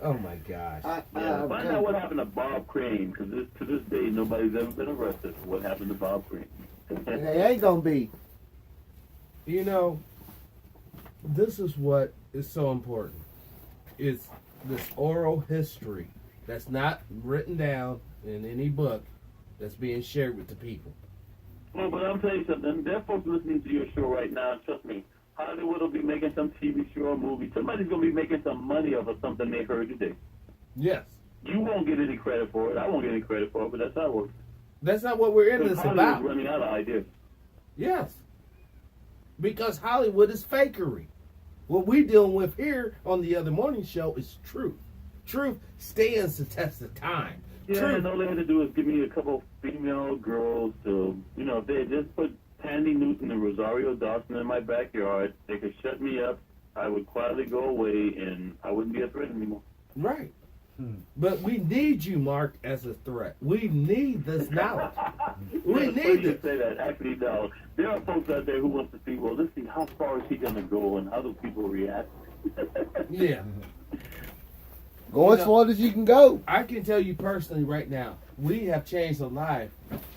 Oh, my gosh. Find out what happened to Bob Crane, because to this day, nobody's ever been arrested for what happened to Bob Crane. And they ain't gonna be. You know, this is what is so important. It's this oral history that's not written down in any book that's being shared with the people. Well, but I'll tell you something. There are folks listening to your show right now, and trust me, Hollywood will be making some TV show or movie. Somebody's going to be making some money off of something they heard today. Yes. You won't get any credit for it. I won't get any credit for it, but that's how it works. That's not what we're in Because this Hollywood's about. running out of ideas. Yes. Because Hollywood is fakery. What we're dealing with here on the other morning show is truth. Truth stands the test of time. Yeah, Truth. and all they had to do is give me a couple female girls to, if they had just put Tandy Newton and Rosario Dawson in my backyard, they could shut me up. I would quietly go away, and I wouldn't be a threat anymore. Right. But we need you, Mark, as a threat. We need this knowledge. We It's funny need you it. say that. Actually, no. There are folks out there who want to see, well, let's see how far is he going to go and how do people react. Yeah. Go as far as you can go. I can tell you personally right now, we have changed the life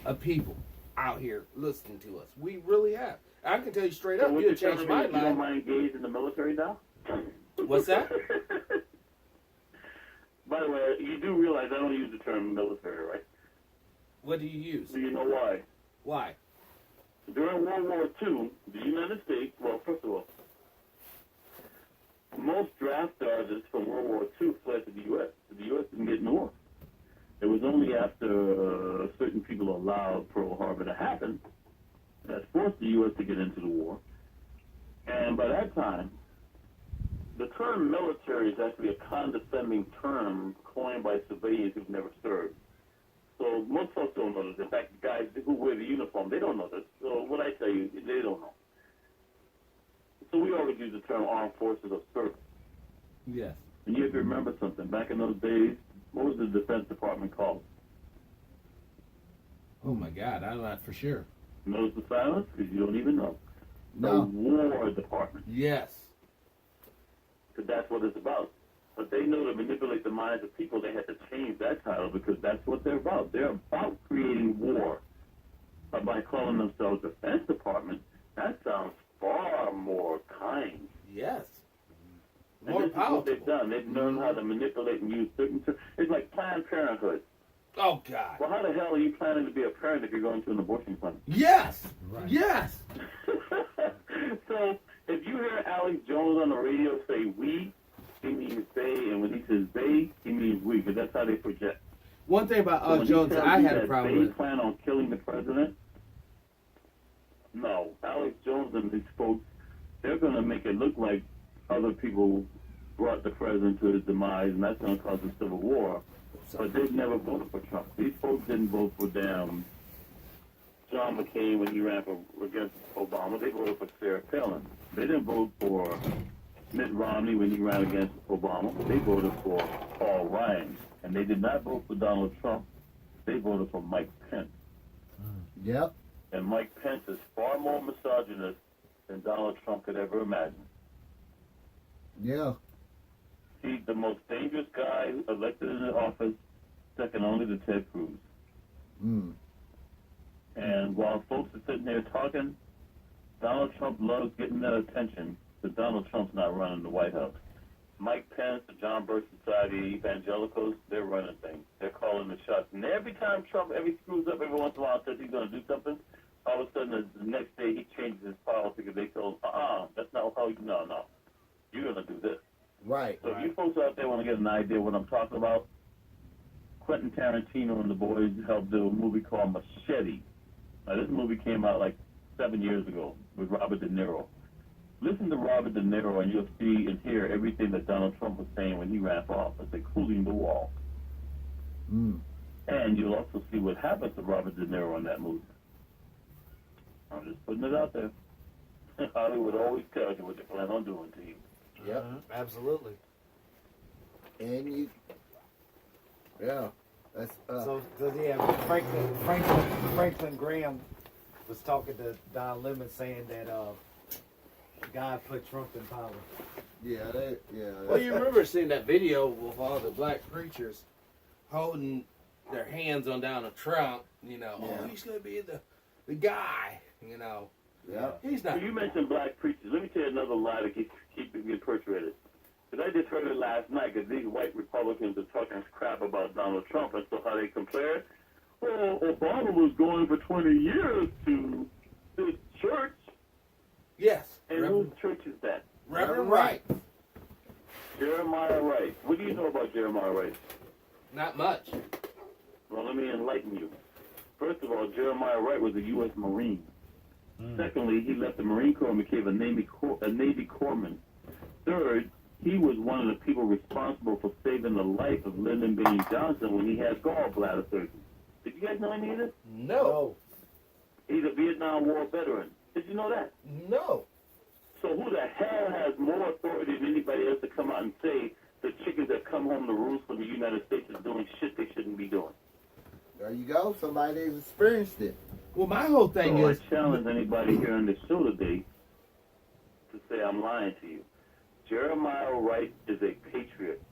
of people out here listening to us. We really have. I can tell you straight up, So what you you're have changed telling me my is you don't life. mind gays in the military now? What's that? By the way, you do realize I don't use the term military, right? What do you use? Do you know why? Why? During World War II, the United States, well, first of all, most draft dodgers from World War II fled to the U.S. The U.S. didn't get in the war. It was only after certain people allowed Pearl Harbor to happen that forced the U.S. to get into the war. And by that time, the term military is actually a condescending term coined by civilians who've never served. So most folks don't know this. In fact, the guys who wear the uniform, they don't know this. So what I tell you, they don't know. So we always use the term armed forces of service. Yes. And you have to remember something. Back in those days, what was the Defense Department called? Oh my God, I'm not for sure. Notice the silence? Because you don't even know. No. The War Department. Yes. Because that's what it's about. But they know to manipulate the minds of people, they had to change that title because that's what they're about. They're about creating war. But by calling themselves Defense Department, that sounds far more kind. Yes. And More this is what they've palatable. done. They've learned how to manipulate and use certain terms. It's like Planned Parenthood. Oh God. Well, how the hell are you planning to be a parent if you're going to an abortion clinic? Yes. Right. Yes. So if you hear Alex Jones on the radio say we, he means they, and when he says they, he means we, because that's how they project. One thing about So when he Jones tells that I you had a that problem they with. plan on killing the president, no. Alex Jones and these folks, they're going to make it look like other people brought the president to his demise, and that's going to cause a civil war. But they've never voted for Trump. These folks didn't vote for John McCain when he ran against Obama. They voted for Sarah Palin. They didn't vote for Mitt Romney when he ran against Obama. They voted for Paul Ryan. And they did not vote for Donald Trump. They voted for Mike Pence. Yep. And Mike Pence is far more misogynist than Donald Trump could ever imagine. Yeah. He's the most dangerous guy elected in the office, second only to Ted Cruz. Mm. And while folks are sitting there talking, Donald Trump loves getting that attention, but Donald Trump's not running the White House. Mike Pence, the John Birch Society, evangelicals, they're running things. They're calling the shots. And every time Trump screws up every once in a while and says he's going to do something, all of a sudden the next day he changes his policy because they told him, that's not how you, no, you're going to do this. Right. So if you folks out there want to get an idea of what I'm talking about, Quentin Tarantino and the boys helped do a movie called Machete. Now, this movie came out like 7 years ago with Robert De Niro. Listen to Robert De Niro and you'll see and hear everything that Donald Trump was saying when he ran for office, including the wall. Mm. And you'll also see what happened to Robert De Niro in that movie. I'm just putting it out there. Hollywood always tells you what they plan on doing to you. Yep. Absolutely. And you. Yeah. That's. So yeah, Franklin Graham was talking to Don Lemon saying that God put Trump in power. Yeah. Well, you remember seeing that video with all the black preachers holding their hands on Donald Trump. Yeah. Oh, he's going to be the guy. Yeah. He's So not. you mentioned black preachers. Let me tell you another lie that keeps getting perpetrated. Because I just heard it last night because these white Republicans are talking crap about Donald Trump. And so how they compare it? Well, Obama was going for 20 years to this church. Yes. And whose church is that? Reverend Wright. Jeremiah Wright. What do you know about Jeremiah Wright? Not much. Well, let me enlighten you. First of all, Jeremiah Wright was a U.S. Marine. Secondly, he left the Marine Corps and became a Navy corpsman. Third, he was one of the people responsible for saving the life of Lyndon B. Johnson when he had gallbladder surgery. Did you guys know any of this? No. He's a Vietnam War veteran. Did you know that? No. So who the hell has more authority than anybody else to come out and say the chickens that come home to roost from the United States are doing shit they shouldn't be doing? There you go. Somebody that's experienced it. Well, my whole thing So is, I challenge anybody here on this show today to say I'm lying to you. Jeremiah Wright is a patriot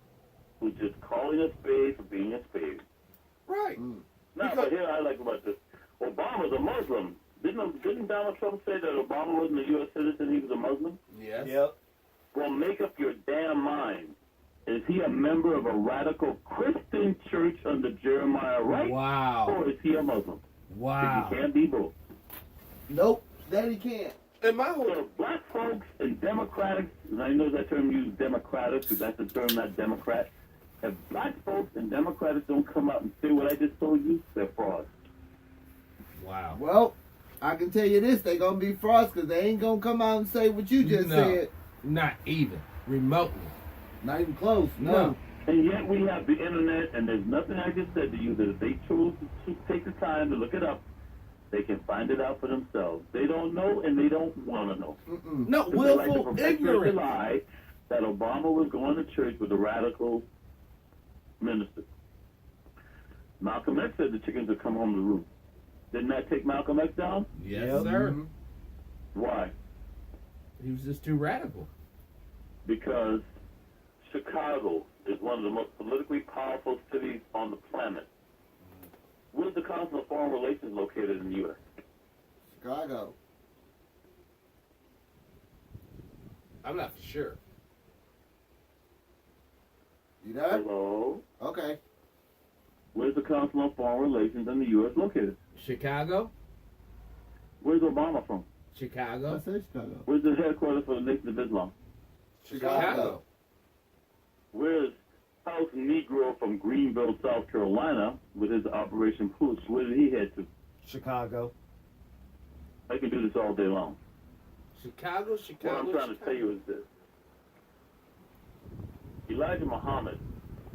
who's just calling a spade for being a spade. right. Now, but here I like about this. Obama's a Muslim. Didn't Donald Trump say that Obama wasn't a U.S. citizen, he was a Muslim? Yes. Yep. Well, make up your damn mind. Is he a member of a radical Christian church under Jeremiah Wright? Wow. Or is he a Muslim? Wow. He can't be both. Nope, that he can't. And my whole So black folks and Democrats, and I know that term used Democratic, because that's the term, not Democrat. If black folks and Democrats don't come out and say what I just told you, they're frauds. wow. Well, I can tell you this: they gonna be frauds because they ain't gonna come out and say what you just No. said. Not even remotely. Not even close. No. No. And yet we have the internet, and there's nothing I just said to you that if they chose to take the time to look it up, they can find it out for themselves. They don't know, and they don't want to know. Mm-mm. No, They like to willful perpetuate the ignorance. lie that Obama was going to church with a radical minister. Malcolm X said the chickens would come home to roost. Didn't that take Malcolm X down? Yes, Yep. sir. Mhm. Why? He was just too radical. Because Chicago is one of the most politically powerful cities on the planet. Where's the Council of Foreign Relations located in the U.S.? Chicago. I'm not for sure. You there? Hello? Okay. Where's the Council on Foreign Relations in the U.S. located? Chicago. Where's Obama from? I Chicago. said Chicago. Where's the headquarters for the Nation of Islam? Chicago. Where's House Negro from Greenville, South Carolina, with his Operation Push? Where did he head to? Chicago. I can do this all day long. Chicago. What Chicago. I'm trying to tell you is this. Elijah Muhammad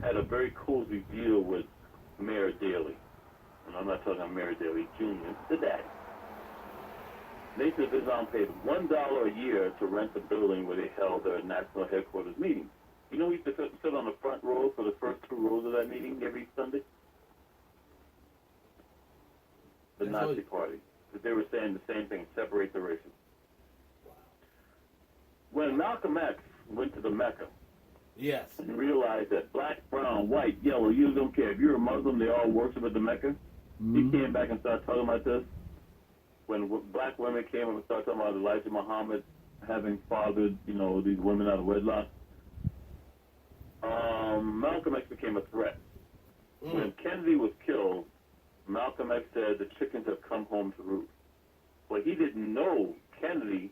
had a very cozy deal with Mayor Daley. And I'm not talking about Mayor Daley Jr., the daddy. Nation of Islam paid $1 a year to rent the building where they held their national headquarters meeting. You know who used to sit on the front row for the first 2 rows of that meeting every Sunday? The That's Nazi what- Party. Because they were saying the same thing, separate the races. When Malcolm X went to the Mecca Yes. and realized that black, brown, white, yellow, you don't care. If you're a Muslim, they all worship at the Mecca. He came back and started talking about this. When black women came up and started talking about Elijah Muhammad having fathered, these women out of wedlock, Malcolm X became a threat. When Kennedy was killed, Malcolm X said the chickens have come home to roost. Well, he didn't know Kennedy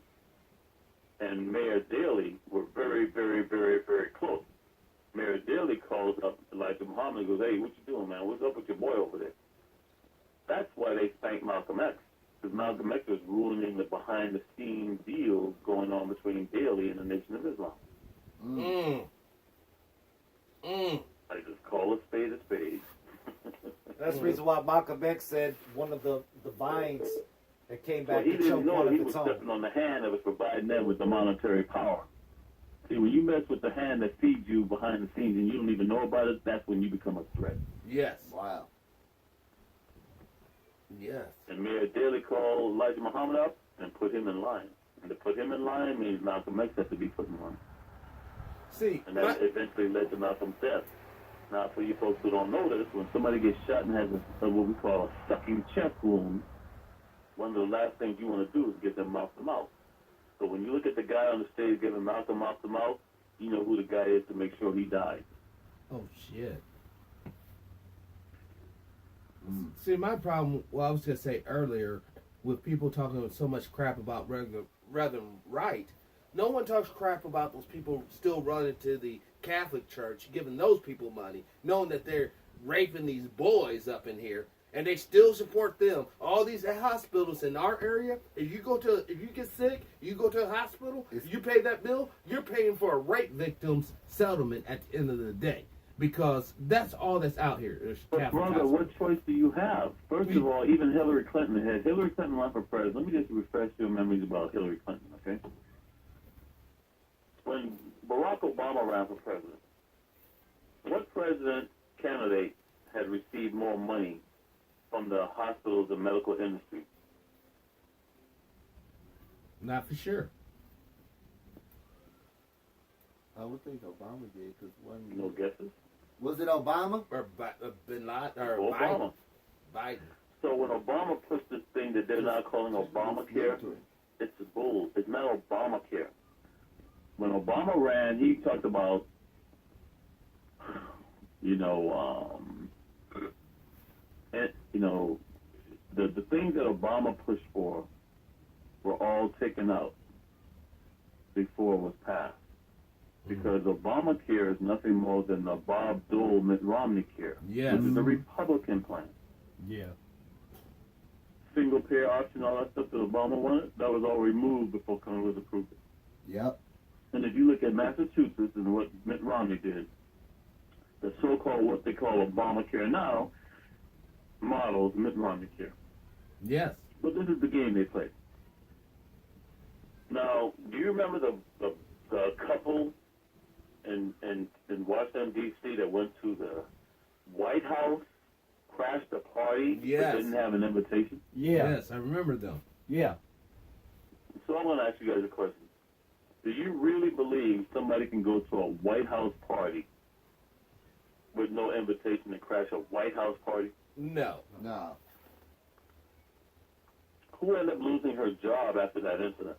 and Mayor Daley were very, very, very, very close. Mayor Daley calls up Elijah Muhammad and goes, "Hey, what you doing, man? What's up with your boy over there?" That's why they spanked Malcolm X, because Malcolm X was ruining the behind-the-scenes deals going on between Daley and the Nation of Islam. I just call a spade a spade. That's the reason why Malcolm X said one of the vines that came Well, back he to didn't choke know one of he was its own. stepping on the hand that was providing them with the monetary power. See, when you mess with the hand that feeds you behind the scenes and you don't even know about it, that's when you become a threat. Yes. Wow. Yes. And Mayor Daley called Elijah Muhammad up and put him in line. And to put him in line means Malcolm X has to be put in line. See, And that eventually led to Malcolm's death. Now, for you folks who don't know this, when somebody gets shot and has what we call a sucking chest wound, one of the last things you want to do is give them mouth to mouth. So when you look at the guy on the stage giving Malcolm mouth to mouth, you know who the guy is to make sure he dies. oh shit. See, my problem, I was gonna say earlier, with people talking so much crap about Reverend Wright, no one talks crap about those people still running to the Catholic Church, giving those people money, knowing that they're raping these boys up in here, and they still support them. All these hospitals in our area, if you get sick, you go to a hospital, if you pay that bill, you're paying for a rape victim's settlement at the end of the day. Because that's all that's out here. But brother, what choice do you have? First of all, even Hillary Clinton run for president. Let me just refresh your memories about Hillary Clinton, okay? When Barack Obama ran for president, what president candidate had received more money from the hospitals and medical industry? Not for sure. I would think Obama did, because one. No guesses? Was it Obama? Or Bin Laden, or Obama. Biden. So when Obama puts this thing that they're now calling Obamacare, it's bull. It's not Obamacare. When Obama ran, he talked about, the things that Obama pushed for were all taken out before it was passed. Because Obamacare is nothing more than the Bob Dole, Mitt Romney care. Yes. Which is a Republican plan. Yeah. Single payer option, all that stuff that Obama wanted, that was all removed before Congress approved it. Yep. And if you look at Massachusetts and what Mitt Romney did, the so-called, what they call Obamacare now, models Mitt Romney care. Yes. But this is the game they play. Now, do you remember the couple in Washington, D.C. that went to the White House, crashed a party, Yes. but didn't have an invitation? Yeah. Yes, I remember them. Yeah. So I want to ask you guys a question. Do you really believe somebody can go to a White House party with no invitation and crash a White House party? No. No. Who ended up losing her job after that incident?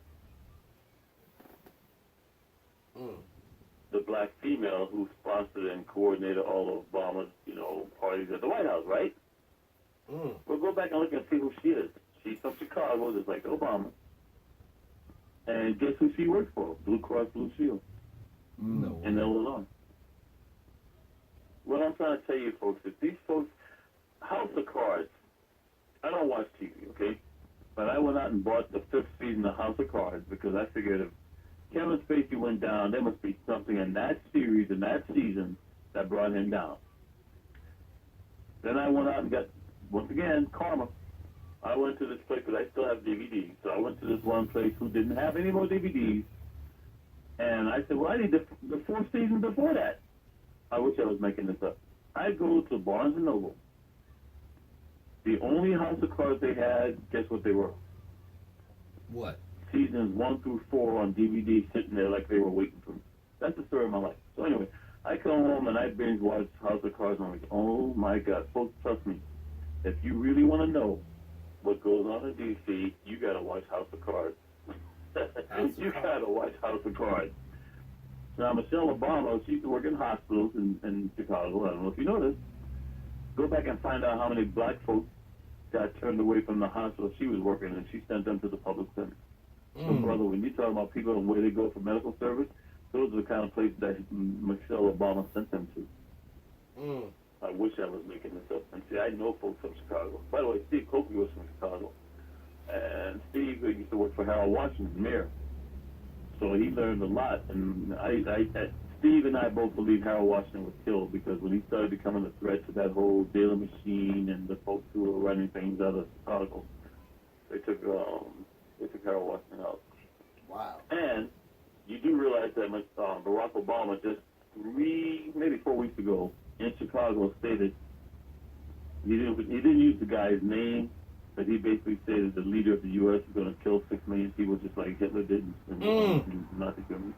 The black female who sponsored and coordinated all of Obama's, parties at the White House, right? Well, go back and look and see who she is. She's from Chicago, just like Obama. And guess who she worked for? Blue Cross Blue Shield No. in Illinois. What I'm trying to tell you, folks, is these folks, House of Cards, I don't watch TV, okay? But I went out and bought the 5th season of House of Cards because I figured if Kevin Spacey went down, there must be something in that series, in that season, that brought him down. Then I went out and got, once again, karma. I went to this place because I still have DVDs. So I went to this one place who didn't have any more DVDs. And I said, well, I need the 4th season before that. I wish I was making this up. I go to Barnes & Noble. The only House of Cards they had, guess what they were? What? Seasons 1 through 4 on DVD sitting there like they were waiting for me. That's the story of my life. So anyway, I come home and I binge watch House of Cards and I'm like, oh my God, folks, trust me. If you really want to know what goes on in D.C., you got to watch House of Cards. You got to watch House of Cards. Now, Michelle Obama, she used to work in hospitals in Chicago. I don't know if you know this. Go back and find out how many black folks got turned away from the hospital she was working in, and she sent them to the public center. So, brother, when you talk about people and where they go for medical service, those are the kind of places that Michelle Obama sent them to. I wish I was making this up. And see, I know folks from Chicago. By the way, Steve Cokie was from Chicago. And Steve used to work for Harold Washington, mayor. So he learned a lot. And Steve and I both believe Harold Washington was killed because when he started becoming a threat to that whole dealer machine and the folks who were running things out of Chicago, they took Harold Washington out. Wow. And you do realize that Barack Obama just maybe 4 weeks ago in Chicago stated he didn't use the guy's name, but he basically stated the leader of the U.S. is going to kill 6 million people just like Hitler did in Nazi Germany.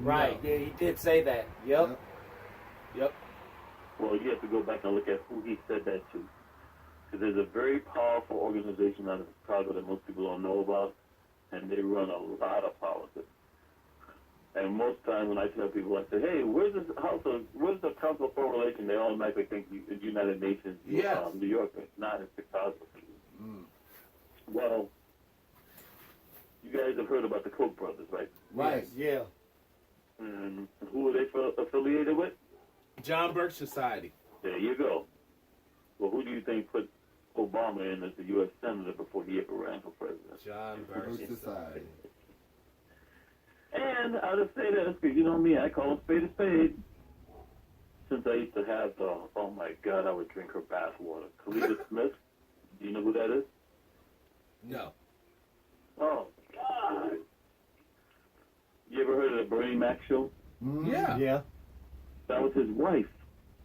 Right. Yeah, he did say that. Yep. Well, you have to go back and look at who he said that to. Because there's a very powerful organization out of Chicago that most people don't know about, and they run a lot of politics. And most times when I tell people, I say, hey, where's the Council of Foreign Relations? They automatically think it's United Nations, Yes. New York. It's not, it's Chicago. Well, you guys have heard about the Koch brothers, right? Right. Yeah. And who are they affiliated with? John Birch Society. There you go. Well, who do you think put Obama in as the U.S. Senator before he ever ran for president? John First Burns. society. And I'll just say this, because you know me, I call a spade a spade. Since I used to have oh my God, I would drink her bathwater. Kalita Smith, do you know who that is? No. Oh, God. You ever heard of the Bernie Mac show? Yeah. Yeah. That was his wife.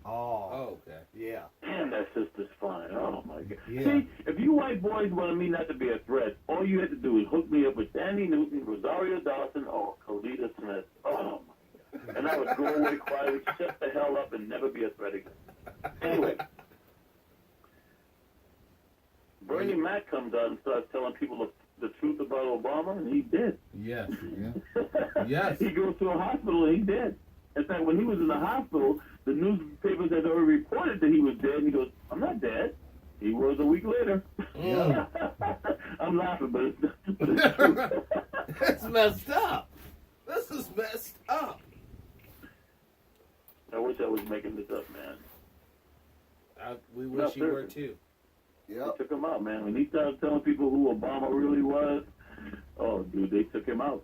Oh. Oh, okay. Yeah. Damn, that sister's fine. Oh, my God. Yeah. See, if you white boys wanted me not to be a threat, all you had to do is hook me up with Danny Newton, Rosario Dawson, or Kalita Smith. Oh, my God. And I would go away quietly, shut the hell up, and never be a threat again. Anyway. Bernie Mac comes out and starts telling people the truth about Obama, and he did. Yes. Yeah. Yes. He goes to a hospital, and he did. In fact, when he was in the hospital, the newspapers had already reported that he was dead, and he goes, I'm not dead. He was a week later. Mm. I'm laughing, but it's true. That's messed up. This is messed up. I wish I was making this up, man. We wish you were too. They Yep. took him out, man. When he started telling people who Obama really was, oh, dude, they took him out.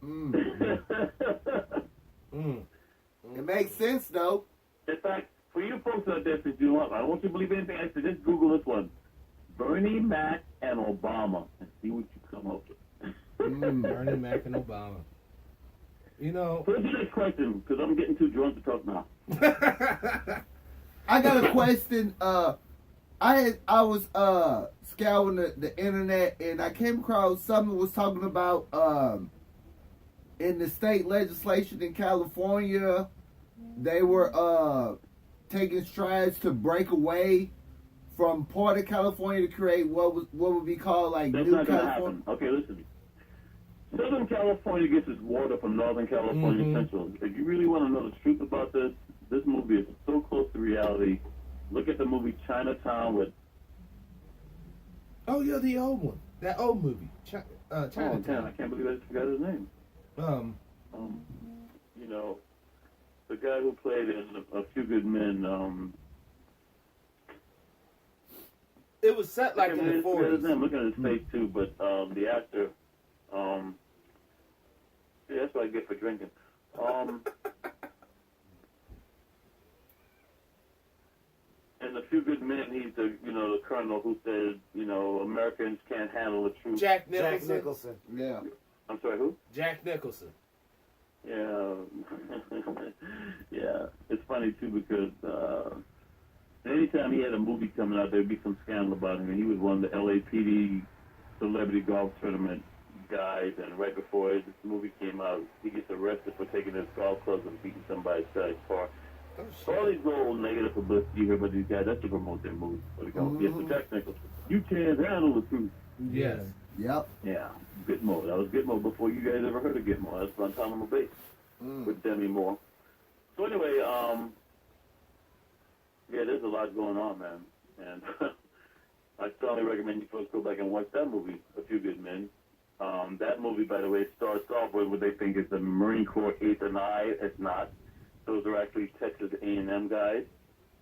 Mm. Mm. It makes sense though. In fact, for you folks out there that do up, I don't want you to believe anything I said. Just Google this one. Bernie Mac and Obama and see what you come up with. Bernie Mac and Obama. You know. What's the next question? Because I'm getting too drunk to talk now. I got a question. I was scouring the internet and I came across something was talking about in the state legislation in California, they were taking strides to break away from part of California to create what would be called like That's New not going to California. happen. Okay, listen. Southern California gets its water from Northern California Central. If you really want to know the truth about this movie is so close to reality. Look at the movie Chinatown with... Oh yeah, the old one. That old movie. Oh, Chinatown. I can't believe I just forgot his name. You know, the guy who played in A Few Good Men, It was set like in the I'm 40s. looking at his face too, but the actor, yeah, that's what I get for drinking. In A Few Good Men, he's the colonel who says, Americans can't handle the truth. Jack Jack Nicholson. Nicholson. Yeah. I'm sorry, who? Jack Nicholson. Yeah, yeah. It's funny too because anytime he had a movie coming out, there'd be some scandal about him. And he was one of the LAPD celebrity golf tournament guys. And right before this movie came out, he gets arrested for taking his golf clubs and beating somebody's guy's car. Oh, All these little negative publicity you hear about these guys, that's to promote their movies. What they call Yes, so Jack Nicholson. You can't handle the truth. Yes. Yep. Yeah, Gitmo. That was Gitmo before you guys ever heard of Gitmo. That's Guantanamo Bay with Demi Moore. So anyway, yeah, there's a lot going on, man. And I strongly recommend you folks go back and watch that movie, A Few Good Men. That movie, by the way, starts off with what they think is the Marine Corps 8th and I. It's not. Those are actually Texas A&M guys.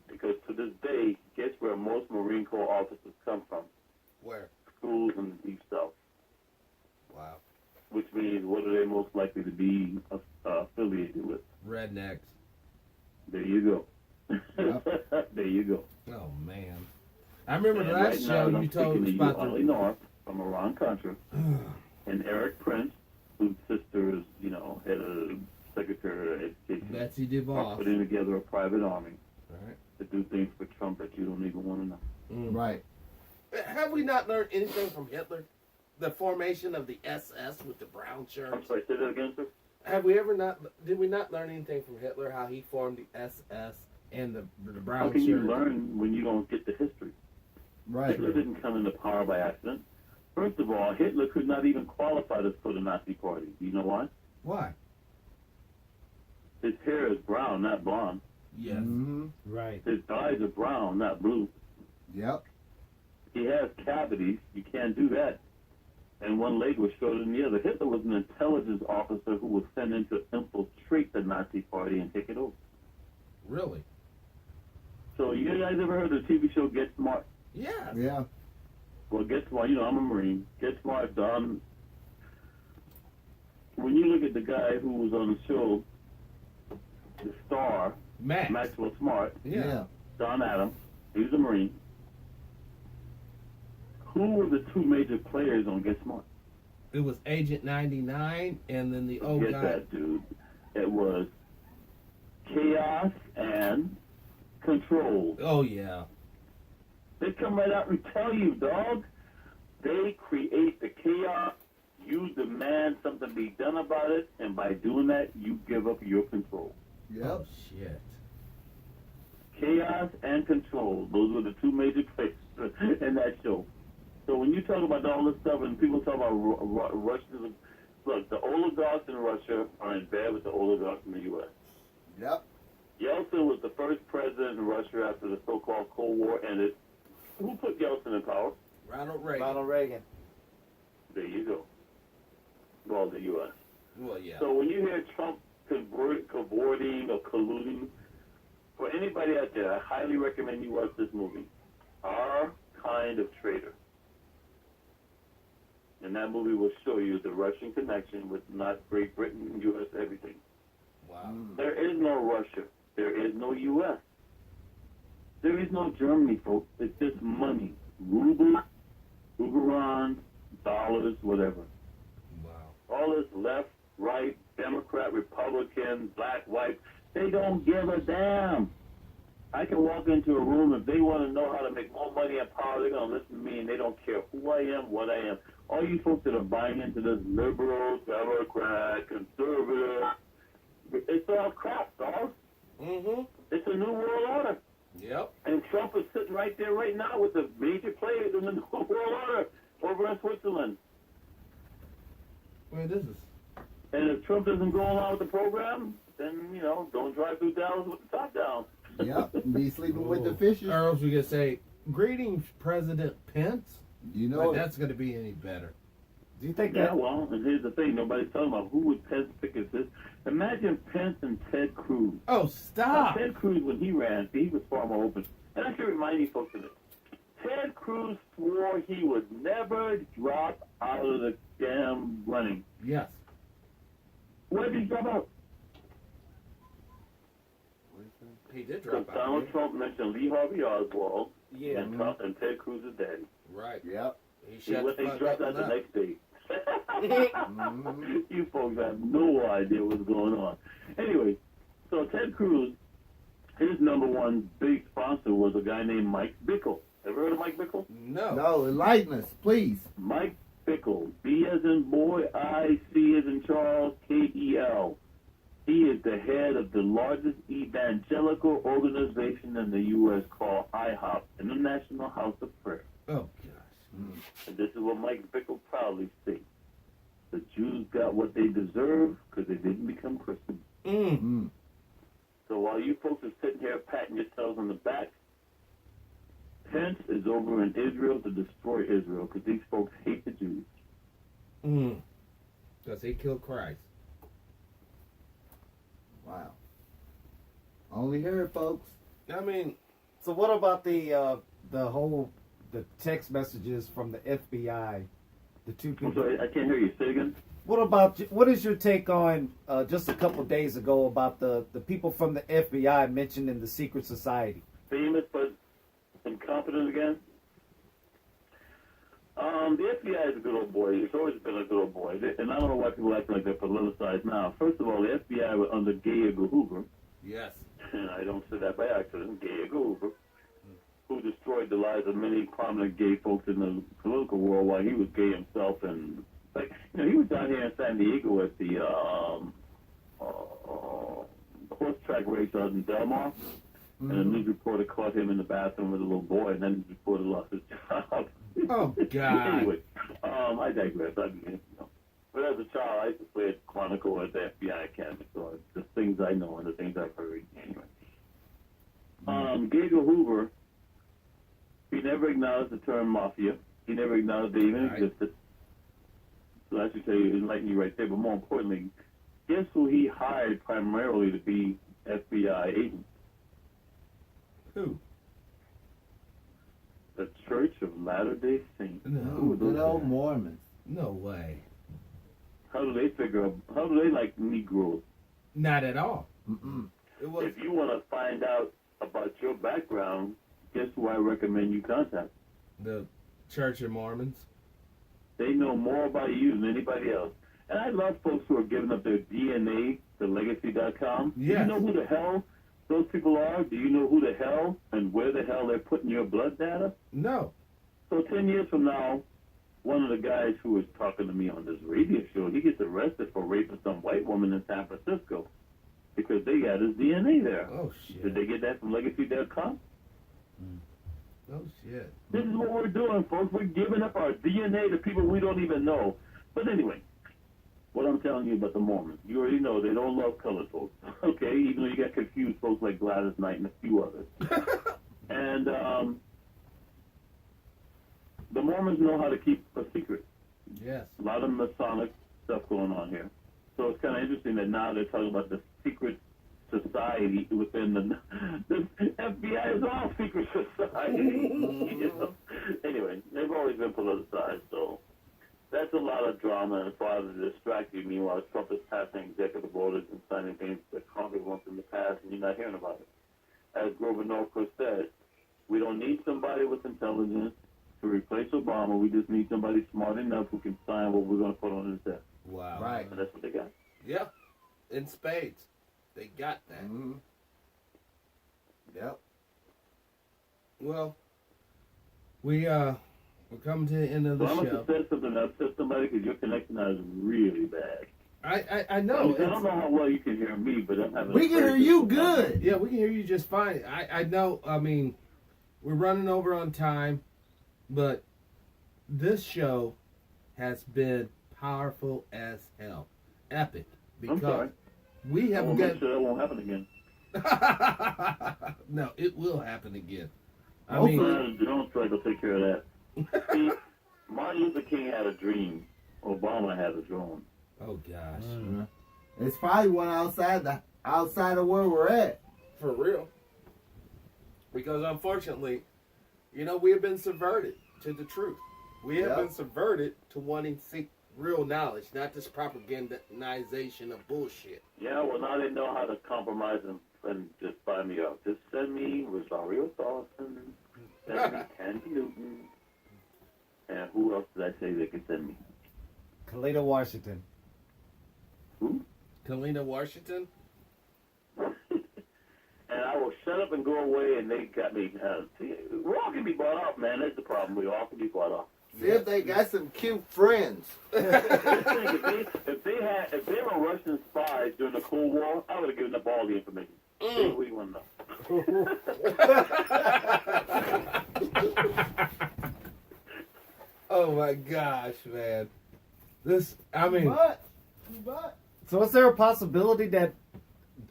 Because to this day, guess where most Marine Corps officers come from? Where? Schools in the Deep South. Wow. Which means, what are they most likely to be affiliated with? Rednecks. There you go. There you go. Oh man. I remember And the last right show now, you I'm told speaking us to you about only north from Iran Contra and Eric Prince, whose sister is, head of Secretary of Education. Betsy are DeVos. putting together a private army Right. to do things for Trump that you don't even want to know. Right. Have we not learned anything from Hitler? The formation of the SS with the brown I'm shirts. sorry, say that again, sir? Have we ever not? Did we not learn anything from Hitler? How he formed the SS and the brown How can shirts? you learn when you don't get the history? Right. Hitler didn't come into power by accident. First of all, Hitler could not even qualify for the Nazi Party. Do you know why? Why? His hair is brown, not blonde. Yes. Mm-hmm. Right. His eyes are brown, not blue. Yep. He has cavities. You can't do that. And one leg was shorter than the other. Hitler was an intelligence officer who was sent in to infiltrate the Nazi Party and take it over. Really? So you guys ever heard of the TV show Get Smart? Yeah. Yeah. Well, Get Smart, you know, I'm a Marine. Get Smart, Don. When you look at the guy who was on the show, the star, Max. Maxwell Smart, Yeah. Don Adams, he was a Marine. Who were the two major players on Get Smart? It was Agent 99 and then the old Get guy. that, dude. It was Chaos and Control. Oh, yeah. They come right out and tell you, dog. They create the chaos. You demand something be done about it, and by doing that, you give up your control. Yep. Oh, shit. Chaos and Control. Those were the two major players in that show. So when you talk about all this stuff and people talk about Russians, look, the oligarchs in Russia are in bed with the oligarchs in the U.S. Yep. Yeltsin was the first president in Russia after the so-called Cold War ended. Who put Yeltsin in power? Ronald Reagan. Ronald Reagan. There you go. Well, the U.S. Well, yeah. So when you hear Trump cavorting or colluding, for anybody out there, I highly recommend you watch this movie, Our Kind of Traitor. And that movie will show you the Russian connection with not Great Britain and U.S. everything. Wow. There is no Russia. There is no U.S. There is no Germany, folks. It's just money. Rubles, Uberon, dollars, whatever. Wow. All this left, right, Democrat, Republican, black, white, they don't give a damn. I can walk into a room, if they want to know how to make more money and power, they're going to listen to me, and they don't care who I am, what I am. All you folks that are buying into this liberal, Democrat, conservative, it's all crap, dog. Mm-hmm. It's a new world order. Yep. And Trump is sitting right there right now with the major players in the new world order over in Switzerland. Wait, this is... And if Trump doesn't go along with the program, then, you know, don't drive through Dallas with the top down. Yep. Be sleeping with the fishes. Or else we could say, greetings, President Pence. You know But it. that's going to be any better. Do you think Yeah, that? well, and here's the thing. Nobody's talking about who would Pence pick as this. Imagine Pence and Ted Cruz. Oh, Now, stop. Ted Cruz, when he ran, he was far more open. And I should remind you folks of this. Ted Cruz swore he would never drop out of the damn running. Yes. Where did he drop out? He did Because drop out. Donald Trump mentioned Lee Harvey Oswald Yeah. and Trump and Ted Cruz's daddy. Right. Yep. He He, shut went, the he fuck dropped up out the and left. next day. Mm-hmm. You folks have no idea what's going on. Anyway, so Ted Cruz, his number one big sponsor was a guy named Mike Bickle. Ever heard of Mike Bickle? No. No, enlighten us, please. Mike Bickle, B as in boy, I, C as in Charles, K-E-L. He is the head of the largest evangelical organization in the U.S. called IHOP, International House of Prayer. Oh, gosh. And this is what Mike Bickle proudly states. The Jews got what they deserve because they didn't become Christians. Mm. Mm. So while you folks are sitting here patting yourselves on the back, Pence is over in Israel to destroy Israel because these folks hate the Jews. Mm. Because he killed Christ. Wow. Only heard, folks. I mean, So what about the text messages from the FBI? The two I'm people. sorry, I can't hear you. Say again. What is your take on just a couple days ago about the people from the FBI mentioned in the secret society? Famous but incompetent again. The FBI is a good old boy. It's always been a good old boy. And I don't know why people act like they're politicized now. First of all, the FBI was under Gay Edgar Hoover. yes. And I don't say that by accident. Gay Edgar Hoover, who destroyed the lives of many prominent gay folks in the political world while he was gay himself. And, like, you know, he was down here in San Diego at the horse track race out in Del Mar. And a news reporter caught him in the bathroom with a little boy, and then the reporter lost his job. Oh, God. Anyway, I digress. I mean, you know. But as a child, I used to play at Chronicle at the FBI Academy, so the things I know and the things I've heard. Anyway. Gator Hoover, he never acknowledged the term mafia. He never acknowledged they even Right. existed. So I should tell you, enlighten you right there. But more importantly, guess who he hired primarily to be FBI agents? Who? The Church of Latter-day Saints. No. Who are those Good old guys? Mormons. No way. How do they figure out? How do they like Negroes? Not at all. Mm-mm. It was. If you want to find out about your background, guess who I recommend you contact? The Church of Mormons. They know more about you than anybody else. And I love folks who are giving up their DNA to legacy.com. Do Yes. you know who the hell those people are? Do you know who the hell and where the hell they're putting your blood data? No. So 10 years from now, one of the guys who was talking to me on this radio show, he gets arrested for raping some white woman in San Francisco because they got his DNA there. Oh Did shit. they get that from legacy.com? Oh shit. This is what we're doing, folks. We're giving up our DNA to people we don't even know. But anyway, what I'm telling you about the Mormons, you already know they don't love colored folks, okay? Even though you got confused folks like Gladys Knight and a few others. And the Mormons know how to keep a secret. Yes. A lot of Masonic stuff going on here. So it's kind of interesting that now they're talking about the secret society within the FBI is all secret society. You know? Anyway, they've always been politicized, so that's a lot of drama as far as distracting me while Trump is passing executive orders and signing things that Congress wants him to pass, and you're not hearing about it. As Grover Norquist said, we don't need somebody with intelligence to replace Obama. We just need somebody smart enough who can sign what we're going to put on his desk. Wow. Right. And that's what they got. Yeah. In spades. They got that. Mm-hmm. Yep. Well, we're coming to the end of So the I must show. have said something that upset somebody because your connection now is really bad. I I know. don't know how well you can hear me, but I'm having We can hear you good. Yeah, we can hear you just fine. I know. I mean, we're running over on time, but this show has been powerful as hell, epic, I'm sorry. because we I have will got. make sure that won't happen again. No, it will happen again. I Hopefully. mean, The drone strike will take care of that. See, Martin Luther King had a dream. Obama had a drone. oh gosh, Mhm. It's probably one outside of where we're at. for real. Because unfortunately, we have been subverted to the truth. We have Yep. been subverted to wanting to seek real knowledge, not this propagandization of bullshit. Yeah, well, now they know how to compromise and just buy me up. Just send me Rosario Dawson, send me Candy Newton, and who else did I say they could send me? Kalita Washington. Who? Kalina Washington? And I will shut up and go away, and they got me. See, we all can be bought off, man. That's the problem. We all can be bought off. See if they got some cute friends. If they were Russian spies during the Cold War, I would have given up all the information. Hey, what do you want to know? Oh my gosh, man. This, I mean, But So is there a possibility that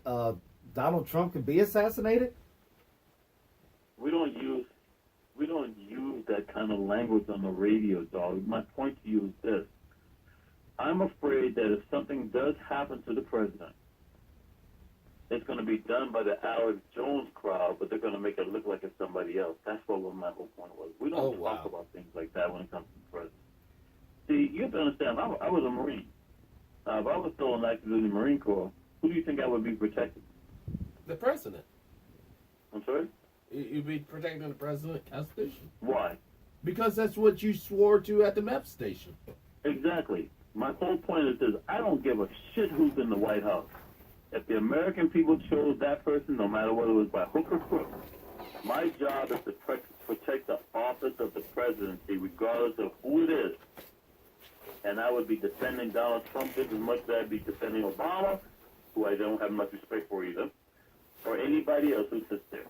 Donald Trump could be assassinated? We don't use that kind of language on the radio, dog. My point to you is this. I'm afraid that if something does happen to the president, it's going to be done by the Alex Jones crowd, but they're going to make it look like it's somebody else. That's what my whole point was. We don't talk about things like that when it comes to the president. See, you have to understand, I was a Marine. If I was still an active duty Marine Corps, who do you think I would be protecting? the president. I'm sorry? You'd be protecting the president Constitution. Why? Because that's what you swore to at the MEP station. Exactly. My whole point is this. I don't give a shit who's in the White House. If the American people chose that person, no matter whether it was by hook or crook, my job is to protect the office of the presidency, regardless of who it is. And I would be defending Donald Trump just as much as I'd be defending Obama, who I don't have much respect for either, or anybody else who sits there.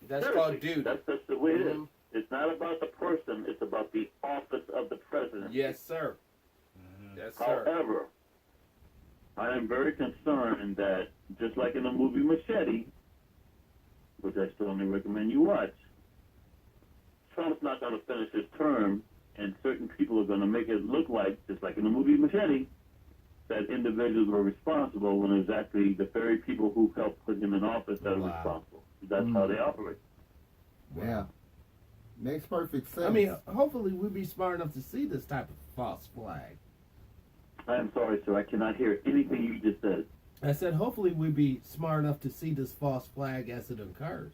That's Seriously, called duty. That's just the way it is. Mhm. It's not about the person, it's about the office of the president. Yes, sir. Yes, sir. However, I am very concerned that, just like in the movie Machete, which I strongly recommend you watch, Trump's not going to finish his term, and certain people are going to make it look like, just like in the movie Machete, that individuals were responsible when it was actually the very people who helped put him in office that are Wow. responsible. That's how they operate. Yeah. Makes perfect sense. I mean, hopefully we'll be smart enough to see this type of false flag. I'm sorry, sir. I cannot hear anything you just said. I said, hopefully we'll be smart enough to see this false flag as it occurs.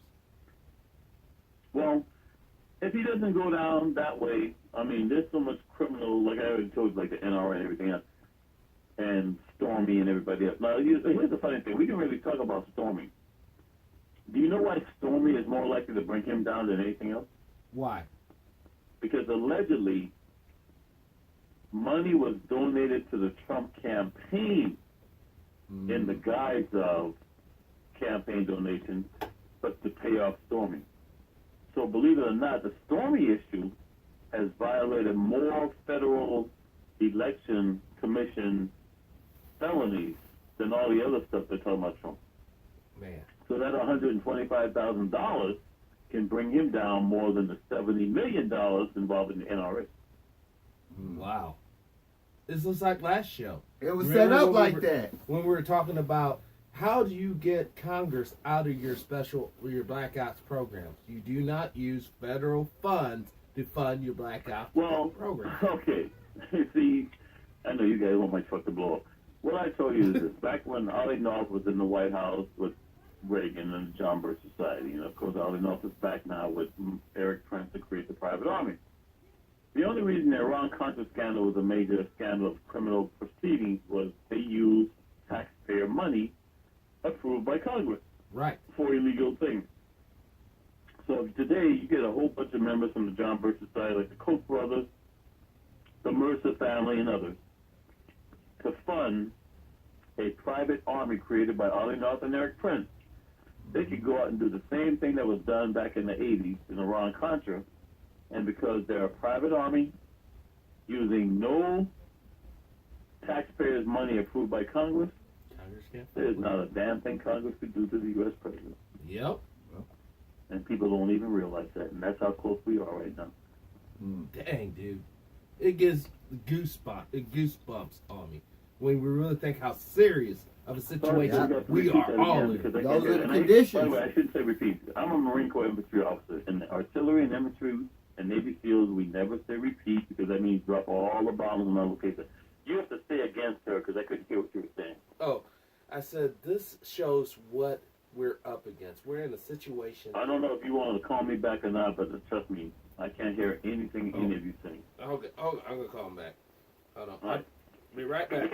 Well, if he doesn't go down that way, I mean, there's so much criminal, like I already told you, like the NRA and everything else, and Stormy and everybody else. Now, here's the funny thing. We didn't really talk about Stormy. Do you know why Stormy is more likely to bring him down than anything else? Why? Because allegedly, money was donated to the Trump campaign in the guise of campaign donations, but to pay off Stormy. So believe it or not, the Stormy issue has violated more federal election commission felonies than all the other stuff they're talking about Trump. Man. So that $125,000 can bring him down more than the $70 million involved in the NRA. Wow. This looks like last show. it was Remember set up when we like were- that. When we were talking about how do you get Congress out of your Black Ops programs? You do not use federal funds to fund your Black Ops program. Okay. See, I know you guys want my truck to blow up. What I told you is this. Back when Ollie North was in the White House with Reagan and the John Birch Society, and of course Ollie North is back now with Eric Prince to create the private army. The only reason the Iran-Contra scandal was a major scandal of criminal proceedings was they used taxpayer money approved by Congress Right. for illegal things. So today you get a whole bunch of members from the John Birch Society, like the Koch brothers, the Mercer family, and others, to fund a private army created by Ollie North and Eric Prince. They could go out and do the same thing that was done back in the 80s in Iran-Contra, and because they're a private army using no taxpayers' money approved by Congress, Congress can't. there's not a damn thing Congress could do to the U.S. president. Yep. And people don't even realize that, and that's how close we are right now. Dang, dude. It gives goosebumps on me when we really think how serious of a situation we are all in. Those are the conditions. By the way, I shouldn't say repeat. I'm a Marine Corps infantry officer. In the artillery and infantry and Navy SEALs, we never say repeat because that means drop all the bombs on our location. You have to say against her because I couldn't hear what you were saying. Oh, I said this shows what we're up against. We're in a situation. I don't know if you want to call me back or not, but trust me, I can't hear anything any of you saying. Okay, I'm gonna call him back. Hold on. All right. I'll be right back.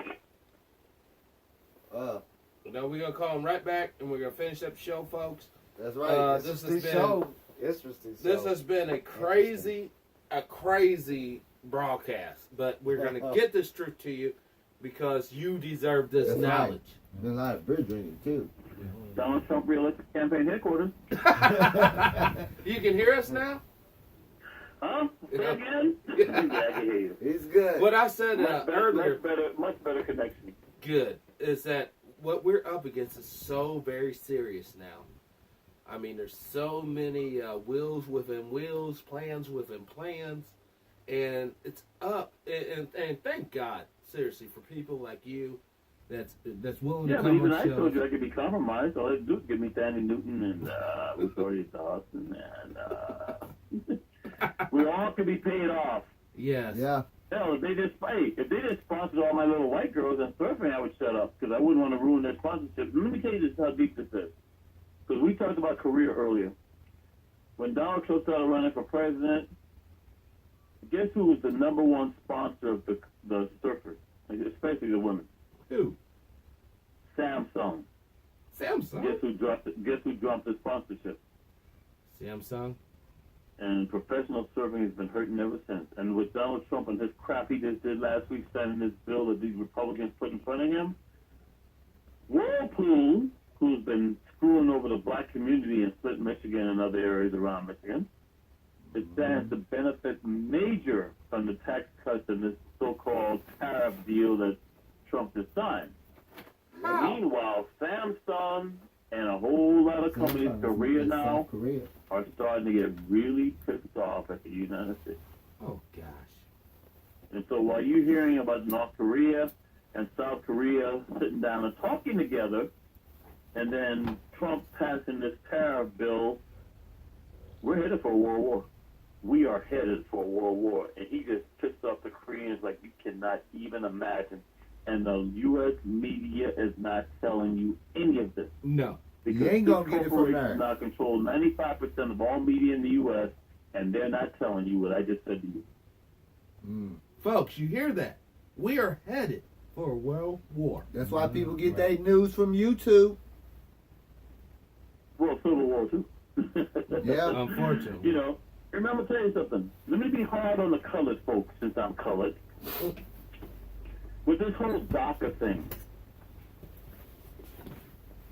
No, we're gonna call him right back, and we're gonna finish up the show, folks. That's right. This has Interesting been show. Interesting show. this has been a crazy broadcast, but we're gonna get this truth to you because you deserve this That's knowledge. Been a lot of beer drinking too. Donald Trump reelected campaign headquarters. You can hear us now. Huh? Say again? Yeah, I can hear you. He's good. What I said Much earlier, much better connection. good, is that what we're up against is so very serious now. I mean, there's so many wheels within wheels, plans within plans, and it's up. And thank God, seriously, for people like you that's willing to Yeah, but come even on I shows. told you I could be compromised. All I do is give me Sandy Newton and Victoria Dawson and we all can be paid off. Yes. Yeah. Hell, if they just sponsored all my little white girls and surfing, I would shut up because I wouldn't want to ruin their sponsorship. Let me tell you this how deep this is. Because we talked about career earlier. When Donald Trump started running for president, guess who was the number one sponsor of the surfers, especially the women? Who? Samsung. Samsung. Guess who dropped the sponsorship? Samsung. And professional surfing has been hurting ever since. And with Donald Trump and his crap he just did last week, signing this bill that these Republicans put in front of him, Whirlpool, who's been screwing over the black community in Flint, Michigan, and other areas around Michigan, it stands to benefit major from the tax cuts and this so-called tariff deal that Trump just signed. Meanwhile, Samsung and a whole lot of companies, Korea now, Korea. are starting to get really pissed off at the United States. Oh gosh. And so while you're hearing about North Korea and South Korea sitting down and talking together, and then Trump passing this tariff bill We're headed for a world war. We are headed for a world war. And he just pissed off the Koreans like you cannot even imagine. And the U.S. media is not telling you any of this. No. Because You ain't gonna get it from corporations there. now control 95% of all media in the U.S., and they're not telling you what I just said to you. Folks, you hear that? We are headed for a world war. That's why people get their news from YouTube. Well, Civil War, too. Yeah. Unfortunately. You know, remember, tell you something. Let me be hard on the colored folks since I'm colored. With this whole DACA thing,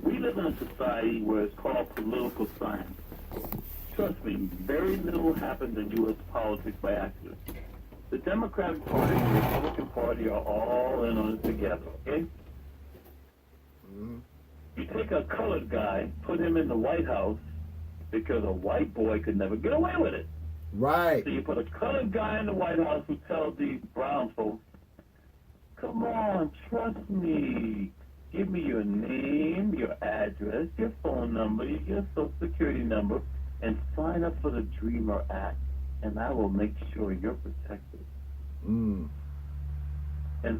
we live in a society where it's called political science. Trust me, very little happens in U.S. politics by accident. The Democratic Party and the Republican Party are all in on it together, okay? You take a colored guy, put him in the White House, because a white boy could never get away with it. Right. So you put a colored guy in the White House who tells these brown folks, come on, trust me. Give me your name, your address, your phone number, your social security number, and sign up for the Dreamer Act, and I will make sure you're protected. And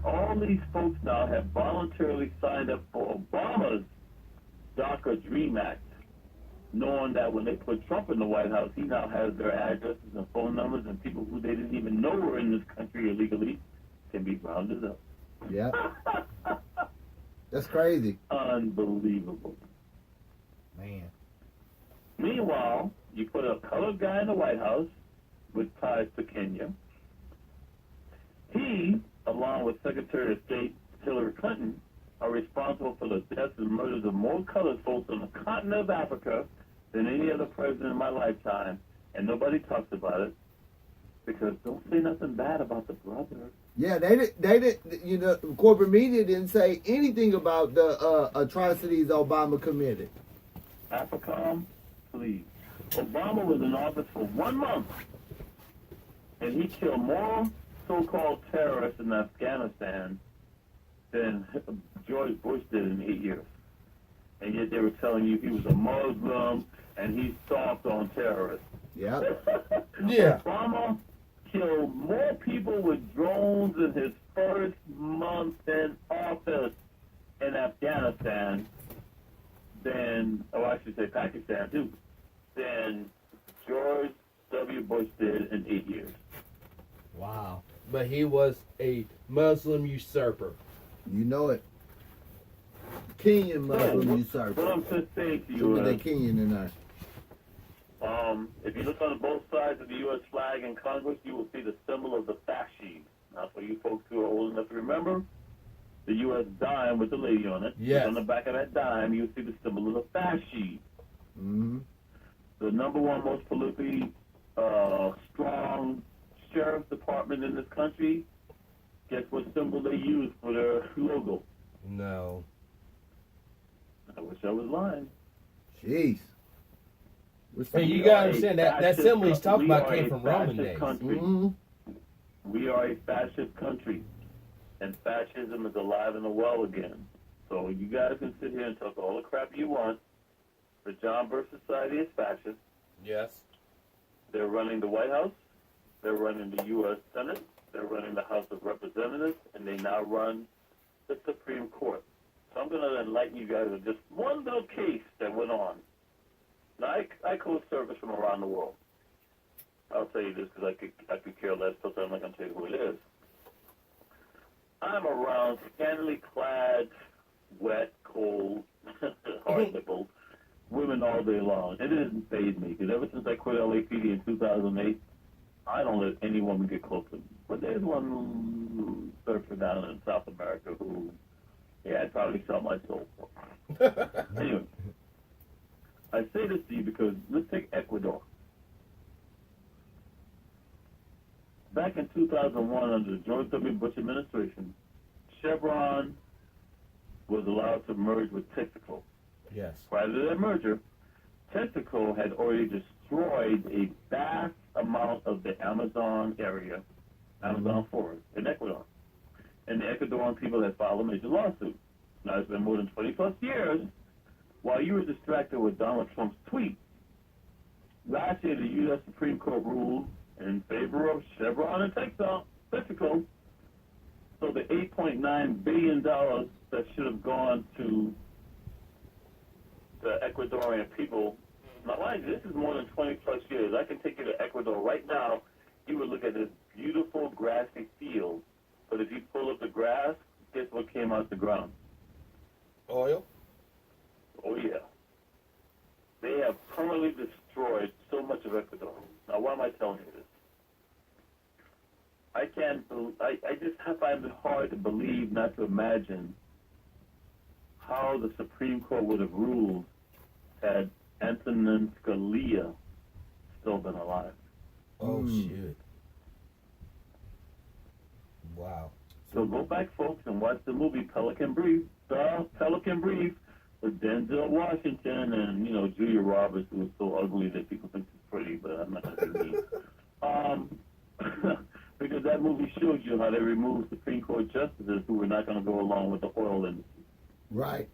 all these folks now have voluntarily signed up for Obama's DACA Dream Act, knowing that when they put Trump in the White House, he now has their addresses and phone numbers, and people who they didn't even know were in this country illegally can be rounded up. Yeah. That's crazy. Unbelievable. Man. Meanwhile, you put a colored guy in the White House with ties to Kenya. He, along with Secretary of State Hillary Clinton, are responsible for the deaths and murders of more colored folks on the continent of Africa than any other president in my lifetime. And nobody talks about it because don't say nothing bad about the brother. Yeah, they did. You know, corporate media didn't say anything about the atrocities Obama committed. AFRICOM, please. Obama was in office for 1 month, and he killed more so-called terrorists in Afghanistan than George Bush did in 8 years. And yet they were telling you he was a Muslim and he stomped on terrorists. Yeah. Yeah. Obama killed more people with drones in his first month in office in Afghanistan than, oh, I should say Pakistan too, than George W. Bush did in 8 years. Wow. But he was a Muslim usurper. You know it. Kenyan Muslim What usurper. I'm just saying to Look you at that is, Kenyan in there. if you look on both sides of the U.S. flag in Congress, you will see the symbol of the fascist. Now, for you folks who are old enough to remember, the U.S. dime with the lady on it. Yes. On the back of that dime, you'll see the symbol of the fascist. Mm-hmm. The number one most politically strong sheriff's department in this country, guess what symbol they use for their logo? No. I wish I was lying. Jeez. But you We gotta are a understand that fascist symbol he's talking we about are came a from Roman fascist days. country. Mm-hmm. We are a fascist country, and fascism is alive and well again. So you guys can sit here and talk all the crap you want. The John Birch Society is fascist. Yes. They're running the White House. They're running the U.S. Senate. They're running the House of Representatives, and they now run the Supreme Court. So I'm going to enlighten you guys with just one little case that went on. Now, I code service from around the world. I'll tell you this because I could care less, so I'm not going to tell you who it is. I'm around scantily clad, wet, cold, hard-nippled women all day long. It doesn't faze me because ever since I quit LAPD in 2008, I don't let any woman get close to me. But there's one surfer down in South America who, yeah, I'd probably sell my soul for. Anyway, I say this to you because let's take Ecuador. Back in 2001, under the George W. Bush administration, Chevron was allowed to merge with Texaco. Yes. Prior to that merger, Texaco had already destroyed a vast amount of the Amazon area, Amazon forest in Ecuador. And the Ecuadorian people had filed a major lawsuit. Now, it's been more than 20 plus years. While you were distracted with Donald Trump's tweet, last year the U.S. Supreme Court ruled in favor of Chevron and Texaco. So the $8.9 billion that should have gone to the Ecuadorian people. Now, mind you, this is more than 20 plus years. I can take you to Ecuador right now. You would look at this beautiful grassy field, but if you pull up the grass, guess what came out the ground? Oil? Oh yeah. They have permanently destroyed so much of Ecuador. Now, why am I telling you this? I just find it hard to believe, not to imagine how the Supreme Court would have ruled had Antonin Scalia still been alive. Oh, shit. Wow. So go back, folks, and watch the movie Pelican Brief. Pelican Brief with Denzel Washington and, Julia Roberts, who is so ugly that people think she's pretty, but I'm not going to be mean. Because that movie showed you how they removed Supreme Court justices who were not going to go along with the oil industry. Right.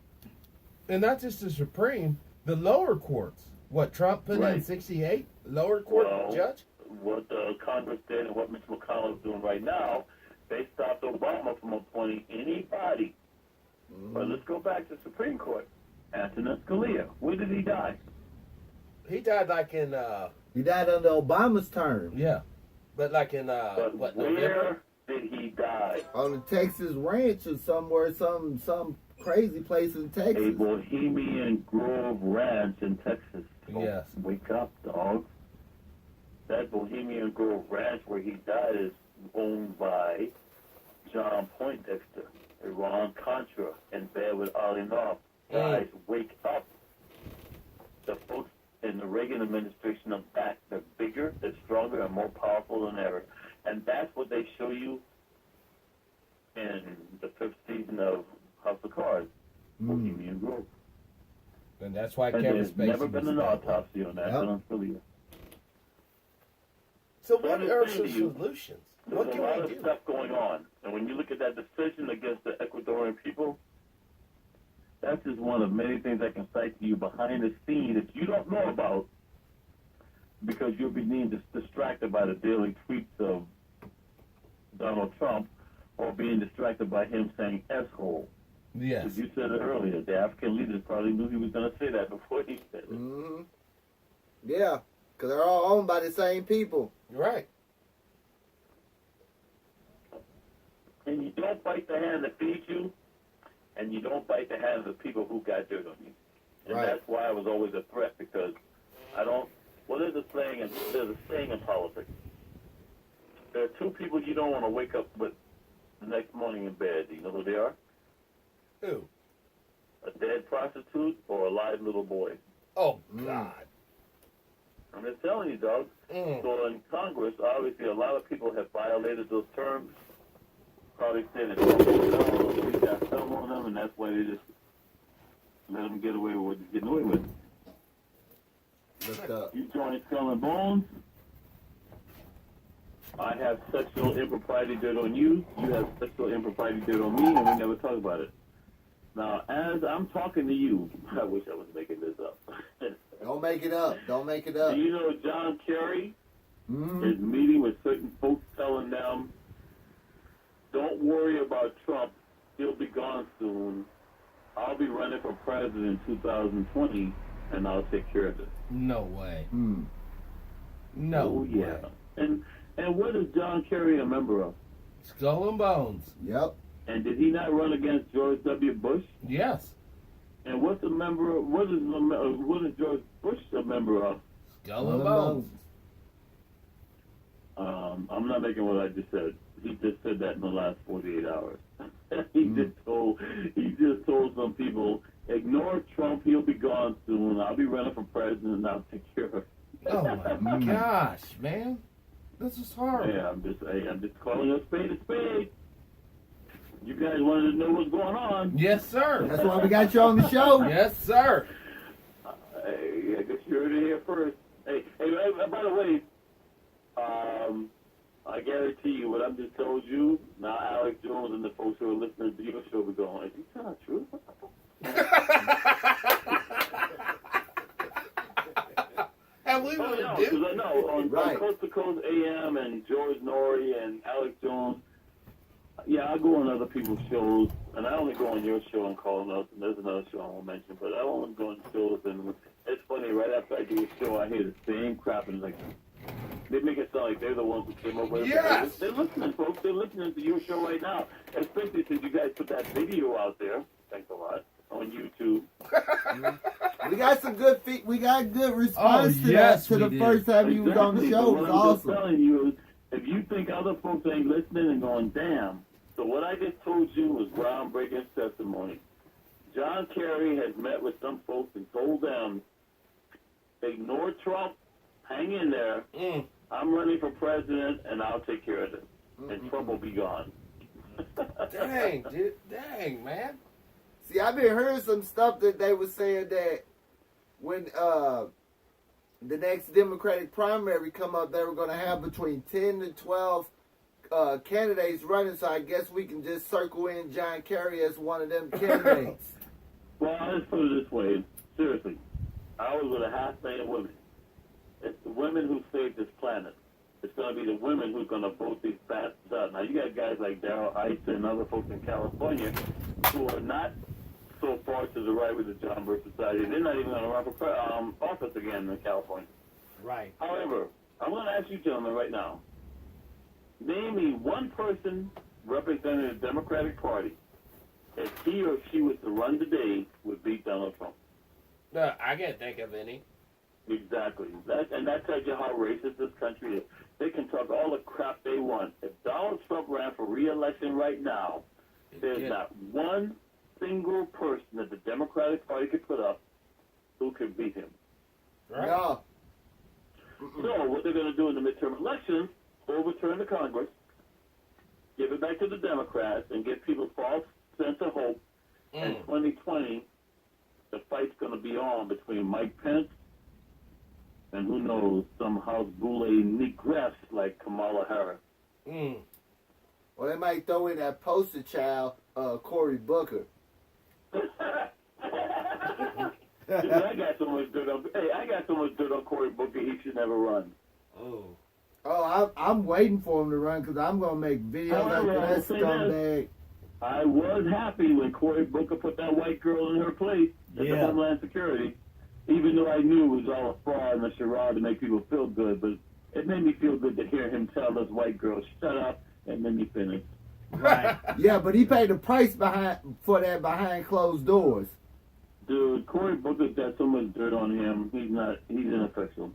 And not just the Supreme, the lower courts. What Trump put in 68? Lower court judge? What Congress did and what Mitch McConnell is doing right now, they stopped Obama from appointing anybody. But let's go back to the Supreme Court. Antonin Scalia. Where did he die? He died like in, He died under Obama's term. yeah. But like in, But what, where November? did he die? On the Texas ranch or somewhere, some crazy place in A Texas. Bohemian Grove Ranch in Texas. Yes. Wake up, dog. That Bohemian Grove Ranch where he died is owned by John Poindexter, Iran-Contra, in bed with Ali Noff. Guys, wake up. The folks in the Reagan administration are back. They're bigger, they're stronger, and more powerful than ever. And that's what they show you in the 5th season of House of Cards, Bohemian Grove. And that's why And Kevin there's Spacey never been was an back. autopsy on that. Yep. Scalia. So what I'm are saying some to you, solutions? There's What a can lot we of do? stuff going on. And when you look at that decision against the Ecuadorian people, that's just one of many things I can cite to you behind the scenes that you don't know about because you're being distracted by the daily tweets of Donald Trump or being distracted by him saying S-hole. Yes. As you said it earlier, the African leaders probably knew he was going to say that before he said it. Mm-hmm. Yeah, because they're all owned by the same people. Right. And you don't bite the hand that feeds you, and you don't bite the hand of the people who got dirt on you. And Right. that's why I was always a threat, because I don't. Well, there's a saying in politics. There are two people you don't want to wake up with the next morning in bed. Do you know who they are? Who? A dead prostitute or a live little boy. Oh, God. I'm just telling you, dog. So in Congress, obviously, a lot of people have violated those terms. Probably said that we got some on them, and that's why they just let them get away with what they're getting away with. Look up. You join Skull and Bones. I have sexual impropriety dirt on you. You have sexual impropriety dirt on me, and we never talk about it. Now, as I'm talking to you, I wish I was making this up. Don't make it up. Don't make it up. Do you know John Kerry Mm-hmm. is meeting with certain folks telling them, don't worry about Trump. He'll be gone soon. I'll be running for president in 2020, and I'll take care of it. No way. Mm. No Oh, yeah. way. And what is John Kerry a member of? Skull and Bones. Yep. And did he not run against George W. Bush? Yes. And what is George Bush a member of? Skull and Bones. I'm not making what I just said. He just said that in the last 48 hours. He just told some people, ignore Trump. He'll be gone soon. I'll be running for president, and I'll take care of it. Oh my gosh, man. This is horrible. Yeah, I'm just calling a spade a spade. You guys wanted to know what's going on. Yes, sir. That's why we got you on the show. Yes, sir. I guess you heard it here first. Hey, by the way, I guarantee you what I've just told you, now Alex Jones and the folks who are listening to your show will be going, is he telling the truth? And we would Coast AM and George Norrie and Alex Jones. Yeah, I go on other people's shows, and I only go on your show and call notes, and there's another show I won't mention, but I only go on shows, and it's funny, right after I do a show, I hear the same crap, and like, they make it sound like they're the ones who came up with it. Yes! They're listening, folks. They're listening to your show right now, especially since you guys put that video out there. Thanks a lot. On YouTube. We got some good we got good response to yes, that to the we first time you was on the show. It was What I'm just awesome. telling you is, if you think other folks ain't listening and going, damn. So what I just told you was groundbreaking testimony. John Kerry has met with some folks and told them, ignore Trump, hang in there. I'm running for president, and I'll take care of it. And Trump will be gone. Dang, dude. Dang, man. See, I've been hearing some stuff that they were saying that when the next Democratic primary come up, they were going to have between 10 to 12 candidates running. So I guess we can just circle in John Kerry as one of them candidates. Well, let's put it this way. Seriously, I was with 500,000 women. It's the women who saved this planet. It's going to be the women who's going to vote these bastards out. Now, you got guys like Darrell Issa and other folks in California who are not so far to the right with the John Birch Society. They're not even going to run for office again in California. Right. However, I'm going to ask you gentlemen right now, name me one person representing the Democratic Party if he or she was to run today would beat Donald Trump. No, I can't think of any. Exactly. And that tells you how racist this country is. They can talk all the crap they want. If Donald Trump ran for re-election right now, there's not one single person that the Democratic Party could put up who could beat him. Right? No. So what they're going to do in the midterm elections, overturn the Congress, give it back to the Democrats, and give people false sense of hope. In 2020, the fight's going to be on between Mike Pence and who knows, some House Boule negress like Kamala Harris. Well, they might throw in that poster child, Cory Booker. Dude, I got so much dirt on Cory Booker, he should never run. Oh, I'm waiting for him to run because I'm going to make videos However, like that scumbag. I was happy when Cory Booker put that white girl in her place at the Homeland Security, even though I knew it was all a fraud and a charade to make people feel good, but it made me feel good to hear him tell this white girl, shut up, and then he finished. Right. Yeah, but he paid the price for that behind closed doors. Dude, Cory Booker's got so much dirt on him, he's ineffectual.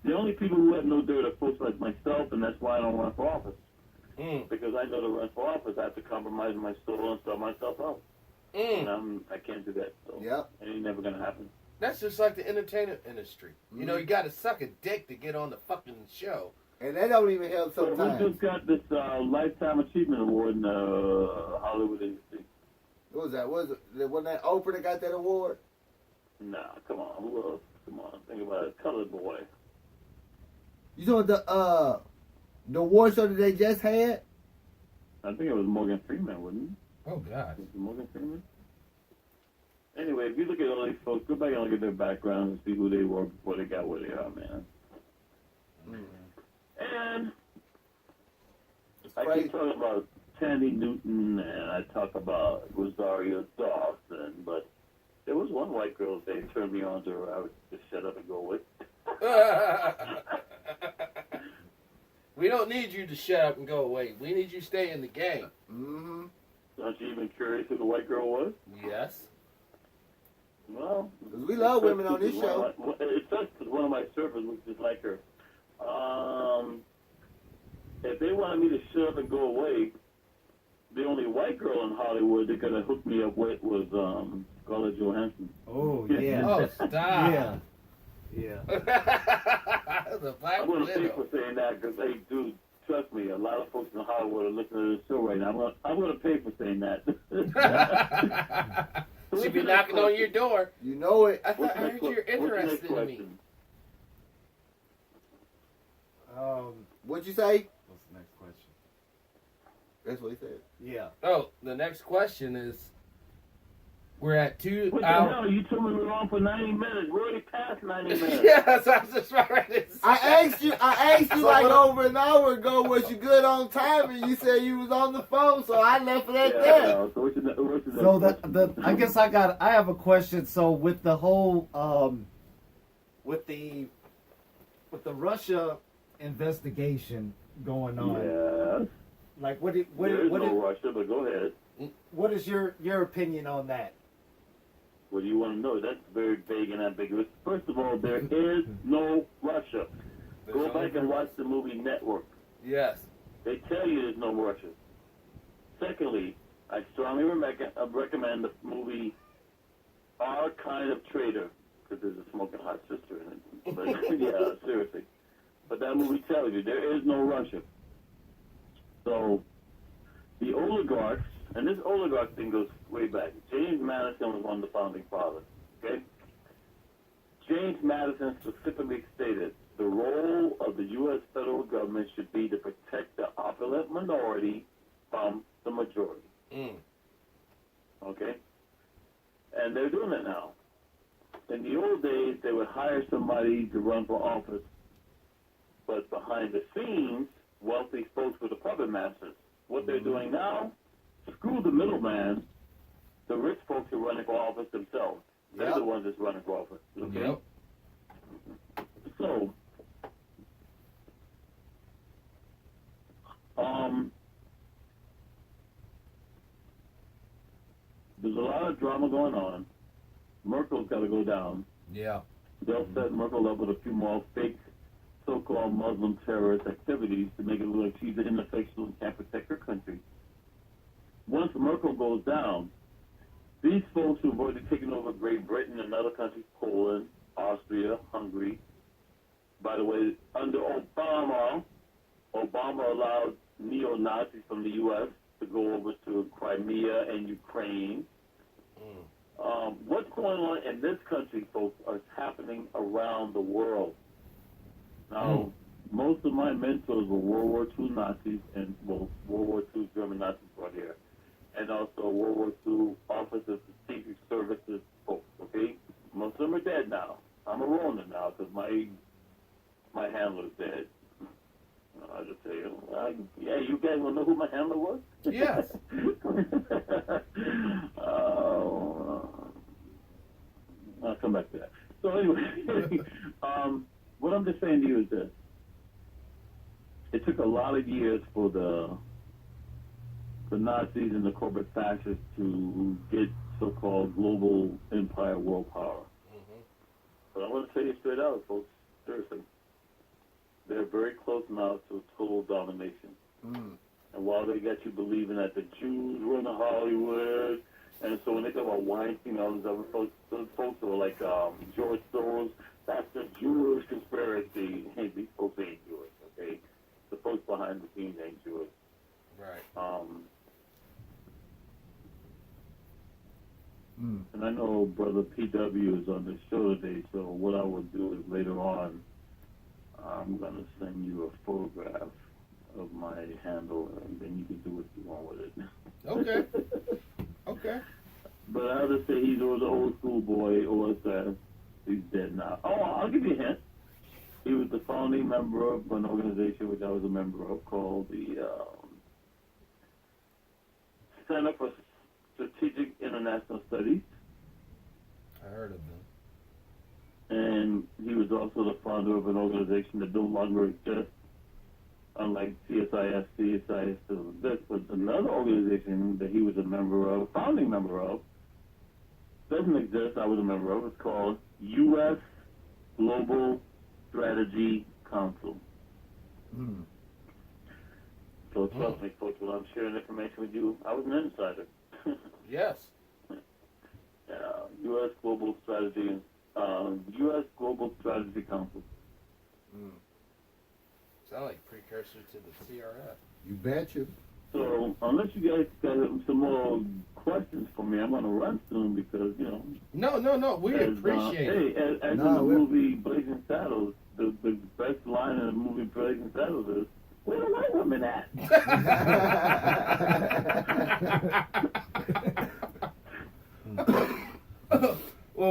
The only people who have no dirt are folks like myself, and that's why I don't run for office. Because I know to run for office, I have to compromise my soul and sell myself out. And I can't do that. So it ain't never going to happen. That's just like the entertainment industry. You know, you got to suck a dick to get on the fucking show. And they don't even help sometimes. We just got this Lifetime Achievement Award in Hollywood industry. What was that? Wasn't that Oprah that got that award? Nah, come on. Who else? Come on. Think about it. Colored Boy. You saw the award show that they just had? I think it was Morgan Freeman, wasn't it? Oh, God. Was it Morgan Freeman? Anyway, if you look at all these folks, go back and look at their backgrounds and see who they were before they got where they are, man. And I keep talking about Tandy Newton and I talk about Rosario Dawson, but there was one white girl that they turned me on to her. I would just shut up and go with. We don't need you to shut up and go away. We need you to stay in the game. Aren't you even curious who the white girl was? Yes. Well, because we love women on this show. It's just one of my surfers looks just like her. If they wanted me to shut up and go away, the only white girl in Hollywood they could have hooked me up with was Scarlett Johansson. Oh, yeah. Oh, stop. Yeah. The Black I'm going to pay Widow. for saying that because, hey, dude, trust me, a lot of folks in Hollywood are listening to this show right now. I'm going to pay for saying that. She'd be knocking on your door. You know it. I thought I heard you're interested in me. What'd you say? What's the next question? That's what he said. Yeah. Oh, the next question is, We're at 2 What the hours. hell? You told me we were on for 90 minutes. We're already past 90 minutes. Yeah, so I was just ready to say. I asked you So like what- over an hour ago, was you good on time? And you said you was on the phone, so I left it at Yeah, that. so what's your So I guess I have a question. So with the whole with the Russia investigation going on, Yes. like There is no Russia, but go ahead. what is your opinion on that? What do you want to know? That's very vague and ambiguous. First of all, there is no Russia. Go back and watch the movie Network. Yes. They tell you there's no Russia. Secondly, I strongly recommend the movie Our Kind of Traitor, because there's a smoking hot sister in it. But yeah, seriously. But that movie tells you there is no Russia. So the oligarchs, and this oligarch thing goes way back. James Madison was one of the founding fathers. Okay? James Madison specifically stated the role of the U.S. federal government should be to protect the opulent minority from the majority. Okay? And they're doing it now. In the old days, they would hire somebody to run for office, but behind the scenes, wealthy folks were the puppet masters. What they're doing now, screw the middleman, the rich folks are running for office themselves. They're the ones that's running for office. Okay? Yep. So, there's a lot of drama going on. Merkel's got to go down. Yeah. They'll set Merkel up with a few more fake so-called Muslim terrorist activities to make it look like she's ineffectual and can't protect her country. Once Merkel goes down, these folks who've already taken over Great Britain and other countries, Poland, Austria, Hungary. By the way, under Obama allowed neo-Nazis from the U.S. to go over to Crimea and Ukraine. What's going on in this country, folks, is happening around the world. Now, most of my mentors were World War II Nazis and, well, World War II German Nazis right here. And also World War II officers of secret services folks, okay? Most of them are dead now. I'm a Ronin now because my handler's dead. I'll just say, yeah, you guys want to know who my handler was? Yes. I'll come back to that. So anyway, what I'm just saying to you is this. It took a lot of years for the Nazis and the corporate fascists to get so-called global empire world power. But I'm going to tell you straight out, folks, seriously. They're very close now to total domination. And while they got you believing that the Jews run Hollywood, and so when they talk about Weinstein, all those other folks, those folks who are like George Soros, that's the Jewish conspiracy. Hey, these folks ain't Jewish, okay? The folks behind the scenes ain't Jewish. Right. And I know Brother PW is on the show today, so what I will do is later on, I'm going to send you a photograph of my handle, and then you can do what you want with it. Okay. Okay. But I'll just say he was an old school boy, or he's dead now. Oh, I'll give you a hint. He was the founding member of an organization which I was a member of called the Center for Strategic International Studies. I heard of them. And he was also the founder of an organization that no longer exists, unlike CSIS. CSIS still exists, but another organization that he was a member of, founding member of, doesn't exist. I was a member of. It's called U.S. Global Strategy Council. So trust me, folks, when I'm sharing information with you, I was an insider. Yes. U.S. Global Strategy, U.S. Global Strategy Council. Sound like precursor to the CRF. You betcha. So unless you guys got some more questions for me, I'm going to run soon because, you know. No. We appreciate it. Hey, as in the movie Blazing Saddles, the best line in the movie Blazing Saddles is, where the white women at?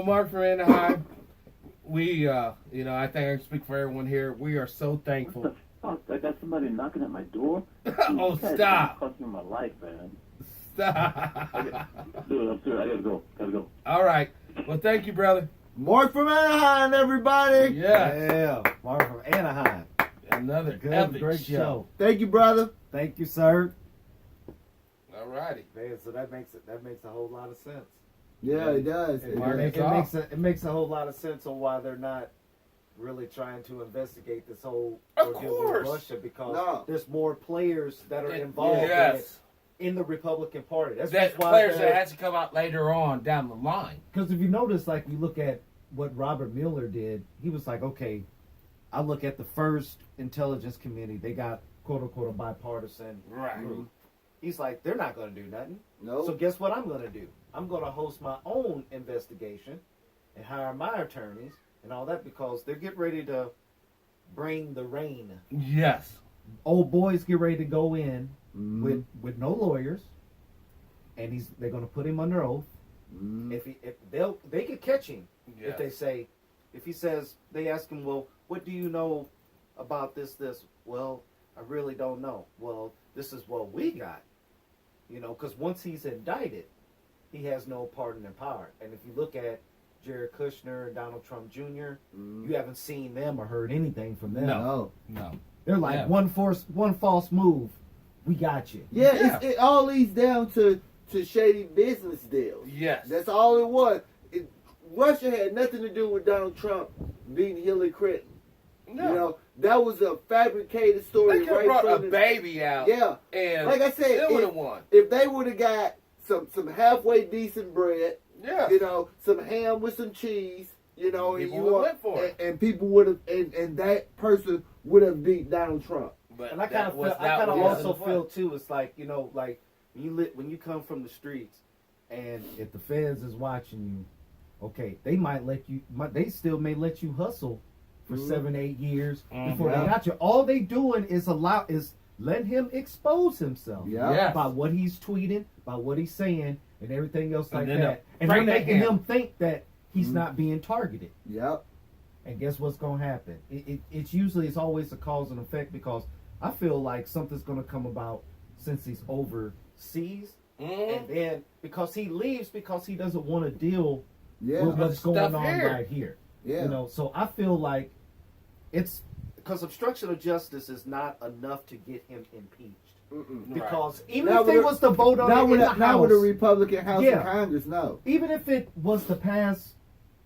Mark from Anaheim, we, you know, I think I can speak for everyone here. We are so What thankful. the fuck? I got somebody knocking at my door. Oh, This guy's stop. costing me my life, man. Stop. Dude, I'm serious. I gotta go. Gotta go. All right. Well, thank you, brother. Mark from Anaheim, everybody. Yeah. Mark from Anaheim. Another Good, epic great show. show. Thank you, brother. Thank you, sir. All righty. Man, so that makes a whole lot of sense. Yeah, it does. It, It Mark, does. it makes a whole lot of sense on why they're not really trying to investigate this whole Of ordeal course. with Russia because No. there's more players that are And- involved yes. in the Republican Party. That's That just why players that has to come out later on down the line. because if you notice, like you look at what Robert Mueller did, he was like, okay, I look at the first intelligence committee. They got quote unquote a bipartisan Right. group. He's like, they're not going to do nothing. No. So guess what I'm going to do? I'm going to host my own investigation and hire my attorneys and all that because they're getting ready to bring the rain. Yes. Old boys get ready to go in Mhm. with no lawyers, and they're going to put him under oath. Mhm. If they could catch him Yes. if they say, if he says, they ask him, well, what do you know about this? Well, I really don't know. Well, this is what we got. You know, because once he's indicted, he has no pardon and power. And if you look at Jared Kushner and Donald Trump Jr., Mhm. you haven't seen them or heard anything from them. No. No. No. They're like, Yeah. one false move, we got you. Yeah, Yeah. it all leads down to shady business deals. Yes. That's all it was. Russia had nothing to do with Donald Trump beating Hillary Clinton. No. You know, that was a fabricated story They could have right brought a from the baby out. Yeah. And Like I said, they would have won. if they would have got some halfway decent bread, Yeah. you know, some ham with some cheese, you know, People and would've you went for it. and people would have, and that person would have beat Donald Trump. But And I that kind was of not what also was. feel too. It's like, you know, like when you come from the streets, and if the feds is watching you, okay, they might let you. They still may let you hustle for Mhm. 7-8 years Mhm. before they Yeah. got you. All they doing is let him expose himself Yeah. Yes. by what he's tweeting, by what he's saying, and everything else like And then that. And bring they're that making him. him think that he's Mhm. not being targeted. Yep. And guess what's going to happen? It's always a cause and effect because I feel like something's going to come about since he's overseas. Mhm. And then because he leaves because he doesn't want to deal Yeah. with what's Stuff going on here. right here. Yeah. You know, so I feel like it's because obstruction of justice is not enough to get him impeached. Mm-mm. Because Right. even Not if they with a- was to vote on Not it in with the a, not with House, a Republican House Yeah. of Congress. No. even if it was to pass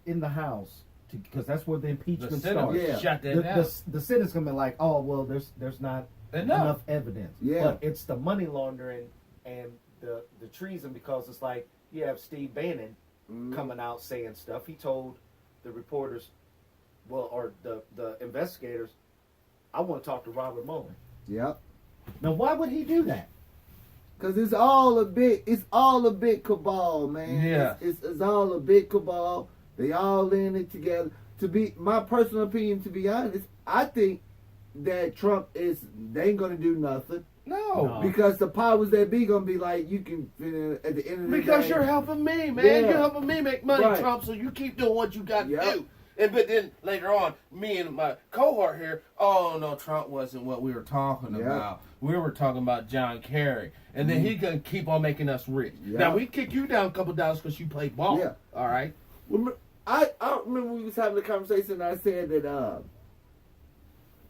in the House, because that's where the The impeachment Senate starts. Yeah. shut that The, down. the Senate's gonna be like, oh well, there's not enough evidence. Yeah. But it's the money laundering and the treason because it's like you have Steve Bannon Mhm. coming out saying stuff. He told the reporters, or the investigators, I want to talk to Robert Mueller. Yep. Now, why would he do that? Cause it's all a big cabal, man. Yeah. It's all a big cabal. They all in it together. To be my personal opinion, to be honest, I think that Trump they ain't gonna do nothing No. because the powers that be gonna be like, you can at the end of the Because day. you're helping me, man. Yeah. You're helping me make money, Right. Trump, so you keep doing what you got to Yep. do. But then later on, me and my cohort here, oh no, Trump wasn't what we were talking Yeah. about. We were talking about John Kerry. And then he gonna keep on making us rich. Yeah. Now we kick you down a couple dollars because you play ball. Yeah. All right. I remember we was having a conversation and I said that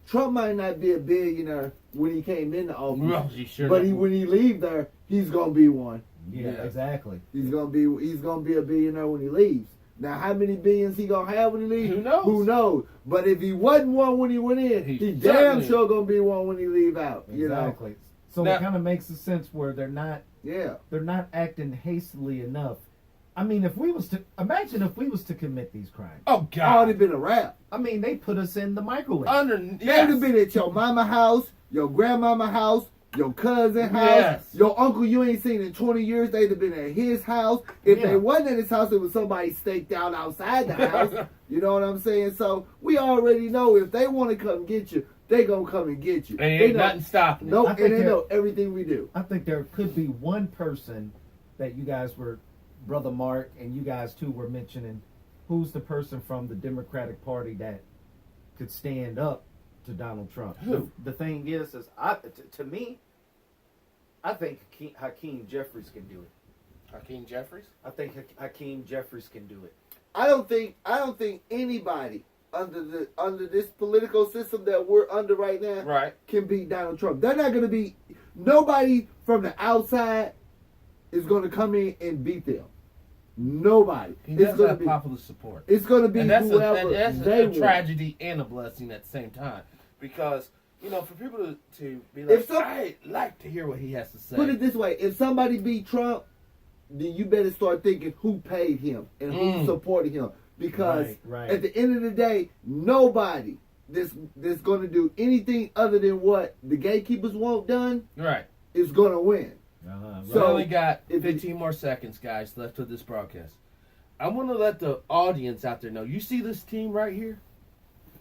Trump might not be a billionaire when he came into office, Well, he sure but not. when he leave there, he's gonna be one. Yeah, Yeah. exactly. He's gonna be a billionaire when he leaves. Now, how many billions he gonna have when he leaves? Who knows? Who knows? But if he wasn't one when he went in, He's he damn certainly- sure gonna be one when he leave out. You know? Exactly. So Now- it kind of makes a sense where they're not Yeah. acting hastily enough. I mean, imagine if we was to commit these crimes. Oh Already God. been a wrap. I mean, they put us in the microwave. They Yes. would have been at your mama house, your grandmama house, your cousin house, Yes. your uncle you ain't seen in 20 years. They'd have been at his house. If Yeah. they wasn't at his house, it was somebody staked out outside the house. You know what I'm saying? So we already know if they want to come get you, they gonna come and get you. And They ain't know, nothing stopping it. nope, I and think they they're- know everything we do. I think there could be one person that you guys Brother Mark and you guys too were mentioning who's the person from the Democratic Party that could stand up to Donald Trump? Who? The thing is to me, I think Hakeem Jeffries can do it. Hakeem Jeffries? I think Hakeem Jeffries can do it. I don't think anybody under this political system that we're under right now Right. can beat Donald Trump. They're not going to be, nobody from the outside is going to come in and beat them. Nobody. He It's does going to have be popular support. It's going to be And that's whoever a they want. tragedy and a blessing at the same time. Because, you know, for people to be like, I like to hear what he has to say. Put it this way: if somebody beat Trump, then you better start thinking who paid him and who supported him. Because Right. at the end of the day, nobody that's going to do anything other than what the gatekeepers want done Right. is going to win. Right. We So, only got if 15 more seconds, guys, left of this broadcast. I want to let the audience out there know. You see this team right here?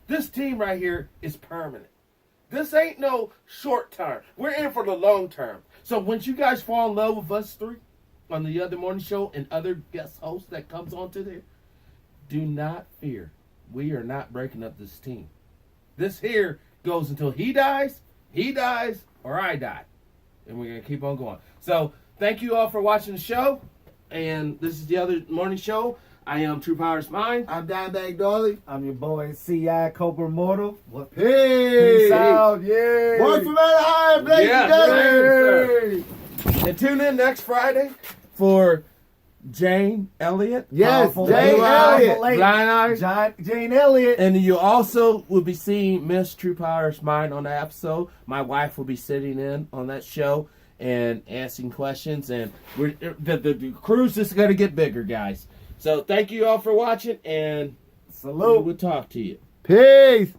This team right here is permanent. This ain't no short term. We're in for the long term. So once you guys fall in love with us three on the other morning show and other guest hosts that comes onto there, do not fear. We are not breaking up this team. This here goes until he dies, or I die. And we're going to keep on going. So thank you all for watching the show. And this is the other morning show. I am Truepowerismine. I'm Dimebag Dolly. I'm your boy C.I. Cobra Mortal. What? Hey! Peace out. Yay! March from Anaheim, ladies and gentlemen. And tune in next Friday for Jane Elliott. Yes, Powerful Jane lady. Elliott. Blind Eye. Jane Elliott. And you also will be seeing Miss Truepowerismine on the episode. My wife will be sitting in on that show and asking questions. And the cruise is going to get bigger, guys. So thank you all for watching, and Salute. we'll talk to you. Peace.